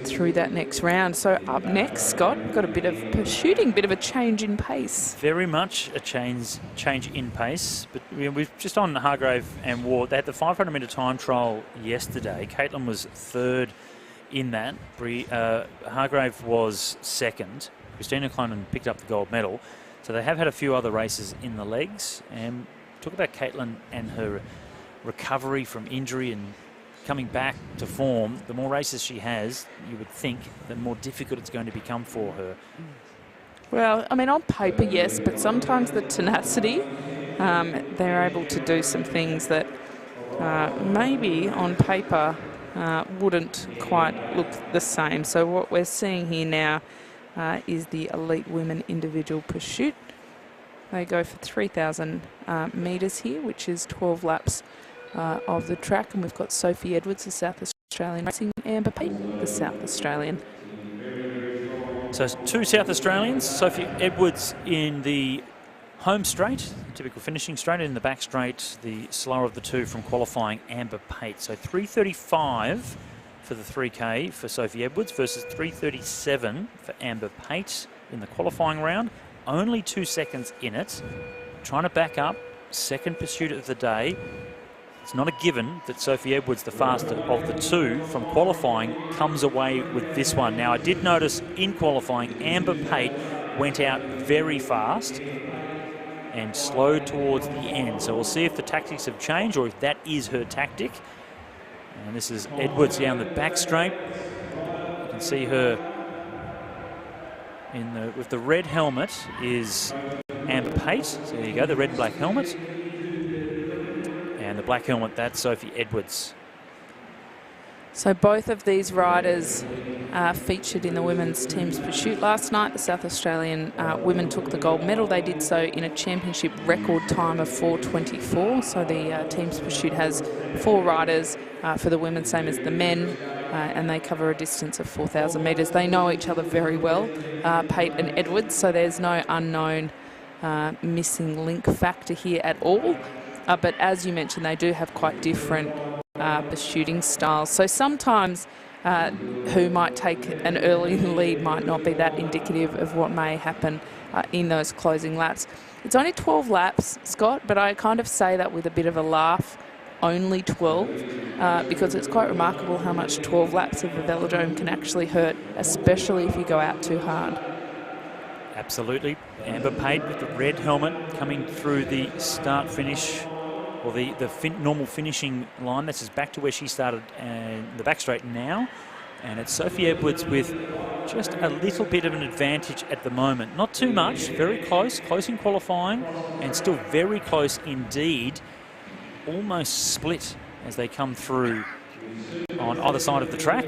through that next round. So up next, Scott, we've got a bit of pursuing, bit of a change in pace. Very much a change in pace, but we've just on Hargrave and Ward. They had the 500-metre time trial yesterday. Caitlin was third in that. Hargrave was second. Christina Clonan picked up the gold medal. So they have had a few other races in the legs. And talk about Caitlin and her recovery from injury and coming back to form. The more races she has, you would think, the more difficult it's going to become for her. Well, I mean, on paper, yes, but sometimes the tenacity, they're able to do some things that maybe on paper wouldn't quite look the same. So what we're seeing here now is the elite women individual pursuit. They go for 3,000 metres here, which is 12 laps of the track. And we've got Sophie Edwards, the South Australian racing, Amber Payne, the South Australian. So two South Australians, Sophie Edwards in the home straight, typical finishing straight, in the back straight, the slower of the two from qualifying, Amber Pate. So 3:35 for the 3K for Sophie Edwards versus 3:37 for Amber Pate in the qualifying round. Only 2 seconds in it. Trying to back up, second pursuit of the day. It's not a given that Sophie Edwards, the faster of the two from qualifying, comes away with this one. Now, I did notice in qualifying, Amber Pate went out very fast and slowed towards the end. So we'll see if the tactics have changed or if that is her tactic. And this is Edwards down the back straight. You can see her with the red helmet is Amber Pate. So there you go, the red and black helmet. And the black helmet, that's Sophie Edwards. So both of these riders featured in the women's team's pursuit last night. The South Australian women took the gold medal. They did so in a championship record time of 4:24. So the team's pursuit has 4 riders for the women, same as the men, and they cover a distance of 4,000 metres. They know each other very well, Pate and Edwards, so there's no unknown missing link factor here at all. But as you mentioned, they do have quite different pursuing styles. So sometimes who might take an early lead might not be that indicative of what may happen in those closing laps. It's only 12 laps, Scott, but I kind of say that with a bit of a laugh. Only 12, because it's quite remarkable how much 12 laps of the Velodrome can actually hurt, especially if you go out too hard. Absolutely. Amber Pate with the red helmet coming through the start-finish, or the normal finishing line. This is back to where she started the back straight now. And it's Sophie Edwards with just a little bit of an advantage at the moment. Not too much, very close in qualifying, and still very close indeed. Almost split as they come through on either side of the track.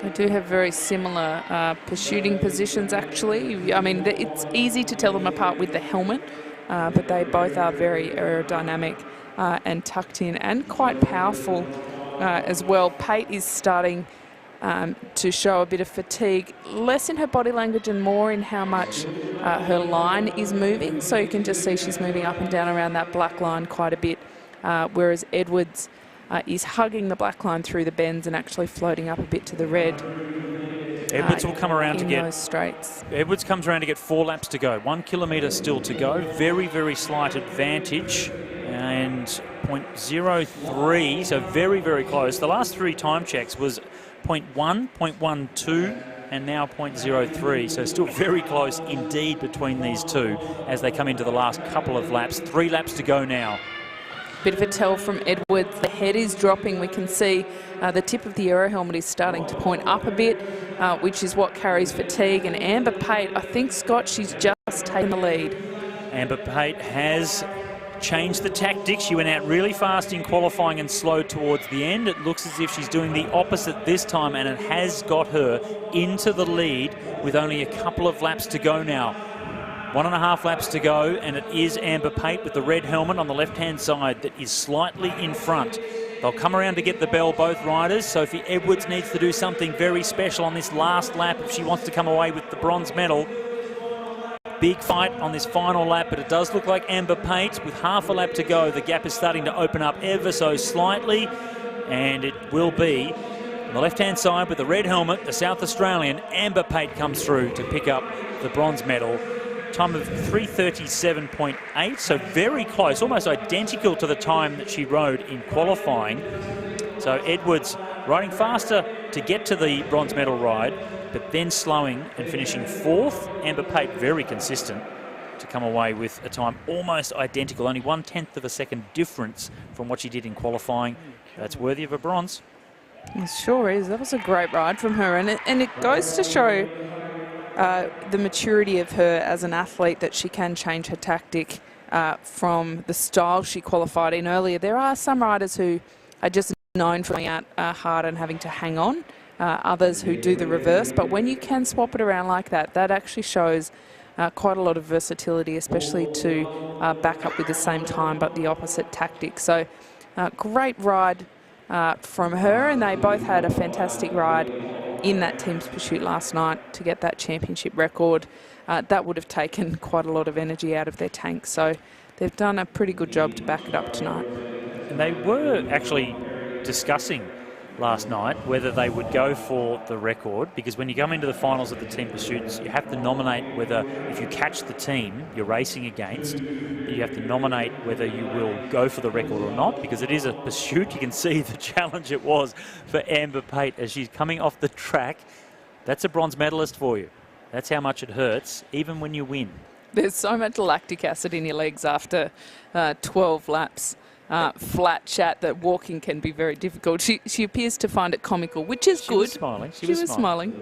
They do have very similar pursuing positions, actually. I mean, it's easy to tell them apart with the helmet, but they both are very aerodynamic and tucked in and quite powerful as well. Pate is starting to show a bit of fatigue, less in her body language and more in how much her line is moving. So you can just see she's moving up and down around that black line quite a bit, whereas Edwards is hugging the black line through the bends and actually floating up a bit to the red. Edwards will come around to get those straights. Edwards comes around to get 4 laps to go. 1 kilometre still to go. Very, very slight advantage, and 0.03, so very, very close. The last 3 time checks was 0.1, 0.12, and now 0.03. So still very close indeed between these two as they come into the last couple of laps. 3 laps to go now. Bit of a tell from Edwards. The head is dropping. We can see the tip of the aero helmet is starting to point up a bit, which is what carries fatigue. And Amber Pate, I think, Scott, she's just taken the lead. Amber Pate has changed the tactics. She went out really fast in qualifying and slowed towards the end. It looks as if she's doing the opposite this time, and it has got her into the lead with only a couple of laps to go now. 1.5 laps to go, and it is Amber Pate with the red helmet on the left-hand side that is slightly in front. They'll come around to get the bell, both riders. Sophie Edwards needs to do something very special on this last lap if she wants to come away with the bronze medal. Big fight on this final lap, but it does look like Amber Pate, with half a lap to go, the gap is starting to open up ever so slightly, and it will be on the left-hand side with the red helmet, the South Australian. Amber Pate comes through to pick up the bronze medal. Time of 3:37.8, so very close, almost identical to the time that she rode in qualifying. So Edwards riding faster to get to the bronze medal ride, but then slowing and finishing 4th. Amber Pate very consistent to come away with a time almost identical, only 1/10 of a second difference from what she did in qualifying. That's worthy of a bronze. It sure is. That was a great ride from her, and it goes to show the maturity of her as an athlete, that she can change her tactic from the style she qualified in earlier. There are some riders who are just known for going out hard and having to hang on, others who do the reverse, but when you can swap it around like that, that actually shows quite a lot of versatility, especially to back up with the same time but the opposite tactic. So great ride from her, and they both had a fantastic ride in that team's pursuit last night to get that championship record. That would have taken quite a lot of energy out of their tank, so they've done a pretty good job to back it up tonight. And they were actually discussing last night whether they would go for the record, because when you come into the finals of the team pursuits, you have to nominate whether, if you catch the team you're racing against, you have to nominate whether you will go for the record or not, because it is a pursuit. You can see the challenge it was for Amber Pate as she's coming off the track. That's a bronze medalist for you. That's how much it hurts, even when you win. There's so much lactic acid in your legs after 12 laps. Flat chat that walking can be very difficult. She appears to find it comical, which is good. She was smiling. She was smiling.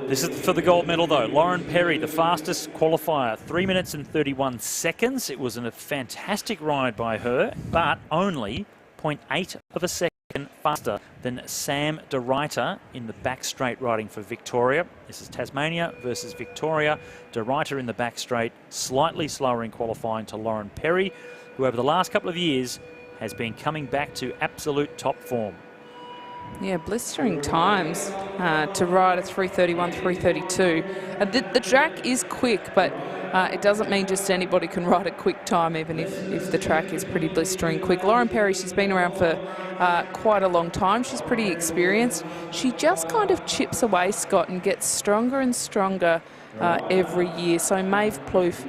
This is for the gold medal, though. Lauren Perry, the fastest qualifier, 3 minutes and 31 seconds. It was a fantastic ride by her, but only 0.8 of a second faster than Sam de Ruyter in the back straight riding for Victoria. This is Tasmania versus Victoria. De Ruyter in the back straight, slightly slower in qualifying to Lauren Perry, who over the last couple of years has been coming back to absolute top form. Yeah, blistering times to ride a 3:31, 3:32. The track is quick, but it doesn't mean just anybody can ride a quick time, even if the track is pretty blistering quick. Lauren Perry, she's been around for quite a long time. She's pretty experienced. She just kind of chips away, Scott, and gets stronger and stronger every year. So Maeve Plouffe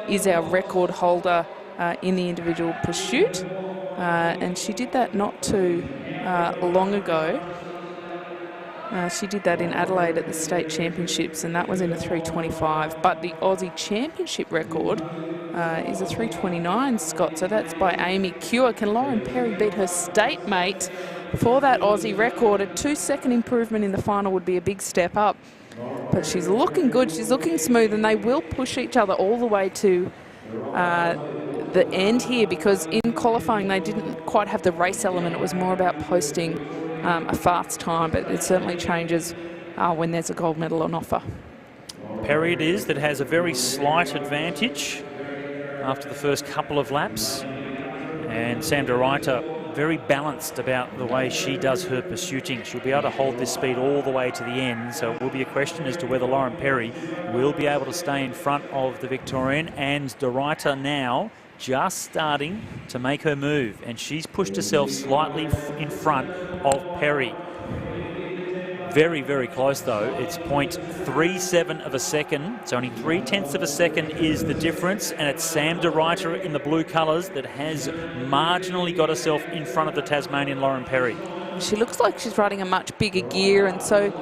is our record holder in the individual pursuit. And she did that not too long ago. She did that in Adelaide at the State Championships, and that was in a 3:25. But the Aussie Championship record is a 3:29, Scott. So that's by Amy Cure. Can Lauren Perry beat her state mate for that Aussie record? A 2-second improvement in the final would be a big step up. But she's looking good. She's looking smooth, and they will push each other all the way to the end here, because in qualifying they didn't quite have the race element. It was more about posting a fast time, but it certainly changes when there's a gold medal on offer. Perry it is that has a very slight advantage after the first couple of laps, and Sam de Ruyter very balanced about the way she does her pursuiting. She'll be able to hold this speed all the way to the end, so it will be a question as to whether Lauren Perry will be able to stay in front of the Victorian. And de Ruyter now just starting to make her move, and she's pushed herself slightly in front of Perry. Very, very close though. It's 0.37 of a second. So only 0.3 of a second is the difference, and it's Sam de Ruyter in the blue colours that has marginally got herself in front of the Tasmanian Lauren Perry. She looks like she's riding a much bigger gear, and so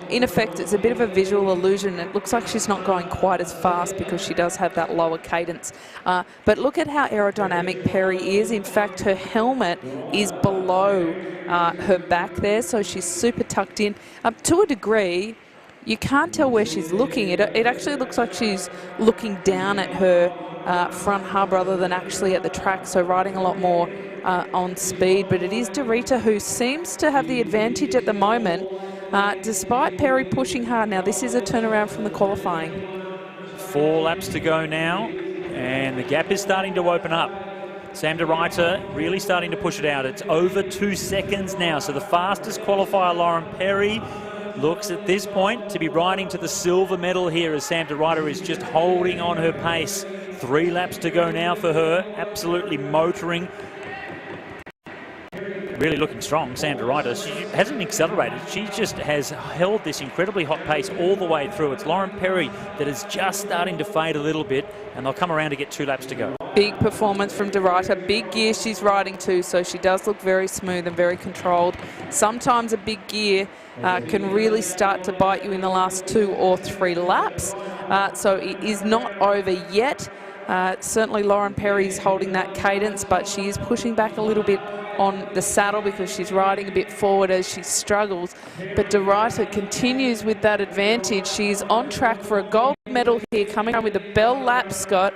in effect it's a bit of a visual illusion. It looks like she's not going quite as fast because she does have that lower cadence. But look at how aerodynamic Perry is. In fact, her helmet is below her back there, so she's super tucked in. To a degree, you can't tell where she's looking. It actually looks like she's looking down at her front hub rather than actually at the track, so riding a lot more on speed. But it is de Ruyter who seems to have the advantage at the moment, despite Perry pushing hard. Now, this is a turnaround from the qualifying. 4 laps to go now, and the gap is starting to open up. Sam de Ruyter really starting to push it out. It's over 2 seconds now, so the fastest qualifier, Lauren Perry, looks at this point to be riding to the silver medal here, as Sam de Ruyter is just holding on her pace. 3 laps to go now for her, absolutely motoring. Really looking strong, Sam de Ruyter. She hasn't accelerated. She just has held this incredibly hot pace all the way through. It's Lauren Perry that is just starting to fade a little bit, and they'll come around to get 2 laps to go. Big performance from de Ruyter. Big gear she's riding to, so she does look very smooth and very controlled. Sometimes a big gear can really start to bite you in the last 2 or 3 laps. So it is not over yet. Certainly Lauren Perry's holding that cadence, but she is pushing back a little bit on the saddle because she's riding a bit forward as she struggles. But de Ruyter continues with that advantage. She's on track for a gold medal here, coming around with a bell lap, Scott.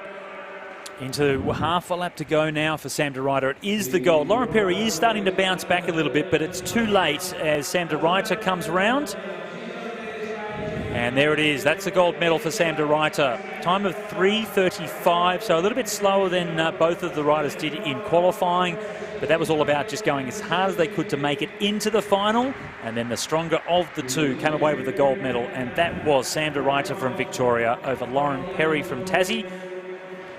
Into half a lap to go now for Sam de Ruyter. It is the gold. Lauren Perry is starting to bounce back a little bit, but it's too late as Sam de Ruyter comes around. And there it is. That's the gold medal for Sam de Ruyter. Time of 3:35, so a little bit slower than both of the riders did in qualifying. But that was all about just going as hard as they could to make it into the final. And then the stronger of the two came away with the gold medal. And that was Sam de Ruyter from Victoria over Lauren Perry from Tassie.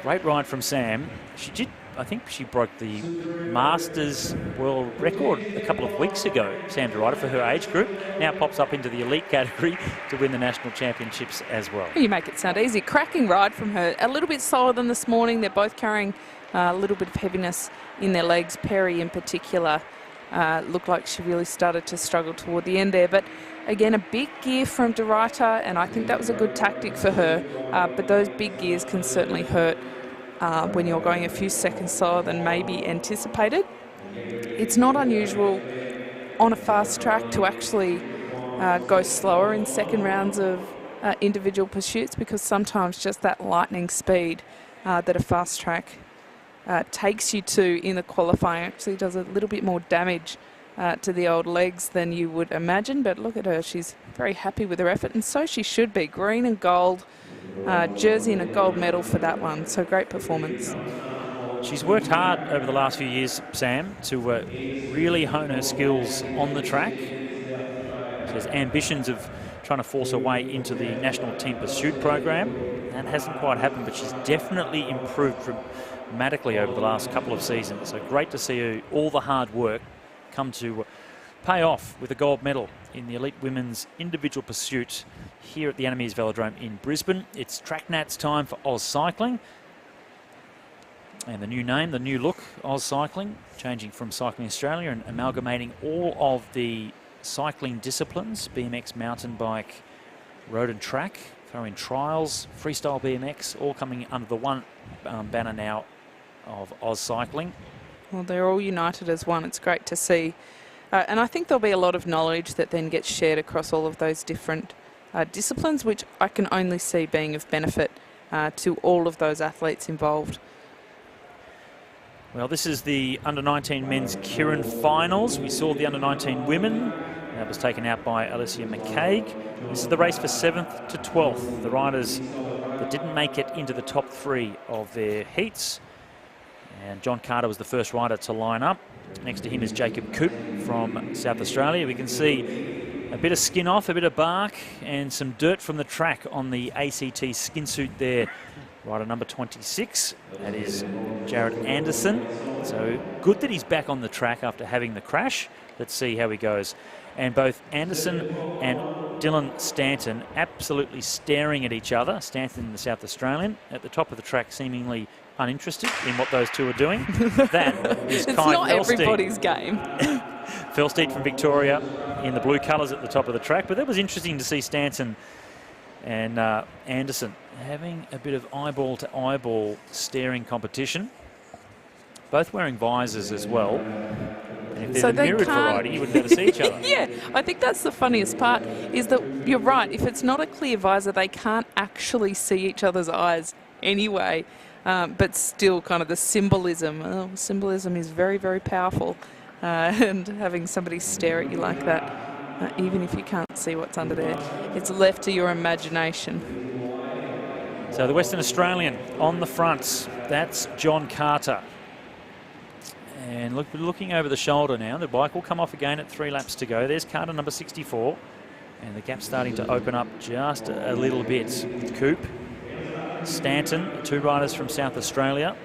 Great ride from Sam. She did, I think she broke the Masters world record a couple of weeks ago, Sam de Ruyter, for her age group. Now pops up into the elite category to win the national championships as well. You make it sound easy. Cracking ride from her. A little bit slower than this morning. They're both carrying a little bit of heaviness in their legs. Perry in particular looked like she really started to struggle toward the end there. But again, a big gear from de Ruyter, and I think that was a good tactic for her. But those big gears can certainly hurt when you're going a few seconds slower than maybe anticipated. It's not unusual on a fast track to actually go slower in second rounds of individual pursuits, because sometimes just that lightning speed that a fast track takes you to in the qualifying. Actually does a little bit more damage to the old legs than you would imagine, but look at her, she's very happy with her effort, and so she should be. Green and gold jersey and a gold medal for that one, so great performance. She's worked hard over the last few years, Sam, to really hone her skills on the track. She has ambitions of trying to force her way into the National Team Pursuit program. That hasn't quite happened, but she's definitely improved dramatically over the last couple of seasons. So great to see her, all the hard work come to pay off with a gold medal in the elite women's individual pursuit here at the Meares Velodrome in Brisbane. It's TrackNat's time for AusCycling. And the new name, the new look, AusCycling, changing from Cycling Australia and amalgamating all of the cycling disciplines, BMX, mountain bike, road and track, throw in trials, freestyle BMX, all coming under the one banner now of AusCycling. Well, they're all united as one. It's great to see. And I think there'll be a lot of knowledge that then gets shared across all of those different disciplines, which I can only see being of benefit to all of those athletes involved. Well, this is the under-19 men's keirin finals. We saw the under-19 women. That was taken out by Alicia McCaig. This is the race for 7th to 12th. The riders that didn't make it into the top 3 of their heats. And John Carter was the first rider to line up. Next to him is Jacob Coop from South Australia. We can see a bit of skin off, a bit of bark, and some dirt from the track on the ACT skin suit there. Rider number 26, that is Jared Anderson. So good that he's back on the track after having the crash. Let's see how he goes. And both Anderson and Dylan Stanton absolutely staring at each other. Stanton, the South Australian, at the top of the track, seemingly uninterested in what those two are doing. That is It's Kai not Felsteed. everybody's game. Felsteed from Victoria in the blue colours at the top of the track. But that was interesting to see Stanton and Anderson having a bit of eyeball-to-eyeball staring competition. Both wearing visors as well. And if they're the mirrored variety, you wouldn't be able to see each other. Yeah, I think that's the funniest part, is that you're right. If it's not a clear visor, they can't actually see each other's eyes anyway. But still, kind of the symbolism. Symbolism is very, very powerful. And having somebody stare at you like that, even if you can't see what's under there, it's left to your imagination. So the Western Australian on the front, that's John Carter. And looking over the shoulder now, the bike will come off again at 3 laps to go. There's Carter, number 64. And the gap's starting to open up just a little bit. Coop, Stanton, 2 riders from South Australia.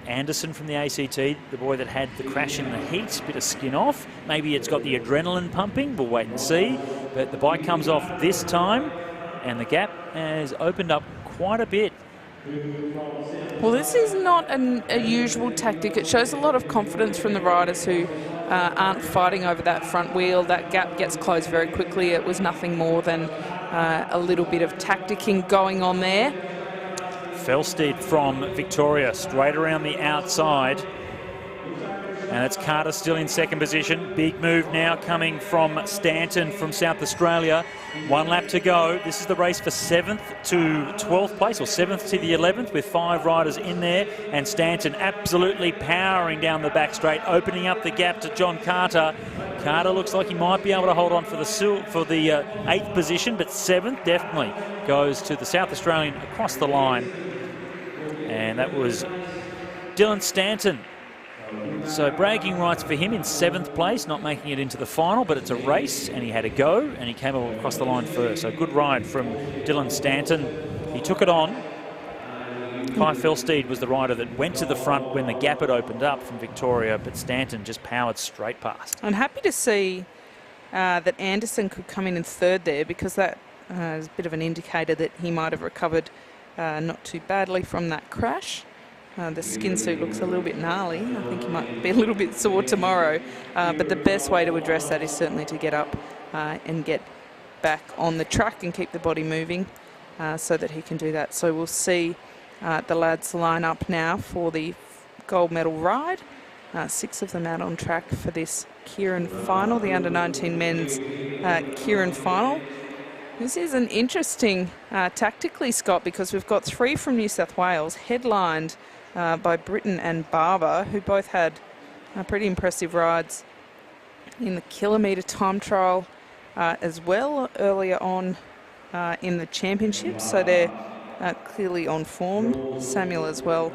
Anderson from the ACT, the boy that had the crash in the heat, bit of skin off. Maybe it's got the adrenaline pumping, we'll wait and see. But the bike comes off this time, and the gap has opened up quite a bit. Well, this is not a usual tactic. It shows a lot of confidence from the riders who aren't fighting over that front wheel. That gap gets closed very quickly. It was nothing more than a little bit of tacticking going on there. Felsteed from Victoria, straight around the outside. And it's Carter still in second position. Big move now coming from Stanton from South Australia. 1 lap to go. This is the race for 7th to 12th place, or 7th to the 11th, with 5 riders in there. And Stanton absolutely powering down the back straight, opening up the gap to John Carter. Carter looks like he might be able to hold on for the 8th position, but 7th definitely goes to the South Australian across the line. And that was Dylan Stanton. So bragging rights for him in 7th place, not making it into the final, but it's a race and he had a go and he came across the line first. So good ride from Dylan Stanton. He took it on. Kai Felsteed was the rider that went to the front when the gap had opened up from Victoria, but Stanton just powered straight past. I'm happy to see that Anderson could come in 3rd there, because that is a bit of an indicator that he might have recovered not too badly from that crash. The skin suit looks a little bit gnarly. I think he might be a little bit sore tomorrow. But the best way to address that is certainly to get up and get back on the track and keep the body moving so that he can do that. So we'll see the lads line up now for the gold medal ride. 6 of them out on track for this keirin final, the under-19 men's keirin final. This is an interesting tactically, Scott, because we've got 3 from New South Wales, headlined by Britton and Barber, who both had pretty impressive rides in the kilometre time trial as well earlier on in the championship. So they're clearly on form. Samuel as well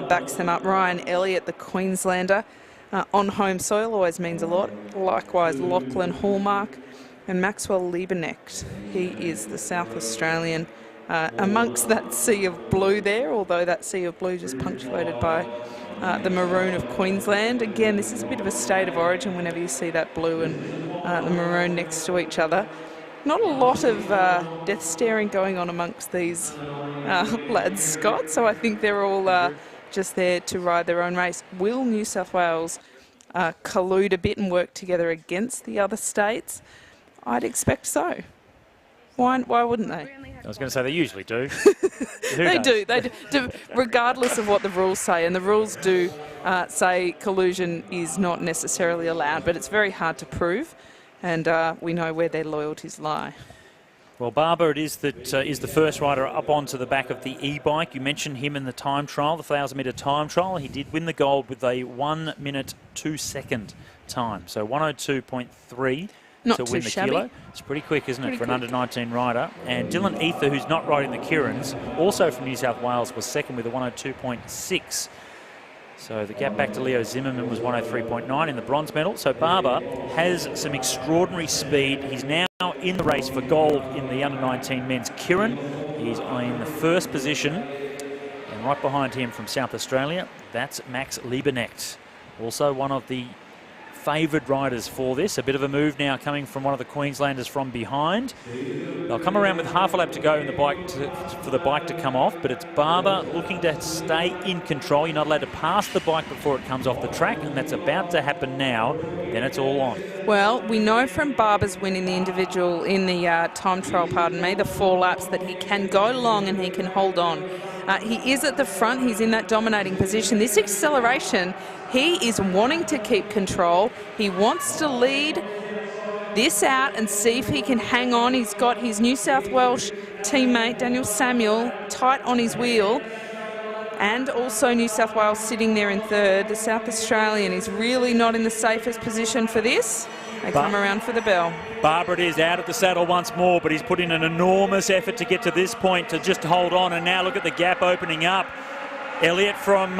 backs them up. Ryan Elliott, the Queenslander, on home soil always means a lot. Likewise, Lachlan Hallmark and Maxwell Liebenecht. He is the South Australian amongst that sea of blue there, although that sea of blue just punctuated by the maroon of Queensland. Again, this is a bit of a state of origin whenever you see that blue and the maroon next to each other. Not a lot of death staring going on amongst these lads, Scott, so I think they're all just there to ride their own race. Will New South Wales collude a bit and work together against the other states? I'd expect so. Why wouldn't they? I was going to say they usually do. They do, regardless of what the rules say. And the rules do say collusion is not necessarily allowed, but it's very hard to prove, and we know where their loyalties lie. Well, Barber, it is that is the first rider up onto the back of the e-bike. You mentioned him in the time trial, the 1,000-metre time trial. He did win the gold with a 1 minute 2 second time, so 102.3 to win the kilo. It's pretty quick, isn't it, for an under-19 rider? And Dylan Ether, who's not riding the Keirins, also from New South Wales, was second with a 102.6. So the gap back to Leo Zimmerman was 103.9 in the bronze medal. So Barber has some extraordinary speed. He's now in the race for gold in the under-19 men's Keirin. He's in the first position. And right behind him from South Australia, that's Max Liebenecht. Also one of the favoured riders for this. A bit of a move now coming from one of the Queenslanders from behind. They'll come around with half a lap to go in the bike for the bike to come off, but it's Barber looking to stay in control. You're not allowed to pass the bike before it comes off the track, and that's about to happen now. Then it's all on. Well, we know from Barber's win in the individual, in the time trial, the 4 laps, that he can go long and he can hold on. He is at the front. He's in that dominating position. This acceleration, he is wanting to keep control. He wants to lead this out and see if he can hang on. He's got his New South Wales teammate, Daniel Samuel, tight on his wheel. And also New South Wales sitting there in third. The South Australian is really not in the safest position for this. They come around for the bell. Barber, it is out of the saddle once more, but he's put in an enormous effort to get to this point to just hold on. And now look at the gap opening up. Elliott from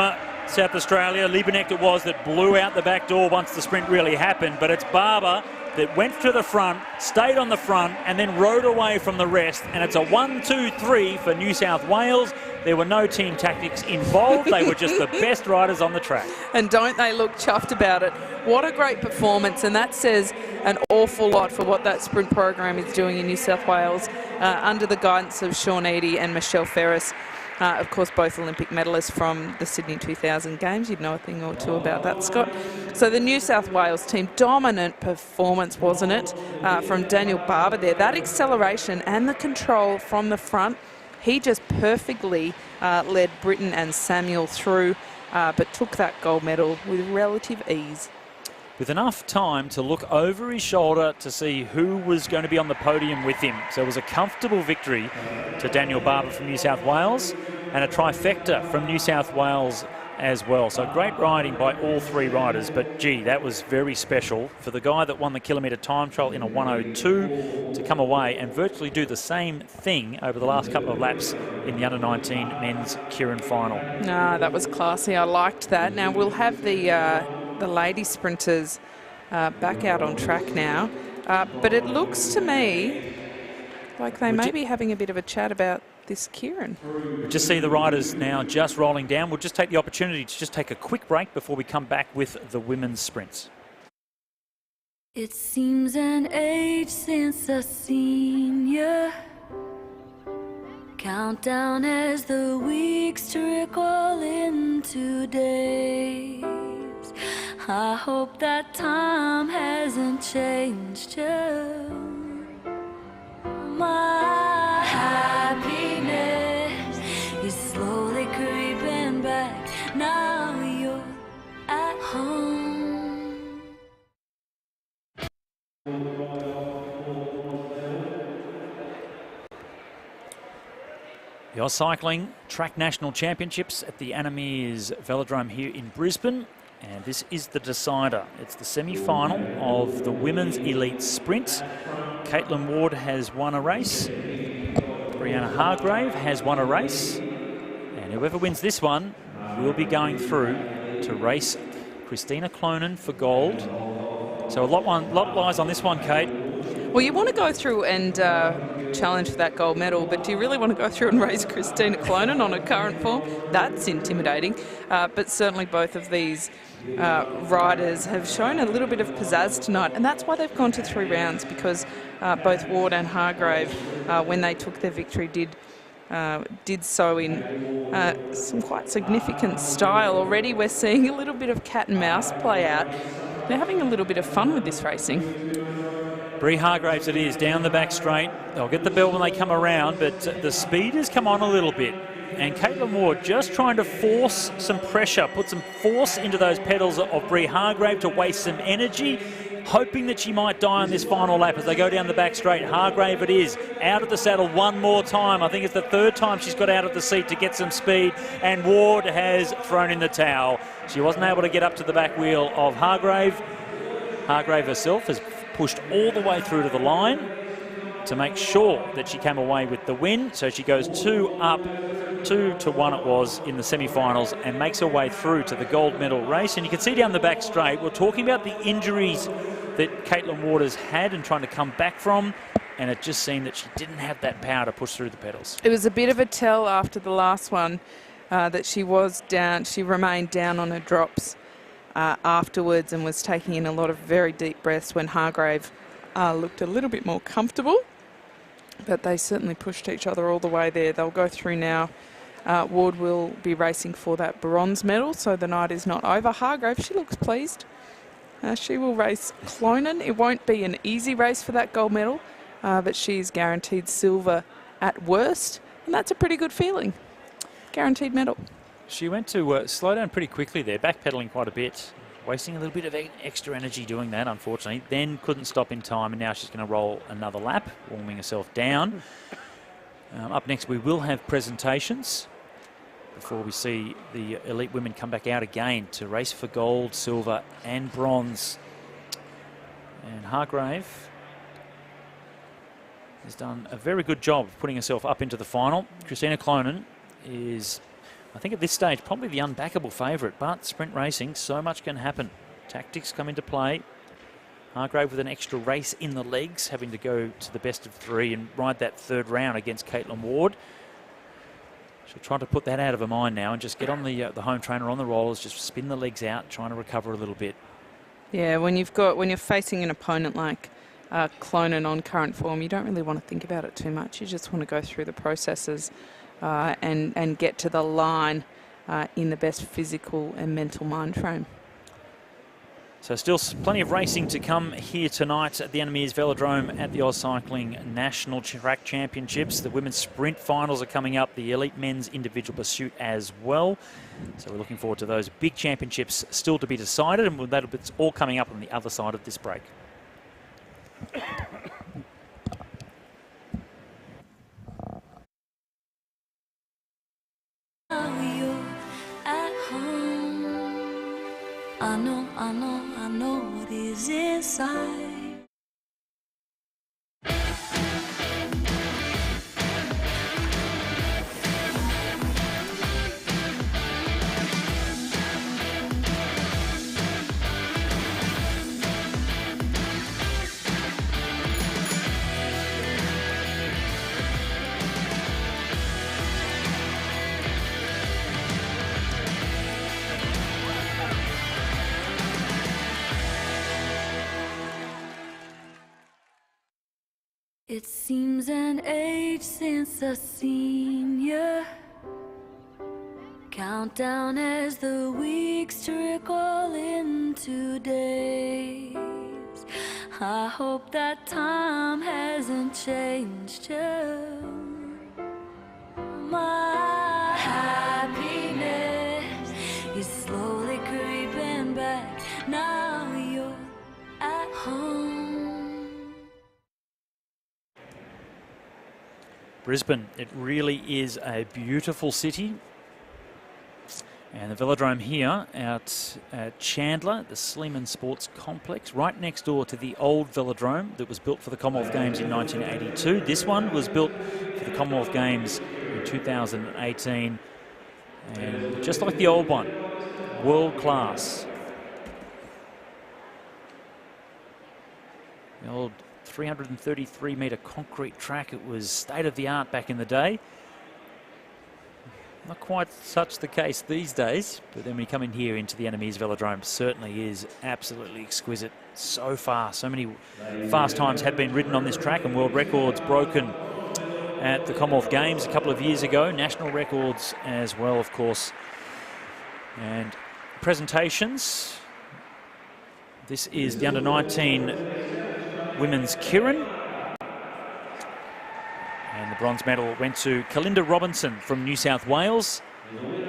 South Australia, Liebenecht it was, that blew out the back door once the sprint really happened. But it's Barber that went to the front, stayed on the front, and then rode away from the rest. And it's a 1-2-3 for New South Wales. There were no team tactics involved. They were just the best riders on the track. And don't they look chuffed about it? What a great performance, and that says an awful lot for what that sprint program is doing in New South Wales under the guidance of Sean Eadie and Michelle Ferris. Of course, both Olympic medalists from the Sydney 2000 Games. You'd know a thing or two about that, Scott. So the New South Wales team, dominant performance, wasn't it, from Daniel Barber there. That acceleration and the control from the front, he just perfectly led Britton and Samuel through, but took that gold medal with relative ease. With enough time to look over his shoulder to see who was going to be on the podium with him. So it was a comfortable victory to Daniel Barber from New South Wales, and a trifecta from New South Wales as well. So great riding by all 3 riders, but gee, that was very special for the guy that won the kilometre time trial in a 1:02 to come away and virtually do the same thing over the last couple of laps in the under-19 men's Keirin final. That was classy. I liked that. Now we'll have the lady sprinters back out on track now, but it looks to me like they may be having a bit of a chat about this Keirin. We'll just see the riders now just rolling down. We'll just take the opportunity to just take a quick break before we come back with the women's sprints. It seems an age since I've seen you. Countdown as the weeks trickle into days. I hope that time hasn't changed you. My happiness is slowly creeping back. Now you're at home. The AusCycling Track National Championships at the Meares Velodrome here in Brisbane. And this is the decider. It's the semi-final of the Women's Elite Sprint. Caitlin Ward has won a race. Brianna Hargrave has won a race. And whoever wins this one will be going through to race Christina Clonan for gold. So a lot lies on this one, Kate. Well, you want to go through and challenge for that gold medal, but do you really want to go through and race Christina Clonan on her current form? That's intimidating. But certainly both of these riders have shown a little bit of pizzazz tonight, and that's why they've gone to 3 rounds, because both Ward and Hargrave, when they took their victory, did so in some quite significant style. Already we're seeing a little bit of cat and mouse play out. They're having a little bit of fun with this racing. Brie Hargraves it is, down the back straight. They'll get the bell when they come around, but the speed has come on a little bit. And Caitlin Ward just trying to force some pressure, put some force into those pedals of Brie Hargrave to waste some energy, hoping that she might die on this final lap as they go down the back straight. Hargrave it is, out of the saddle one more time. I think it's the 3rd time she's got out of the seat to get some speed, and Ward has thrown in the towel. She wasn't able to get up to the back wheel of Hargrave. Hargrave herself has pushed all the way through to the line to make sure that she came away with the win. So she goes 2 up, 2-1 it was in the semi-finals, and makes her way through to the gold medal race. And you can see down the back straight, we're talking about the injuries that Caitlin Ward has had and trying to come back from, and it just seemed that she didn't have that power to push through the pedals. It was a bit of a tell after the last one that she was down. She remained down on her drops afterwards and was taking in a lot of very deep breaths when Hargrave looked a little bit more comfortable. But they certainly pushed each other all the way there. They'll go through now. Ward will be racing for that bronze medal, so the night is not over. Hargrave, she looks pleased. She will race Clonan. It won't be an easy race for that gold medal, but she's guaranteed silver at worst, and that's a pretty good feeling. Guaranteed medal. She went to slow down pretty quickly there, backpedaling quite a bit, wasting a little bit of extra energy doing that, unfortunately. Then couldn't stop in time, and now she's going to roll another lap, warming herself down. Up next, we will have presentations before we see the elite women come back out again to race for gold, silver and bronze. And Hargrave has done a very good job of putting herself up into the final. Christina Clonan is, I think at this stage, probably the unbackable favourite, but sprint racing, so much can happen. Tactics come into play. Hargrave with an extra race in the legs, having to go to the best of 3 and ride that 3rd round against Caitlin Ward. She'll try to put that out of her mind now and just get on the home trainer on the rollers, just spin the legs out, trying to recover a little bit. Yeah, when you're facing an opponent like Clonan on current form, you don't really want to think about it too much. You just want to go through the processes and get to the line in the best physical and mental mind frame. So still plenty of racing to come here tonight at the Meares Velodrome at the AusCycling National Track Championships. The women's sprint finals are coming up, the elite men's individual pursuit as well. So we're looking forward to those big championships still to be decided, and it's all coming up on the other side of this break. I know what is inside. It seems an age since I've seen you. Countdown as the weeks trickle into days. I hope that time hasn't changed you. My happiness is slowly creeping back. Now you're at home. Brisbane. It really is a beautiful city. And the Velodrome here out at Chandler, the Sleeman Sports Complex, right next door to the old Velodrome that was built for the Commonwealth Games in 1982. This one was built for the Commonwealth Games in 2018. And just like the old one, world class. The old 333-metre concrete track, it was state-of-the-art back in the day. Not quite such the case these days, but then we come in here into the Meares Velodrome, certainly is absolutely exquisite. So far, so many fast times have been ridden on this track and world records broken at the Commonwealth Games a couple of years ago. National records as well, of course. And presentations. This is the under-19 women's keirin. And the bronze medal went to Kalinda Robinson from New South Wales.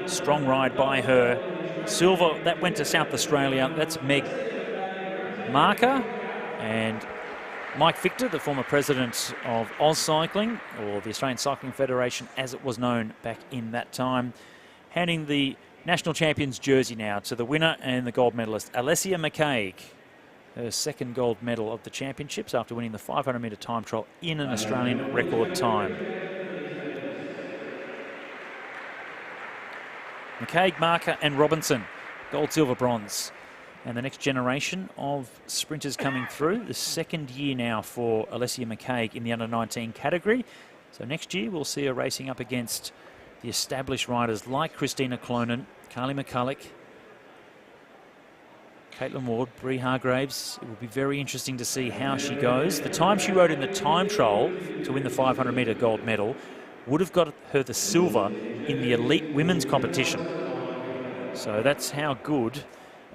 Strong ride by her. Silver, that went to South Australia. That's Meg Marker. And Mike Victor, the former president of AusCycling, or the Australian Cycling Federation as it was known back in that time, handing the national champions jersey now to the winner and the gold medalist, Alessia McCaig. Her second gold medal of the championships after winning the 500-metre time trial in an Australian record time. McCaig, Marker and Robinson, gold, silver, bronze. And the next generation of sprinters coming through. The second year now for Alessia McCaig in the under-19 category. So next year we'll see her racing up against the established riders like Christina Clonan, Carly McCulloch, Caitlin Ward, Bree Hargraves. It will be very interesting to see how she goes. The time she rode in the time trial to win the 500-metre gold medal would have got her the silver in the elite women's competition. So that's how good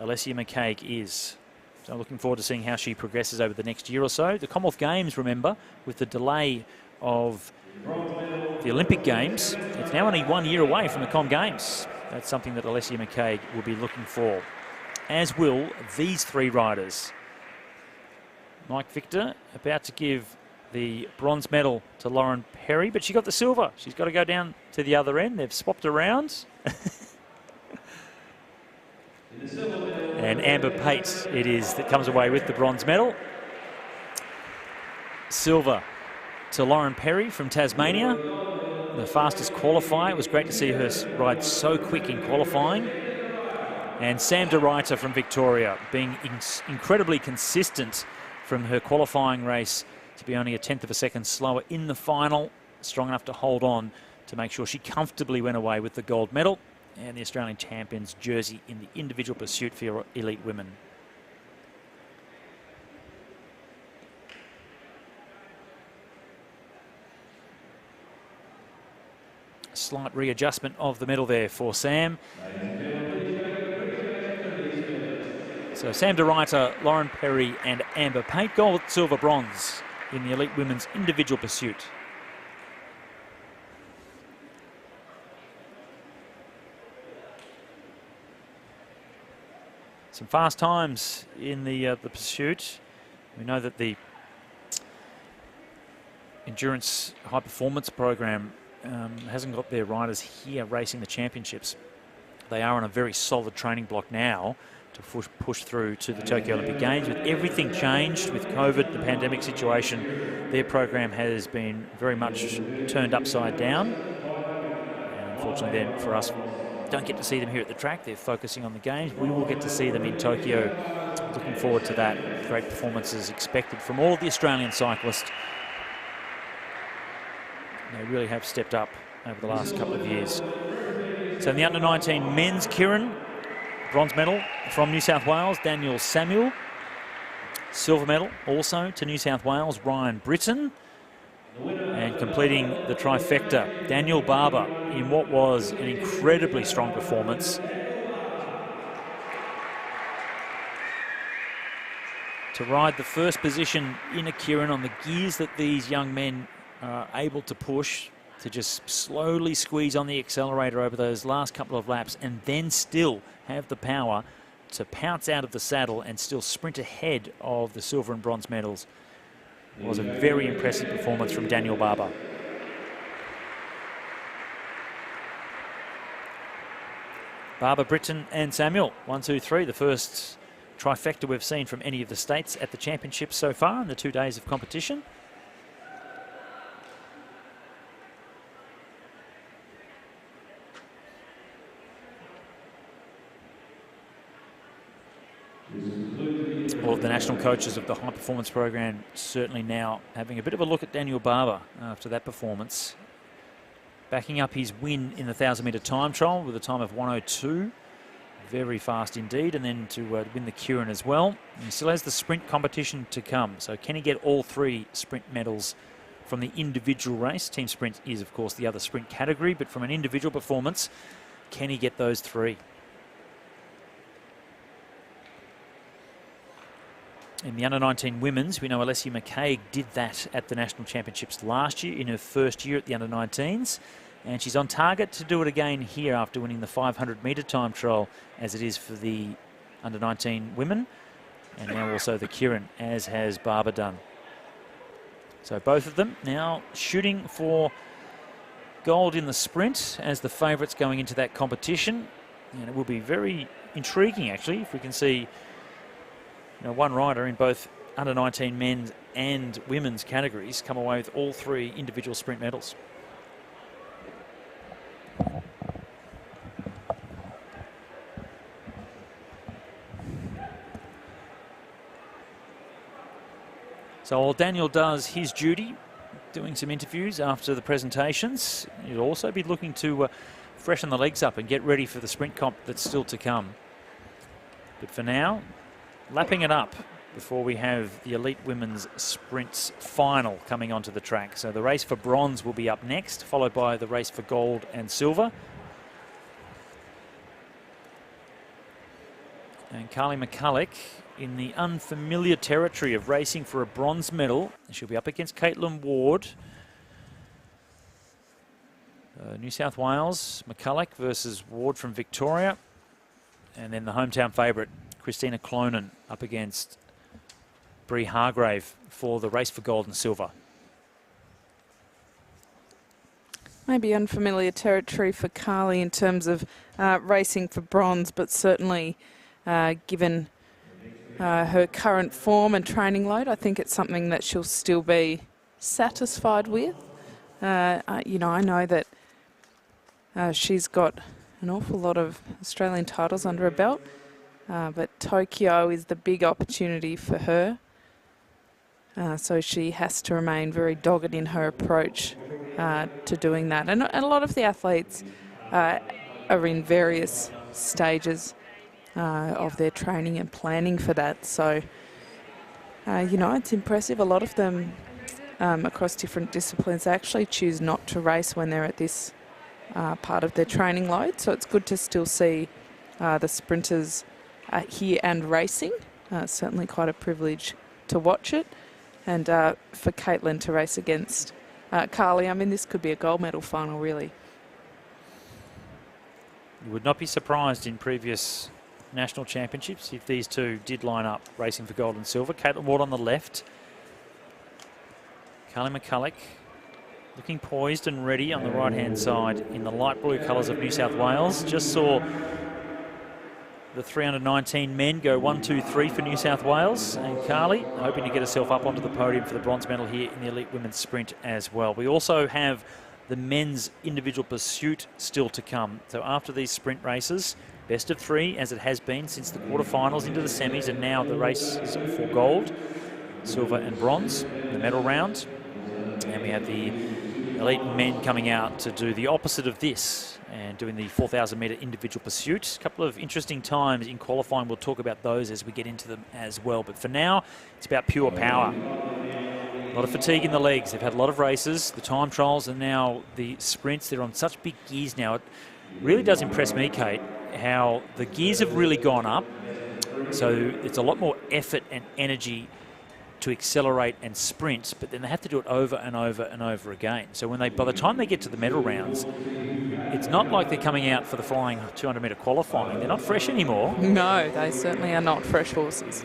Alessia McCaig is. So looking forward to seeing how she progresses over the next year or so. The Commonwealth Games, remember, with the delay of the Olympic Games, it's now only 1 year away from the Com Games. That's something that Alessia McCaig will be looking for, as will these three riders. Mike Victor about to give the bronze medal to Lauren Perry, but she got the silver. She's got to go down to the other end. They've swapped around. And Amber Pate it is that comes away with the bronze medal. Silver to Lauren Perry from Tasmania, the fastest qualifier. It was great to see her ride so quick in qualifying. And Sam de Ruyter from Victoria, being incredibly consistent from her qualifying race to be only a tenth of a second slower in the final, strong enough to hold on to make sure she comfortably went away with the gold medal and the Australian champions jersey in the individual pursuit for elite women. Slight readjustment of the medal there for Sam. So Sam de Ruyter, Lauren Perry and Amber Pate, gold, silver, bronze in the elite women's individual pursuit. Some fast times in the pursuit. We know that the endurance high performance program hasn't got their riders here racing the championships. They are on a very solid training block now to push through to the Tokyo Olympic Games. With everything changed with COVID, the pandemic situation, their program has been very much turned upside down. And unfortunately then for us, don't get to see them here at the track. They're focusing on the games. We will get to see them in Tokyo. Looking forward to that. Great performances expected from all the Australian cyclists. They really have stepped up over the last couple of years. So in the under-19 men's keirin, bronze medal from New South Wales, Daniel Samuel. Silver medal also to New South Wales, Ryan Britton. And completing the trifecta, Daniel Barber in what was an incredibly strong performance. To ride the first position in a keirin on the gears that these young men are able to push, to just slowly squeeze on the accelerator over those last couple of laps and then still have the power to pounce out of the saddle and still sprint ahead of the silver and bronze medals was a very impressive performance from Daniel Barber. Barber, Britton and Samuel. 1, 2, 3. The first trifecta we've seen from any of the states at the championships so far in the 2 days of competition. All of the national coaches of the high performance program certainly now having a bit of a look at Daniel Barber after that performance. Backing up his win in the 1,000-metre time trial with a time of 1:02. Very fast indeed. And then to win the keirin as well. And he still has the sprint competition to come. So can he get all 3 sprint medals from the individual race? Team sprint is, of course, the other sprint category. But from an individual performance, can he get those 3? In the under-19 women's, we know Alessia McCaig did that at the National Championships last year in her first year at the under-19s. And she's on target to do it again here after winning the 500-metre time trial, as it is for the under-19 women. And now also the keirin, as has Barber done. So both of them now shooting for gold in the sprint as the favourites going into that competition. And it will be very intriguing, actually, if we can see one rider in both under-19 men's and women's categories come away with all 3 individual sprint medals. So while Daniel does his duty, doing some interviews after the presentations, he'll also be looking to freshen the legs up and get ready for the sprint comp that's still to come. But for now, lapping it up before we have the elite women's sprints final coming onto the track. So the race for bronze will be up next, followed by the race for gold and silver. And Carly McCulloch in the unfamiliar territory of racing for a bronze medal. She'll be up against Caitlin Ward. New South Wales, McCulloch versus Ward from Victoria. And then the hometown favourite, Christina Clonan, up against Bree Hargrave for the race for gold and silver. Maybe unfamiliar territory for Carly in terms of racing for bronze, but certainly given her current form and training load, I think it's something that she'll still be satisfied with. I know that she's got an awful lot of Australian titles under her belt, but Tokyo is the big opportunity for her. So she has to remain very dogged in her approach to doing that. And a lot of the athletes are in various stages of their training and planning for that. So, it's impressive. A lot of them across different disciplines actually choose not to race when they're at this part of their training load. So it's good to still see the sprinters here and racing. Certainly quite a privilege to watch it. And for Caitlin to race against Carly, I mean, this could be a gold medal final, really. You would not be surprised in previous national championships if these two did line up racing for gold and silver. Caitlin Ward on the left. Carly McCulloch looking poised and ready on the right-hand side in the light blue colours of New South Wales. Just saw the 319 men go 1, 2, 3 for New South Wales, and Carly hoping to get herself up onto the podium for the bronze medal here in the elite women's sprint as well. We also have the men's individual pursuit still to come. So after these sprint races, best of 3 as it has been since the quarterfinals into the semis, and now the race is for gold, silver and bronze, the medal round. And we have the elite men coming out to do the opposite of this and doing the 4,000 metre individual pursuit. A couple of interesting times in qualifying. We'll talk about those as we get into them as well. But for now, it's about pure power. A lot of fatigue in the legs. They've had a lot of races, the time trials, and now the sprints. They're on such big gears now. It really does impress me, Kate, how the gears have really gone up. So it's a lot more effort and energy to accelerate and sprint, but then they have to do it over and over and over again. So when by the time they get to the medal rounds, it's not like they're coming out for the flying 200 metre qualifying. They're not fresh anymore. No, they certainly are not fresh horses.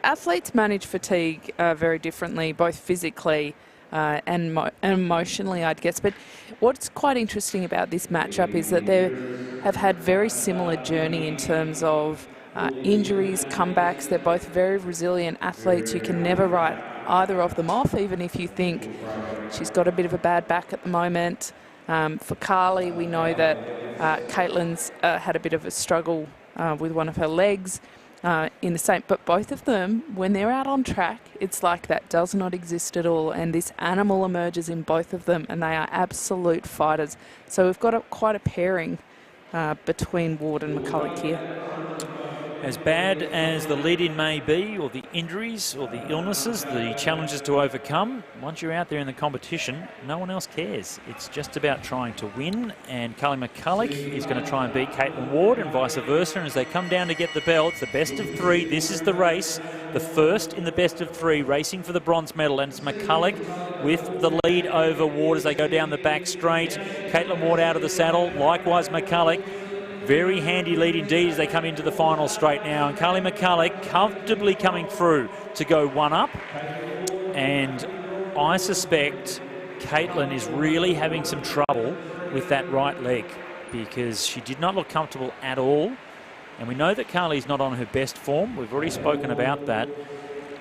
Athletes manage fatigue very differently, both physically and emotionally, I'd guess. But what's quite interesting about this matchup is that they have had very similar journey in terms of injuries, comebacks. They're both very resilient athletes. You can never write either of them off, even if you think she's got a bit of a bad back at the moment. For Carly, we know that Caitlin's had a bit of a struggle with one of her legs. In the same, but both of them, when they're out on track, it's like that does not exist at all, and this animal emerges in both of them, and they are absolute fighters. So we've got quite a pairing between Ward and McCulloch here. As bad as the lead-in may be, or the injuries, or the illnesses, the challenges to overcome, once you're out there in the competition, no one else cares. It's just about trying to win, and Carly McCulloch is going to try and beat Caitlin Ward, and vice versa. And as they come down to get the belt, it's the best of three. This is the race, the first in the best of three, racing for the bronze medal, and it's McCulloch with the lead over Ward as they go down the back straight. Caitlin Ward out of the saddle, likewise McCulloch. Very handy lead indeed as they come into the final straight now. And Carly McCulloch comfortably coming through to go one up. And I suspect Caitlin is really having some trouble with that right leg because she did not look comfortable at all. And we know that Carly's not on her best form. We've already spoken about that.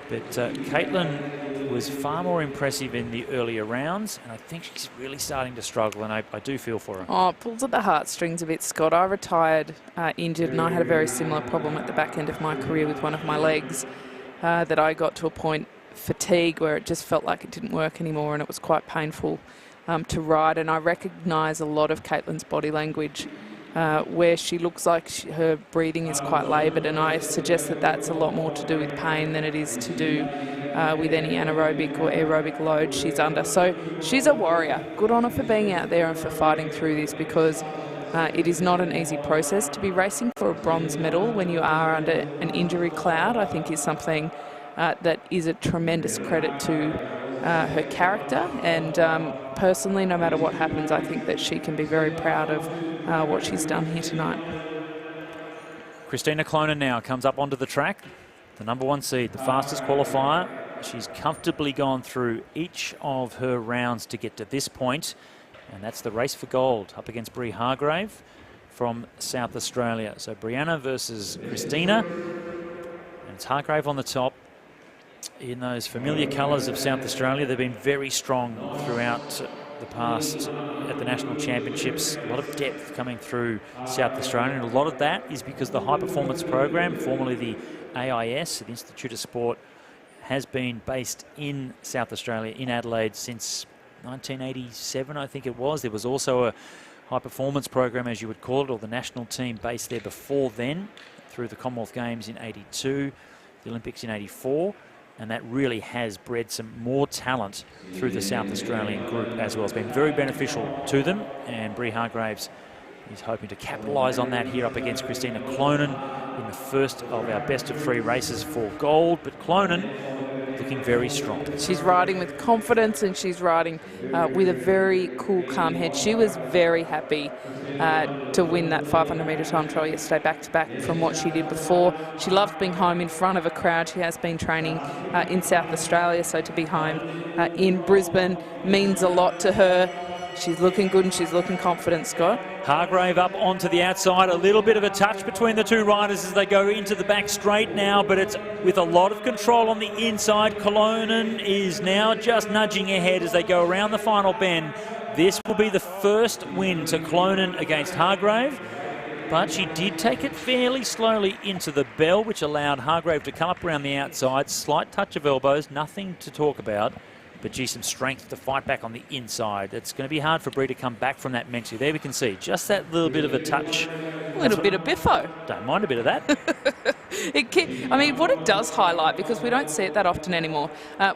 But Caitlin was far more impressive in the earlier rounds, and I think she's really starting to struggle, and I do feel for her. Oh, it pulls at the heartstrings a bit, Scott. I retired injured, and I had a very similar problem at the back end of my career with one of my legs that I got to a point, fatigue, where it just felt like it didn't work anymore, and it was quite painful to ride. And I recognise a lot of Caitlin's body language where she looks like her breathing is quite laboured, and I suggest that that's a lot more to do with pain than it is to do with any anaerobic or aerobic load she's under. So she's a warrior. Good on her for being out there and for fighting through this, because it is not an easy process. To be racing for a bronze medal when you are under an injury cloud, I think is something that is a tremendous credit to her character, and personally, no matter what happens, I think that she can be very proud of what she's done here tonight. Christina Clonan now comes up onto the track, the number one seed, the fastest qualifier. She's comfortably gone through each of her rounds to get to this point, and that's the race for gold up against Brie Hargrave from South Australia. So Brianna versus Christina, and it's Hargrave on the top. In those familiar colours of South Australia, they've been very strong throughout the past at the national championships. A lot of depth coming through South Australia, and a lot of that is because the high performance program, formerly the AIS, the Institute of Sport, has been based in South Australia, in Adelaide, since 1987, I think it was. There was also a high performance program, as you would call it, or the national team based there before then, through the Commonwealth Games in '82, the Olympics in '84. And that really has bred some more talent through the South Australian group as well. It's been very beneficial to them, and Brie Hargraves is hoping to capitalise on that here up against Christina Clonan in the first of our best of three races for gold. But Clonan looking very strong. She's riding with confidence, and she's riding with a very cool, calm head. She was very happy to win that 500-metre time trial yesterday back-to-back from what she did before. She loved being home in front of a crowd. She has been training in South Australia, so to be home in Brisbane means a lot to her. She's looking good and she's looking confident, Scott. Hargrave up onto the outside. A little bit of a touch between the two riders as they go into the back straight now, but it's with a lot of control on the inside. Clonan is now just nudging ahead as they go around the final bend. This will be the first win to Clonan against Hargrave, but she did take it fairly slowly into the bell, which allowed Hargrave to come up around the outside. Slight touch of elbows, nothing to talk about. But gee, some strength to fight back on the inside. It's going to be hard for Brie to come back from that mentally. There we can see just that little bit of a touch. A little bit of biffo. Don't mind a bit of that. I mean, what it does highlight, because we don't see it that often anymore,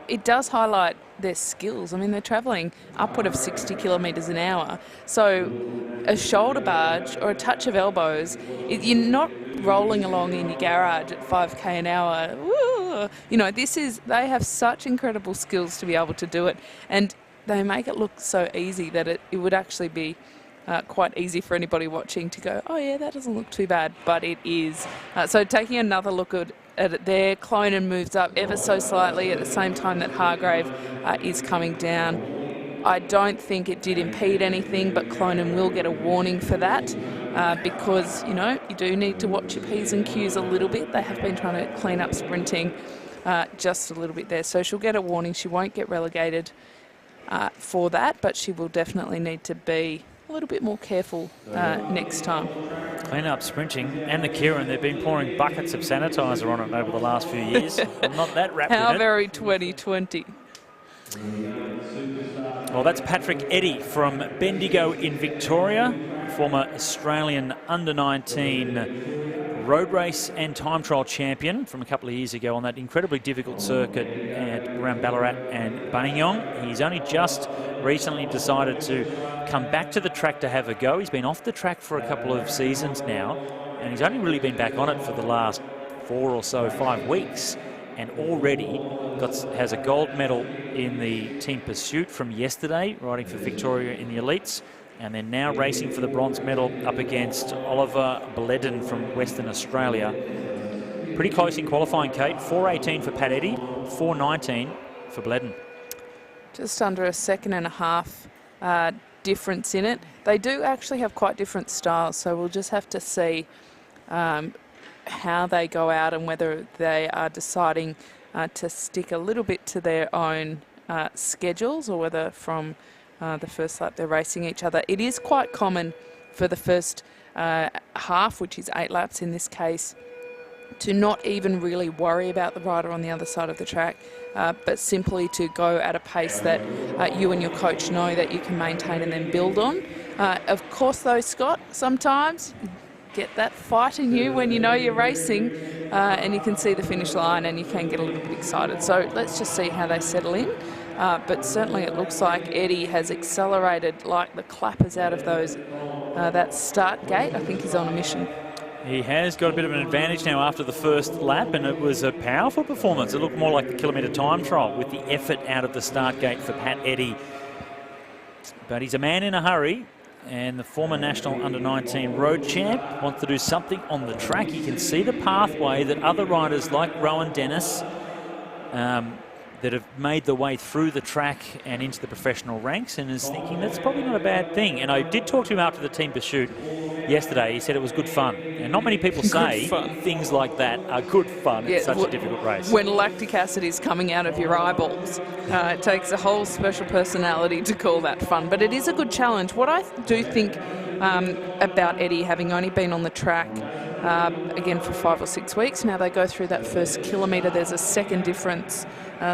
it does highlight their skills. I mean, they're travelling upward of 60 kilometres an hour. So a shoulder barge or a touch of elbows, you're not rolling along in your garage at 5k an hour. Woo! You know, they have such incredible skills to be able to do it, and they make it look so easy that it would actually be quite easy for anybody watching to go, oh yeah, that doesn't look too bad, but it is. So taking another look at at it there. Clonan moves up ever so slightly at the same time that Hargrave is coming down. I don't think it did impede anything, but Clonan will get a warning for that because, you know, you do need to watch your P's and Q's a little bit. They have been trying to clean up sprinting just a little bit there. So she'll get a warning. She won't get relegated for that, but she will definitely need to be a little bit more careful next time. Clean up sprinting and the keirin, they've been pouring buckets of sanitizer on it over the last few years. I'm not that wrapped in it. How very 2020. Well, that's Patrick Eddy from Bendigo in Victoria, former Australian under-19 road race and time trial champion from a couple of years ago on that incredibly difficult circuit around Ballarat and Buninyong. He's only just recently decided to come back to the track to have a go. He's been off the track for a couple of seasons now, and he's only really been back on it for the last 4 or so, 5 weeks, and already has a gold medal in the team pursuit from yesterday, riding for Victoria in the elites, and then now racing for the bronze medal up against Oliver Bledden from Western Australia. Pretty close in qualifying, Kate. 4:18 for Pat Eddy, 4:19 for Bledden. Just under a second and a half difference in it. They do actually have quite different styles, so we'll just have to see how they go out and whether they are deciding to stick a little bit to their own schedules, or whether from the first lap they're racing each other. It is quite common for the first half, which is 8 laps in this case, to not even really worry about the rider on the other side of the track, but simply to go at a pace that you and your coach know that you can maintain and then build on. Of course though, Scott, sometimes you get that fight in you when you know you're racing and you can see the finish line and you can get a little bit excited. So let's just see how they settle in. But certainly it looks like Eddy has accelerated like the clappers out of that start gate. I think he's on a mission. He has got a bit of an advantage now after the first lap, and it was a powerful performance. It looked more like the kilometre time trial with the effort out of the start gate for Pat Eddy. But he's a man in a hurry, and the former national under-19 road champ wants to do something on the track. He can see the pathway that other riders like Rowan Dennis that have made their way through the track and into the professional ranks, and is thinking that's probably not a bad thing. And I did talk to him after the team pursuit yesterday. He said it was good fun. And not many people say things like that are good fun in such a difficult race. When lactic acid is coming out of your eyeballs, it takes a whole special personality to call that fun. But it is a good challenge. What I do think about Eddy, having only been on the track again for 5 or 6 weeks, now they go through that first kilometre, there's a second difference,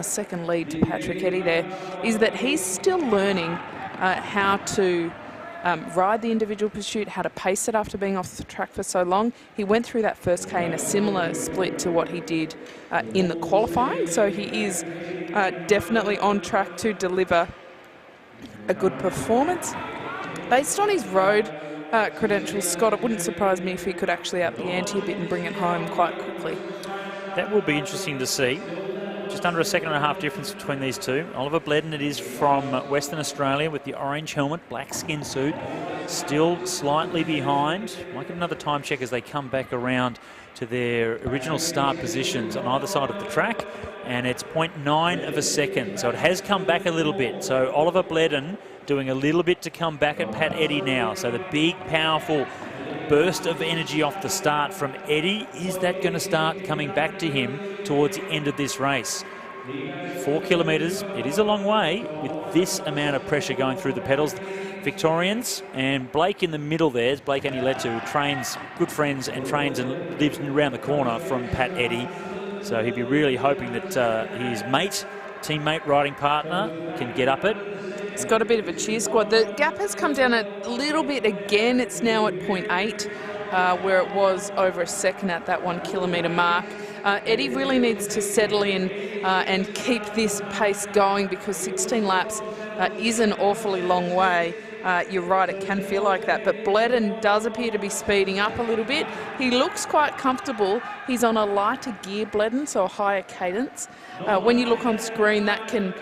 second lead to Patrick Eddy there, is that he's still learning how to ride the individual pursuit, how to pace it after being off the track for so long. He went through that first K in a similar split to what he did in the qualifying, so he is definitely on track to deliver a good performance. Based on his road credentials, Scott, it wouldn't surprise me if he could actually up the ante a bit and bring it home quite quickly. That will be interesting to see. Just under a second and a half difference between these two. Oliver Bledden, it is from Western Australia with the orange helmet, black skin suit, still slightly behind. Might get another time check as they come back around to their original start positions on either side of the track, and it's 0.9 of a second, so it has come back a little bit. So Oliver Bledden doing a little bit to come back at Pat Eddy now. So the big, powerful burst of energy off the start from Eddy, is that going to start coming back to him towards the end of this race? 4 kilometres, it is a long way with this amount of pressure going through the pedals. Victorians, and Blake in the middle there is Blake Aniletu, who trains, good friends, and trains and lives around the corner from Pat Eddy. So he'd be really hoping that his teammate, riding partner can get up it. It's got a bit of a cheer squad. The gap has come down a little bit again. It's now at 0.8, where it was over a second at that 1 kilometre mark. Eddy really needs to settle in and keep this pace going, because 16 laps is an awfully long way. You're right, it can feel like that, but Bledden does appear to be speeding up a little bit. He looks quite comfortable. He's on a lighter gear, Bledden, so a higher cadence. When you look on screen, that can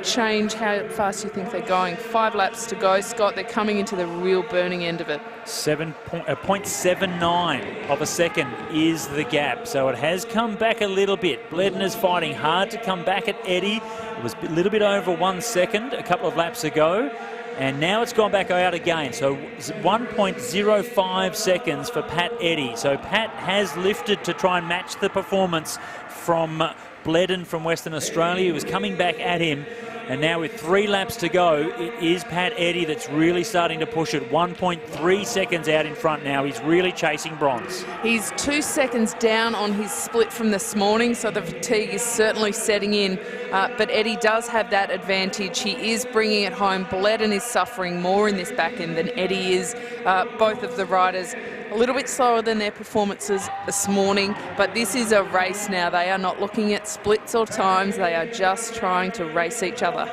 change how fast you think they're going. 5 laps to go, Scott. They're coming into the real burning end of it. 0.79 of a second is the gap, so it has come back a little bit. Bledden is fighting hard to come back at Eddie. It was a little bit over 1 second a couple of laps ago, and now it's gone back out again. So 1.05 seconds for Pat Eddy. So Pat has lifted to try and match the performance from Bledden from Western Australia, who was coming back at him. And now with 3 laps to go, it is Pat Eddy that's really starting to push it. 1.3 seconds out in front now. He's really chasing bronze. He's 2 seconds down on his split from this morning, so the fatigue is certainly setting in. But Eddy does have that advantage. He is bringing it home. Bledden is suffering more in this back end than Eddy is. Both of the riders a little bit slower than their performances this morning, but this is a race now. They are not looking at splits or times. They are just trying to race each other.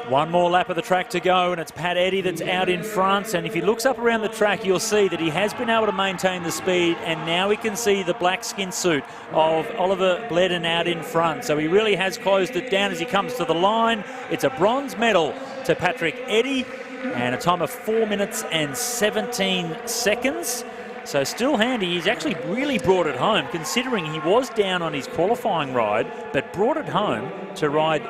One more lap of the track to go, and it's Pat Eddy that's out in front. And if he looks up around the track, you'll see that he has been able to maintain the speed, and now we can see the black skin suit of Oliver Bledden out in front. So he really has closed it down as he comes to the line. It's a bronze medal to Patrick Eddy, and a time of 4 minutes and 17 seconds. So still handy. He's actually really brought it home, considering he was down on his qualifying ride, but brought it home to ride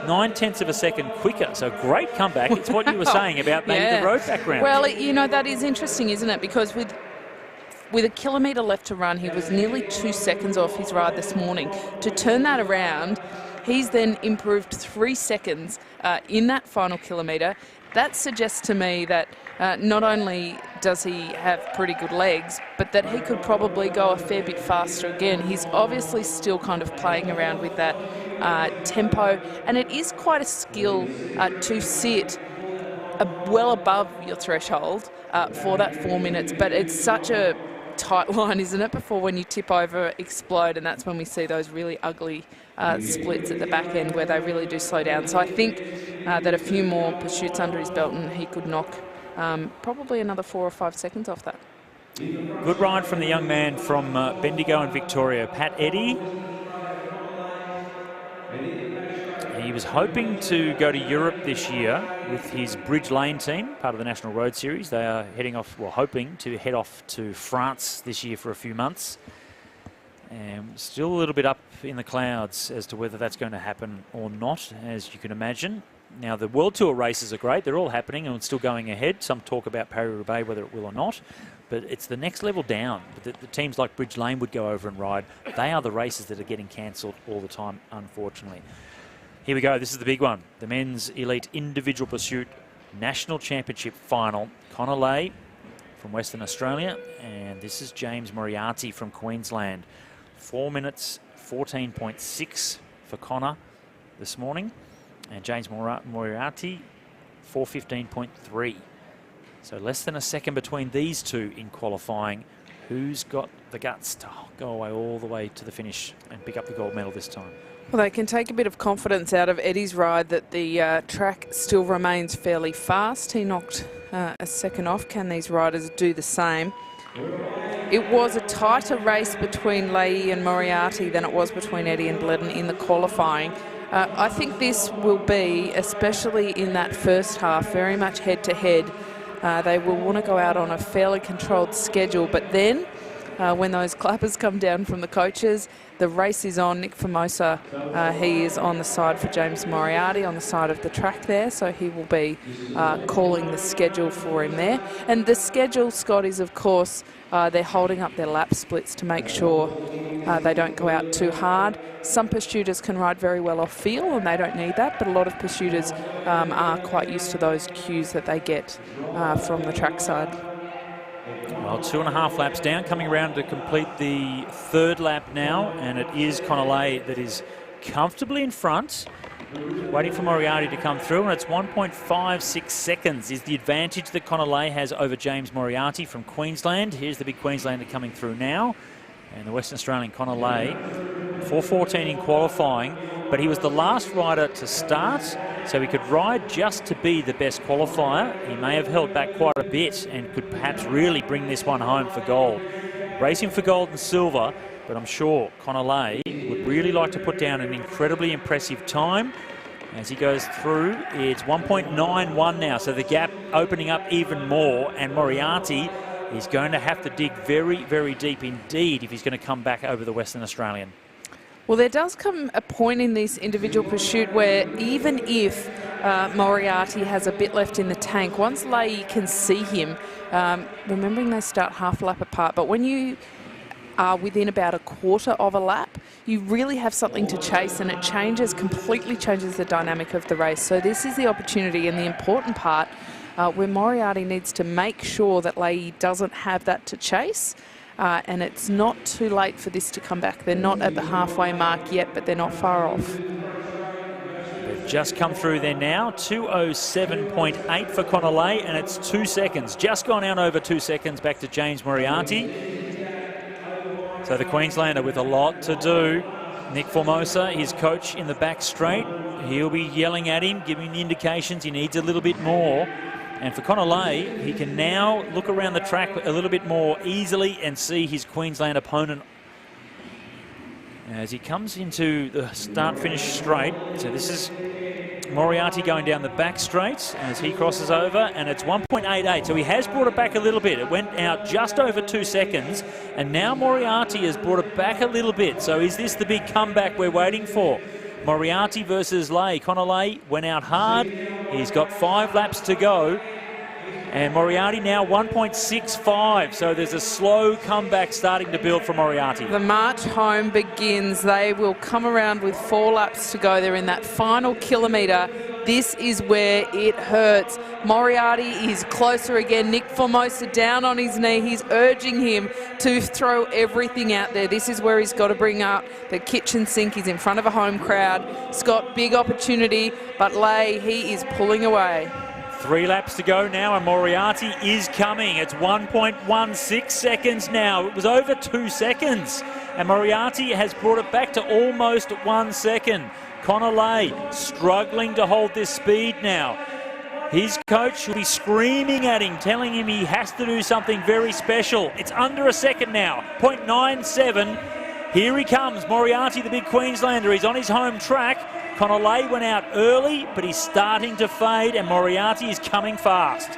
9/10 of a second quicker. So great comeback. It's what you were saying about maybe the road background. Well, you know, that is interesting, isn't it? Because with a kilometre left to run, he was nearly 2 seconds off his ride this morning. To turn that around, he's then improved 3 seconds in that final kilometre. That suggests to me that not only does he have pretty good legs, but that he could probably go a fair bit faster again. He's obviously still kind of playing around with that tempo, and it is quite a skill to sit well above your threshold for that 4 minutes, but it's such a tight line, isn't it, before when you tip over, explode, and that's when we see those really ugly splits at the back end where they really do slow down. So I think that a few more pursuits under his belt and he could knock probably another 4 or 5 seconds off that. Good ride from the young man from Bendigo in Victoria, Pat Eddy. He was hoping to go to Europe this year with his Bridge Lane team, part of the National Road Series. They are heading off, well, hoping to head off to France this year for a few months. And still a little bit up in the clouds as to whether that's going to happen or not, as you can imagine. Now, the World Tour races are great. They're all happening and still going ahead. Some talk about Paris-Roubaix, whether it will or not. But it's the next level down. The teams like Bridge Lane would go over and ride. They are the races that are getting cancelled all the time, unfortunately. Here we go. This is the big one. The Men's Elite Individual Pursuit National Championship Final. Connor Lay from Western Australia. And this is James Moriarty from Queensland. 4 minutes, 14.6 for Connor this morning. And James Moriarty, 4:15.3. So less than a second between these two in qualifying. Who's got the guts to go away all the way to the finish and pick up the gold medal this time? Well, they can take a bit of confidence out of Eddie's ride that the track still remains fairly fast. He knocked a second off. Can these riders do the same? It was a tighter race between Leahy and Moriarty than it was between Eddie and Bledden in the qualifying. I think this will be, especially in that first half, very much head-to-head. They will want to go out on a fairly controlled schedule, but then when those clappers come down from the coaches, the race is on. Nick Formosa, he is on the side for James Moriarty, on the side of the track there, so he will be calling the schedule for him there. And the schedule, Scott, is of course they're holding up their lap splits to make sure they don't go out too hard. Some pursuiters can ride very well off feel and they don't need that, but a lot of pursuiters are quite used to those cues that they get from the trackside. Well, 2.5 laps down, coming around to complete the third lap now, and it is Connor Lay that is comfortably in front, waiting for Moriarty to come through, and it's 1.56 seconds is the advantage that Connor Lay has over James Moriarty from Queensland. Here's the big Queenslander coming through now, and the Western Australian Connor Lay, 4:14 in qualifying, but he was the last rider to start, so he could ride just to be the best qualifier. He may have held back quite a bit and could perhaps really bring this one home for gold. Racing for gold and silver, but I'm sure Connor Lay would really like to put down an incredibly impressive time. As he goes through, it's 1.91 now, so the gap opening up even more, and Moriarty is going to have to dig very, very deep indeed if he's going to come back over the Western Australian. Well, there does come a point in this individual pursuit where even if Moriarty has a bit left in the tank, once Leahy can see him, remembering they start half a lap apart, but when you are within about a quarter of a lap, you really have something to chase, and it completely changes the dynamic of the race. So this is the opportunity and the important part where Moriarty needs to make sure that Leahy doesn't have that to chase. And it's not too late for this to come back. They're not at the halfway mark yet, but they're not far off. They've just come through there now. 2:07.8 for Connolly, and it's 2 seconds. Just gone out over 2 seconds back to James Moriarty. So the Queenslander with a lot to do. Nick Formosa, his coach in the back straight, he'll be yelling at him, giving indications he needs a little bit more. And for Connolly, he can now look around the track a little bit more easily and see his Queensland opponent as he comes into the start-finish straight. So this is Moriarty going down the back straight as he crosses over, and it's 1.88. So he has brought it back a little bit. It went out just over 2 seconds, and now Moriarty has brought it back a little bit. So is this the big comeback we're waiting for? Moriarty versus Leigh. Connolly went out hard. He's got 5 laps to go. And Moriarty now 1.65. So there's a slow comeback starting to build for Moriarty. The march home begins. They will come around with 4 laps to go. They're in that final kilometre. This is where it hurts. Moriarty is closer again. Nick Formosa down on his knee. He's urging him to throw everything out there. This is where he's got to bring up the kitchen sink. He's in front of a home crowd. Scott, big opportunity, but Leigh, he is pulling away. 3 laps to go now, and Moriarty is coming. It's 1.16 seconds now. It was over 2 seconds, and Moriarty has brought it back to almost 1 second. Connolly struggling to hold this speed now. His coach will be screaming at him, telling him he has to do something very special. It's under a second now, 0.97. Here he comes, Moriarty, the big Queenslander. He's on his home track. Connolly went out early, but he's starting to fade, and Moriarty is coming fast.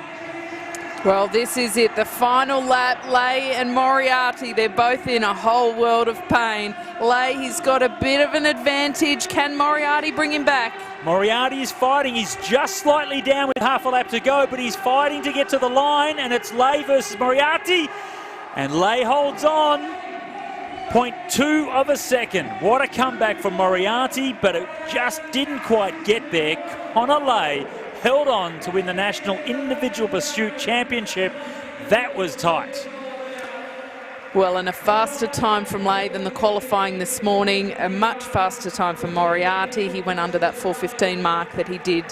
Well, this is it, the final lap. Leigh and Moriarty, they're both in a whole world of pain. Leigh, he's got a bit of an advantage. Can Moriarty bring him back? Moriarty is fighting. He's just slightly down with half a lap to go, but he's fighting to get to the line, and it's Leigh versus Moriarty, and Leigh holds on. 0.2 of a second. What a comeback from Moriarty, but it just didn't quite get there. Connolly held on to win the National Individual Pursuit Championship. That was tight. Well, and a faster time from Leigh than the qualifying this morning. A much faster time for Moriarty. He went under that 4:15 mark that he did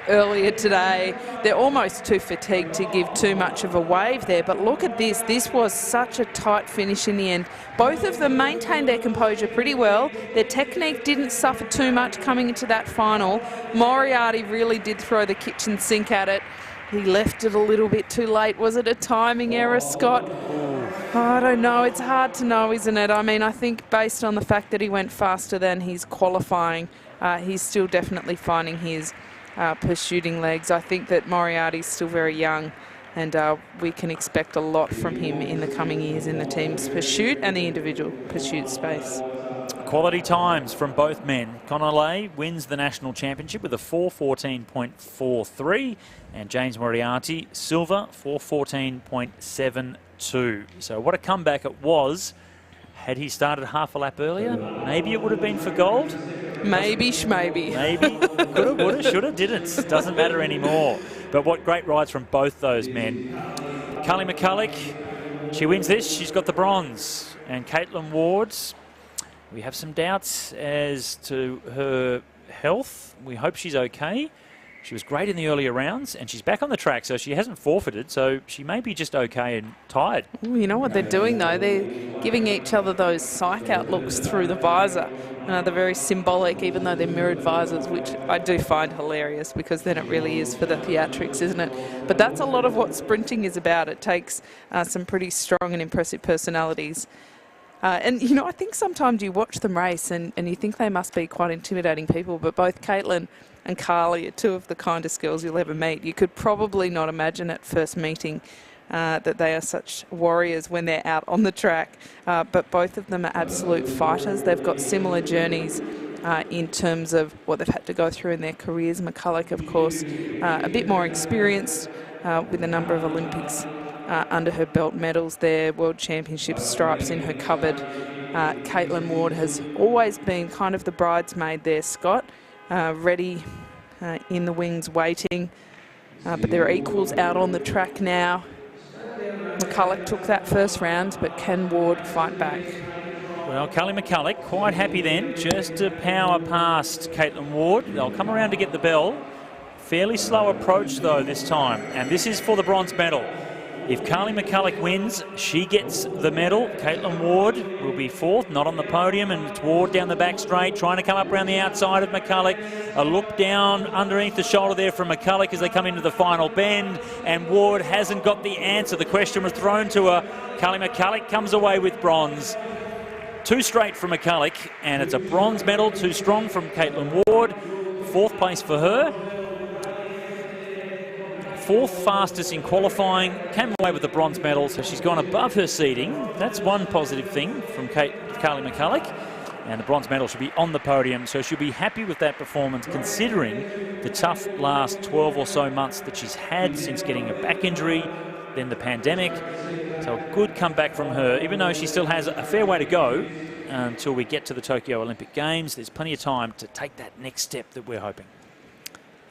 earlier today. They're almost too fatigued to give too much of a wave there. But look at this. This was such a tight finish in the end. Both of them maintained their composure pretty well. Their technique didn't suffer too much coming into that final. Moriarty really did throw the kitchen sink at it. He left it a little bit too late. Was it a timing error, Scott? Oh, I don't know. It's hard to know, isn't it? I mean, I think based on the fact that he went faster than his qualifying, he's still definitely finding his pursuing legs. I think that Moriarty's still very young, and we can expect a lot from him in the coming years in the team's pursuit and the individual pursuit space. Quality times from both men. Connolly wins the national championship with a 4:14.43, and James Moriarty, silver, 4:14.72. So what a comeback it was. Had he started half a lap earlier, maybe it would have been for gold. Maybe schmaybe. Maybe. Coulda, woulda, shoulda, didn't. Doesn't matter anymore. But what great rides from both those men. Carly McCulloch, she wins this. She's got the bronze. And Caitlin Ward, we have some doubts as to her health. We hope she's okay. She was great in the earlier rounds, and she's back on the track, so she hasn't forfeited, so she may be just okay and tired. Ooh, you know what they're doing, though? They're giving each other those psych-out looks through the visor. They're very symbolic, even though they're mirrored visors, which I do find hilarious, because then it really is for the theatrics, isn't it? But that's a lot of what sprinting is about. It takes some pretty strong and impressive personalities And, you know, I think sometimes you watch them race and you think they must be quite intimidating people, but both Keirin and Carly are two of the kindest girls you'll ever meet. You could probably not imagine at first meeting that they are such warriors when they're out on the track, but both of them are absolute fighters. They've got similar journeys in terms of what they've had to go through in their careers. McCulloch, of course, a bit more experienced with a number of Olympics under her belt, medals there, World Championships, stripes in her cupboard. Caitlin Ward has always been kind of the bridesmaid there, Scott, ready in the wings waiting, but they're equals out on the track now. McCulloch took that first round, but can Ward fight back? Well, Kelly McCulloch quite happy then, just to power past Caitlin Ward. They'll come around to get the bell. Fairly slow approach though this time, and this is for the bronze medal. If Carly McCulloch wins, she gets the medal. Caitlin Ward will be fourth, not on the podium, and it's Ward down the back straight, trying to come up around the outside of McCulloch. A look down underneath the shoulder there from McCulloch as they come into the final bend, and Ward hasn't got the answer. The question was thrown to her. Carly McCulloch comes away with bronze. Too straight from McCulloch, and it's a bronze medal, too strong from Caitlin Ward. Fourth place for her. Fourth fastest in qualifying, came away with the bronze medal, so she's gone above her seeding. That's one positive thing from Carly McCulloch. And the bronze medal should be on the podium, so she'll be happy with that performance considering the tough last 12 or so months that she's had since getting a back injury, then the pandemic. So a good comeback from her, even though she still has a fair way to go until we get to the Tokyo Olympic Games. There's plenty of time to take that next step that we're hoping.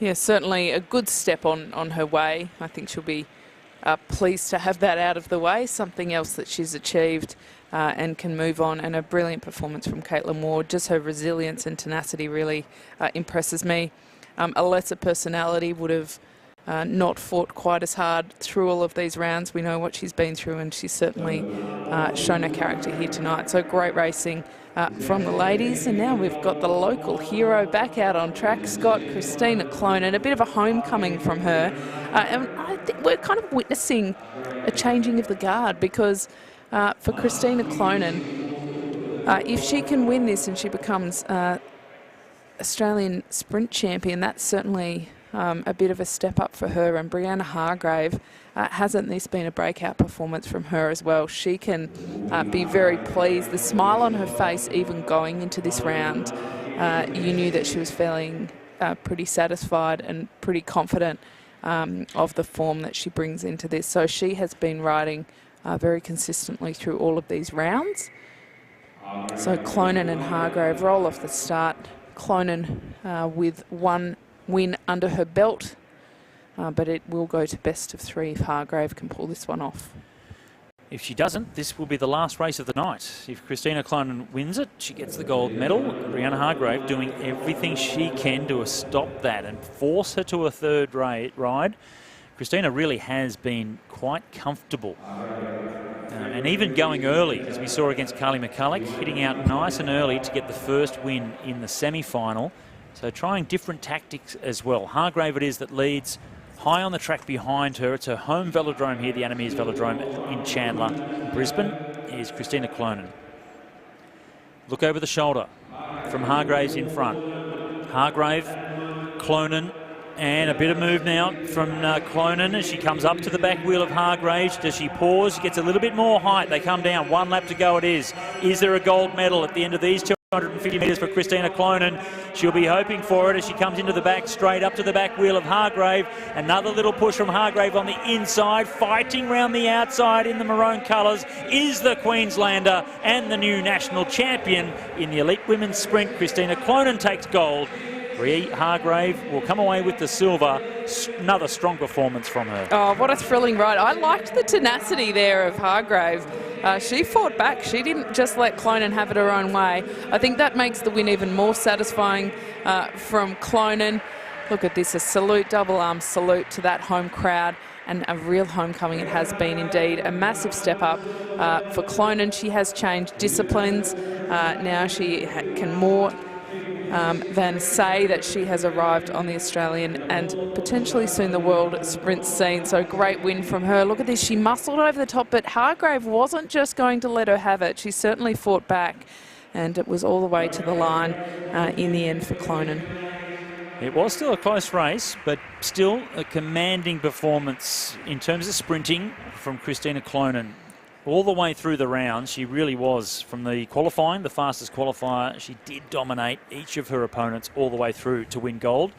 Yeah, certainly a good step on her way. I think she'll be pleased to have that out of the way, something else that she's achieved and can move on. And a brilliant performance from Caitlin Ward. Just her resilience and tenacity really impresses me. A lesser personality would have not fought quite as hard through all of these rounds. We know what she's been through, and she's certainly shown her character here tonight. So great racing from the ladies. And now we've got the local hero back out on track, Scott, Christina Clonan, a bit of a homecoming from her. And I think we're kind of witnessing a changing of the guard, because for Christina Clonan, if she can win this and she becomes Australian sprint champion, that's certainly a bit of a step up for her. And Brianna Hargrave, hasn't this been a breakout performance from her as well? She can be very pleased. The smile on her face even going into this round, you knew that she was feeling pretty satisfied and pretty confident of the form that she brings into this. So she has been riding very consistently through all of these rounds. So Clonan and Hargrave roll off the start. Clonan with one win under her belt, but it will go to best of three if Hargrave can pull this one off. If she doesn't, this will be the last race of the night. If Christina Clonan wins it, she gets the gold medal. Brianna Hargrave doing everything she can to stop that and force her to a third ride. Christina really has been quite comfortable. And even going early, as we saw against Carly McCulloch, hitting out nice and early to get the first win in the semi-final. So trying different tactics as well. Hargrave it is that leads high on the track behind her. It's her home velodrome here, the Meares Velodrome in Chandler, Brisbane, is Christina Clonan. Look over the shoulder from Hargrave's in front. Hargrave, Clonan, and a bit of move now from Clonan as she comes up to the back wheel of Hargrave. Does she pause? She gets a little bit more height. They come down. One lap to go it is. Is there a gold medal at the end of these 250 metres for Christina Clonan? She'll be hoping for it as she comes into the back straight up to the back wheel of Hargrave. Another little push from Hargrave on the inside, fighting round the outside in the maroon colours is the Queenslander and the new national champion in the elite women's sprint. Christina Clonan takes gold. Brie Hargrave will come away with the silver. Another strong performance from her. Oh, what a thrilling ride. I liked the tenacity there of Hargrave. She fought back. She didn't just let Clonan have it her own way. I think that makes the win even more satisfying from Clonan. Look at this, a salute, double arm salute to that home crowd, and a real homecoming it has been indeed. A massive step up for Clonan. She has changed disciplines. Now she can more than say that she has arrived on the Australian and potentially soon the world sprint scene. So great win from her. Look at this, she muscled over the top, but Hargrave wasn't just going to let her have it. She certainly fought back, and it was all the way to the line in the end for Clonan. It was still a close race, but still a commanding performance in terms of sprinting from Christina Clonan. All the way through the round, she really was, from the qualifying, the fastest qualifier. She did dominate each of her opponents all the way through to win gold.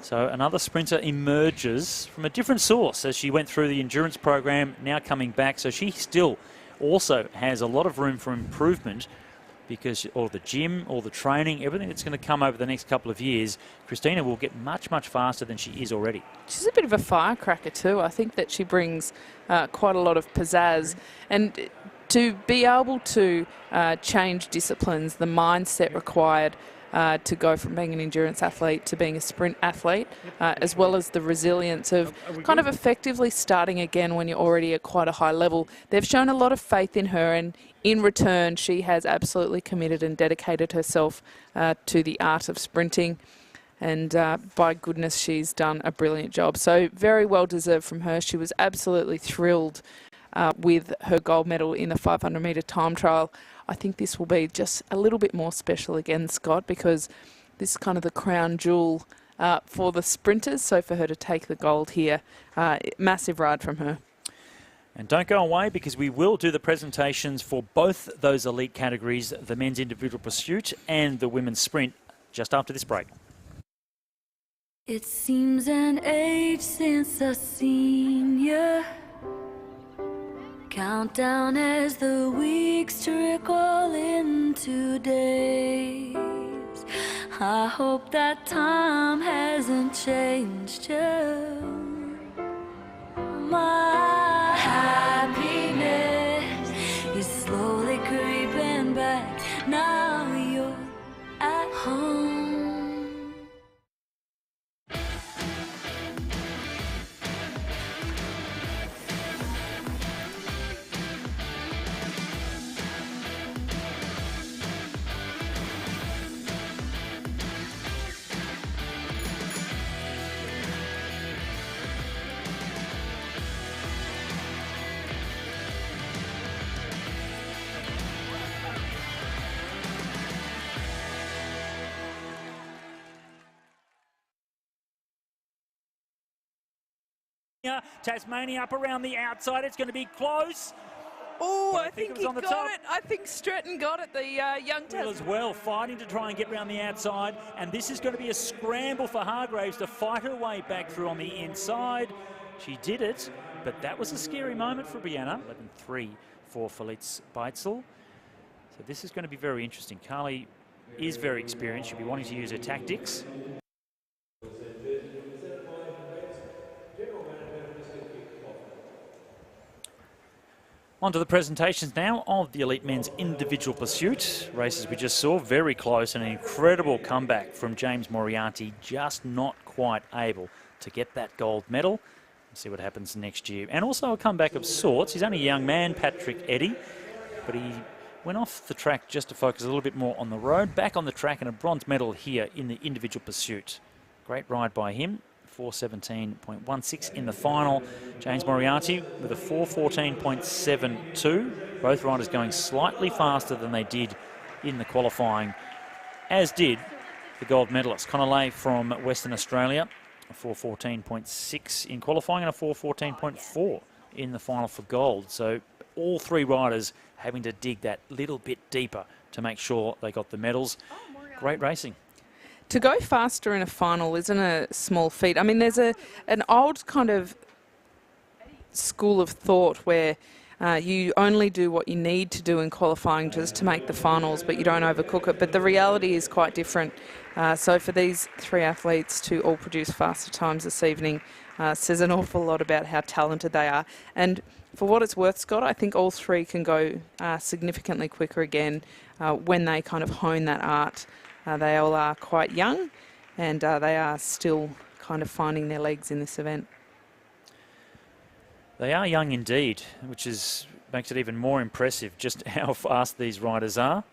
So another sprinter emerges from a different source as she went through the endurance program, now coming back. So she still also has a lot of room for improvement, because all the gym, all the training, everything that's going to come over the next couple of years, Christina will get much, much faster than she is already. She's a bit of a firecracker too. I think that she brings quite a lot of pizzazz. And to be able to change disciplines, the mindset required to go from being an endurance athlete to being a sprint athlete, as well as the resilience of kind of effectively starting again when you're already at quite a high level. They've shown a lot of faith in her, and in return she has absolutely committed and dedicated herself to the art of sprinting. And by goodness, she's done a brilliant job. So very well deserved from her. She was absolutely thrilled with her gold medal in the 500 metre time trial. I think this will be just a little bit more special again, Scott, because this is kind of the crown jewel for the sprinters. So for her to take the gold here, massive ride from her. And don't go away, because we will do the presentations for both those elite categories, the men's individual pursuit and the women's sprint, just after this break. It seems an age since I've seen you. Countdown as the weeks trickle into days. I hope that time hasn't changed you. My happiness is slowly creeping back. Now you're at home. Tasmania up around the outside. It's going to be close. Oh, I think he on the got top. it. I think Stratton got it, the young Will as well, fighting to try and get around the outside. And this is going to be a scramble for Hargraves to fight her way back through on the inside. She did it, but that was a scary moment for Brianna. 11.3 for Felice Beitzel. So this is going to be very interesting. Carly is very experienced. She'll be wanting to use her tactics. On to the presentations now of the elite men's individual pursuit. Races we just saw, very close, and an incredible comeback from James Moriarty, just not quite able to get that gold medal. We'll see what happens next year. And also a comeback of sorts. He's only a young man, Patrick Eddy, but he went off the track just to focus a little bit more on the road. Back on the track, and a bronze medal here in the individual pursuit. Great ride by him. 4:17.16 in the final. James Moriarty with a 4:14.72. Both riders going slightly faster than they did in the qualifying, as did the gold medalist Connolly from Western Australia. A 4:14.6 in qualifying and a 4:14.4 in the final for gold. So all three riders having to dig that little bit deeper to make sure they got the medals. Great racing. To go faster in a final isn't a small feat. I mean, there's an old kind of school of thought where you only do what you need to do in qualifying just to make the finals, but you don't overcook it. But the reality is quite different. So for these three athletes to all produce faster times this evening says an awful lot about how talented they are. And for what it's worth, Scott, I think all three can go significantly quicker again when they kind of hone that art. They all are quite young, and they are still kind of finding their legs in this event. They are young indeed, which makes it even more impressive just how fast these riders are.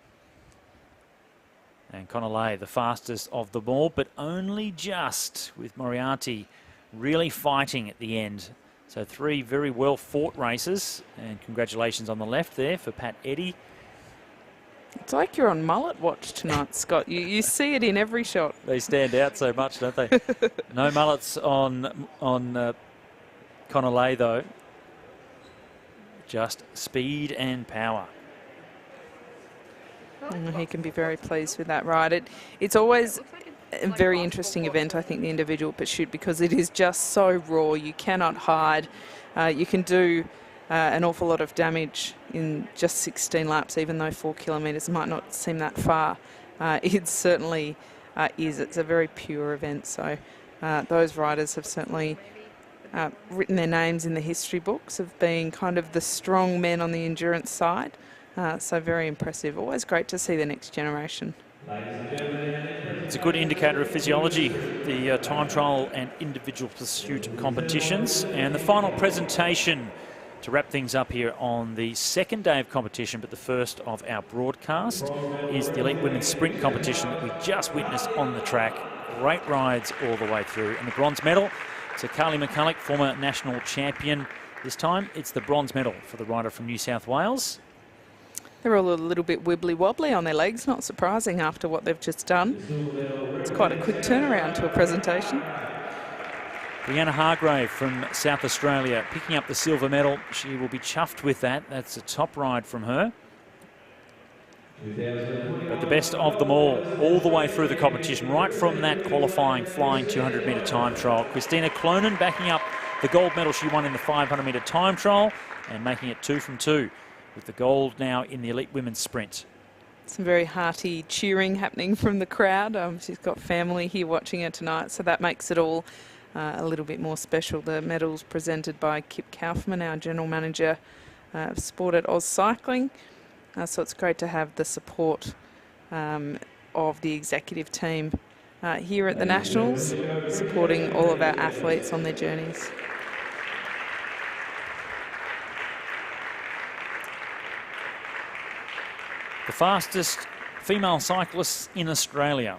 And Connolly, the fastest of them all, but only just, with Moriarty really fighting at the end. So 3 very well fought races, and congratulations on the left there for Pat Eddy. It's like you're on mullet watch tonight, Scott. You see it in every shot. They stand out so much, don't they? No mullets on Connolly though. Just speed and power. He can be very pleased with that ride. It's always a very interesting event, I think, the individual pursuit, because it is just so raw. You cannot hide. You can do an awful lot of damage in just 16 laps, even though 4 kilometres might not seem that far. It certainly is. It's a very pure event. So those riders have certainly written their names in the history books of being kind of the strong men on the endurance side. So very impressive. Always great to see the next generation. It's a good indicator of physiology, the time trial and individual pursuit competitions. And the final presentation to wrap things up here on the second day of competition, but the first of our broadcast, is the Elite Women's Sprint competition that we just witnessed on the track. Great rides all the way through. And the bronze medal to Carly McCulloch, former national champion. This time it's the bronze medal for the rider from New South Wales. They're all a little bit wibbly-wobbly on their legs, not surprising after what they've just done. It's quite a quick turnaround to a presentation. Brianna Hargrave from South Australia picking up the silver medal. She will be chuffed with that. That's a top ride from her. But the best of them all the way through the competition, right from that qualifying flying 200-metre time trial. Christina Clonan backing up the gold medal she won in the 500-metre time trial and making it 2 from 2. With the gold now in the Elite Women's Sprint. Some very hearty cheering happening from the crowd. She's got family here watching her tonight, so that makes it all a little bit more special. The medals presented by Kip Kaufman, our General Manager of Sport at AusCycling. So it's great to have the support of the executive team here at the Nationals, supporting all of our athletes on their journeys. The fastest female cyclists in Australia.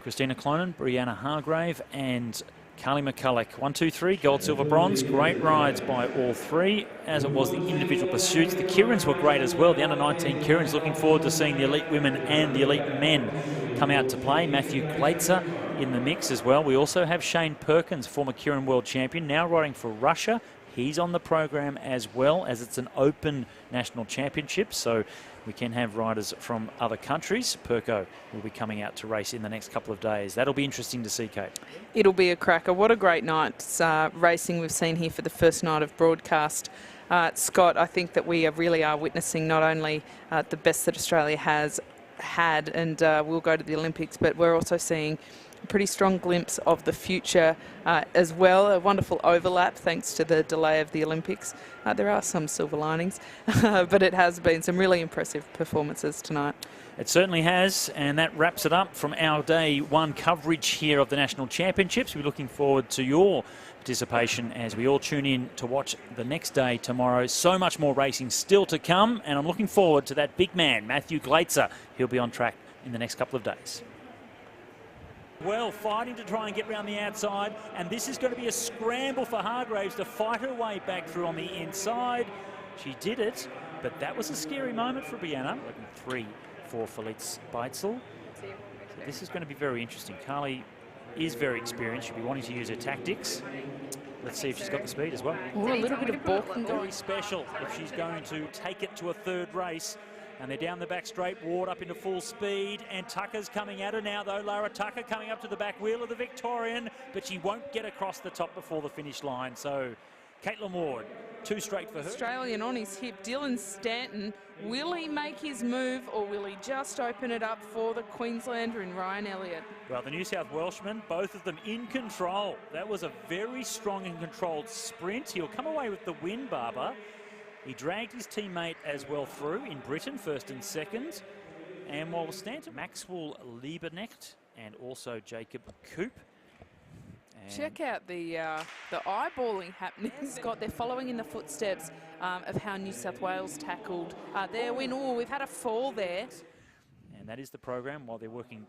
Christina Clonan, Brianna Hargrave and Carly McCulloch. 1, 2, 3, gold, silver, bronze. Great rides by all three, as it was the individual pursuits. The keirins were great as well. The under-19 keirins, looking forward to seeing the elite women and the elite men come out to play. Matthew Glaitzer in the mix as well. We also have Shane Perkins, former keirin world champion, now riding for Russia. He's on the program as well, as it's an open national championship, so we can have riders from other countries. Perko will be coming out to race in the next couple of days. That'll be interesting to see, Kate. It'll be a cracker. What a great night's racing we've seen here for the first night of broadcast. Scott, I think that we really are witnessing not only the best that Australia has had and will go to the Olympics, but we're also seeing a pretty strong glimpse of the future as well. A wonderful overlap thanks to the delay of the Olympics. There are some silver linings, but it has been some really impressive performances tonight. It certainly has, and that wraps it up from our day one coverage here of the National Championships. We're looking forward to your participation as we all tune in to watch the next day tomorrow. So much more racing still to come, and I'm looking forward to that big man, Matthew Glaitzer. He'll be on track in the next couple of days. Well, fighting to try and get round the outside, and this is going to be a scramble for Hargraves to fight her way back through on the inside. She did it, but that was a scary moment for Brianna. 3 for Felice Beitzel. So this is going to be very interesting. Carly is very experienced. She'll be wanting to use her tactics. Let's see if she's got the speed as well. Ooh, a little bit of balking Very special if she's going to take it to a third race. And they're down the back straight, Ward up into full speed, and Tucker's coming at her now though. Lara Tucker coming up to the back wheel of the Victorian, but she won't get across the top before the finish line. So Caitlin Ward, 2 straight for her. Australian on his hip, Dylan Stanton. Will he make his move, or will he just open it up for the Queenslander in Ryan Elliott? Well, the New South Welshman, both of them in control. That was a very strong and controlled sprint. He'll come away with the win, Barber. He dragged his teammate as well through in Britain, first and second. And while Stanton, Maxwell Lieberknecht and also Jacob Coop. Check out the eyeballing happening, Scott. They're following in the footsteps of how New South Wales tackled their win. Oh, we've had a fall there. And that is the program while they're working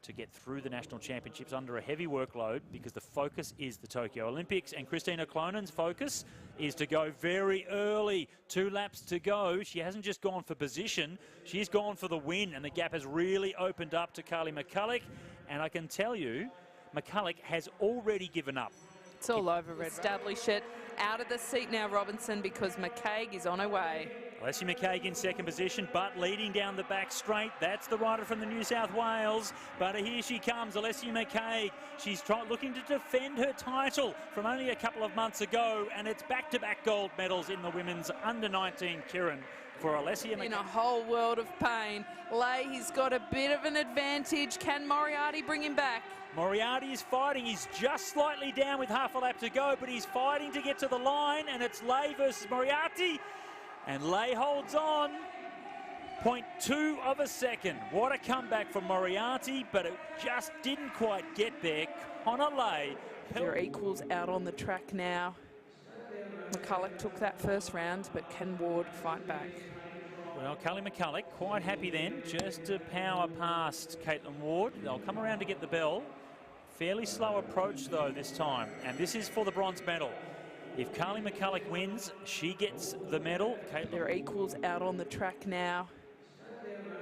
to get through the national championships under a heavy workload, because the focus is the Tokyo Olympics, and Christina Clonen's focus is to go very early. 2 laps to go. She hasn't just gone for position, she's gone for the win, and the gap has really opened up to Kylie McCulloch. And I can tell you, McCulloch has already given up. It's all over, Red. Establish it. Out of the seat now, Robinson, because McCaig is on her way. Alessia McCaig in second position, but leading down the back straight. That's the rider from the New South Wales. But here she comes, Alessia McCaig. She's looking to defend her title from only a couple of months ago, and it's back-to-back gold medals in the women's under-19 keirin for Alessia McCaig. In a whole world of pain. Leahy's got a bit of an advantage. Can Moriarty bring him back? Moriarty is fighting. He's just slightly down with half a lap to go, but he's fighting to get to the line, and it's Leigh versus Moriarty. And Leigh holds on. 0.2 of a second. What a comeback from Moriarty, but it just didn't quite get there. Connor Leigh. They're equals out on the track now. McCulloch took that first round, but can Ward fight back? Well, Kylie McCulloch quite happy then just to power past Caitlin Ward. They'll come around to get the bell. Fairly slow approach though this time, and this is for the bronze medal. If Kylie McCulloch wins, she gets the medal. They're equals out on the track now.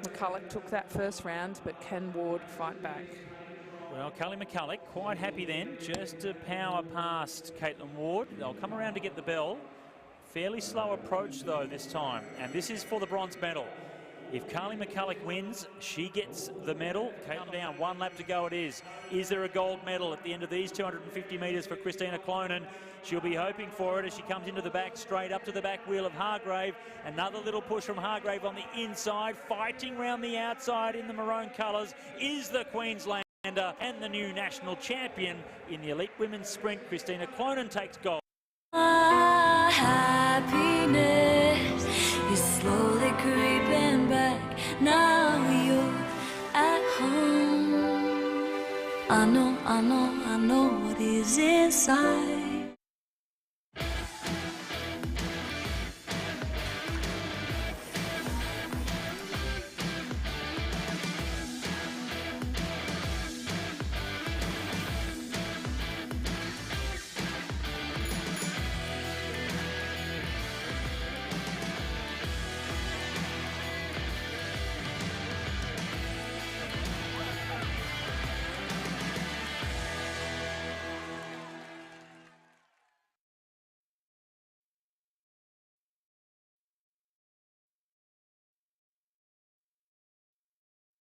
McCulloch took that first round, but can Ward fight back? Well, Kylie McCulloch quite happy then just to power past Caitlin Ward. They'll come around to get the bell. Fairly slow approach though this time, and this is for the bronze medal. If Kylie McCulloch wins, she gets the medal. Down, 1 lap to go it is. Is there a gold medal at the end of these 250 metres for Christina Clonen? She'll be hoping for it as she comes into the back straight up to the back wheel of Hargrave. Another little push from Hargrave on the inside, fighting round the outside in the maroon colours is the Queenslander and the new national champion in the elite women's sprint. Christina Clonen takes gold. My happiness is slowly creeping back. Now you're at home. I know what is inside.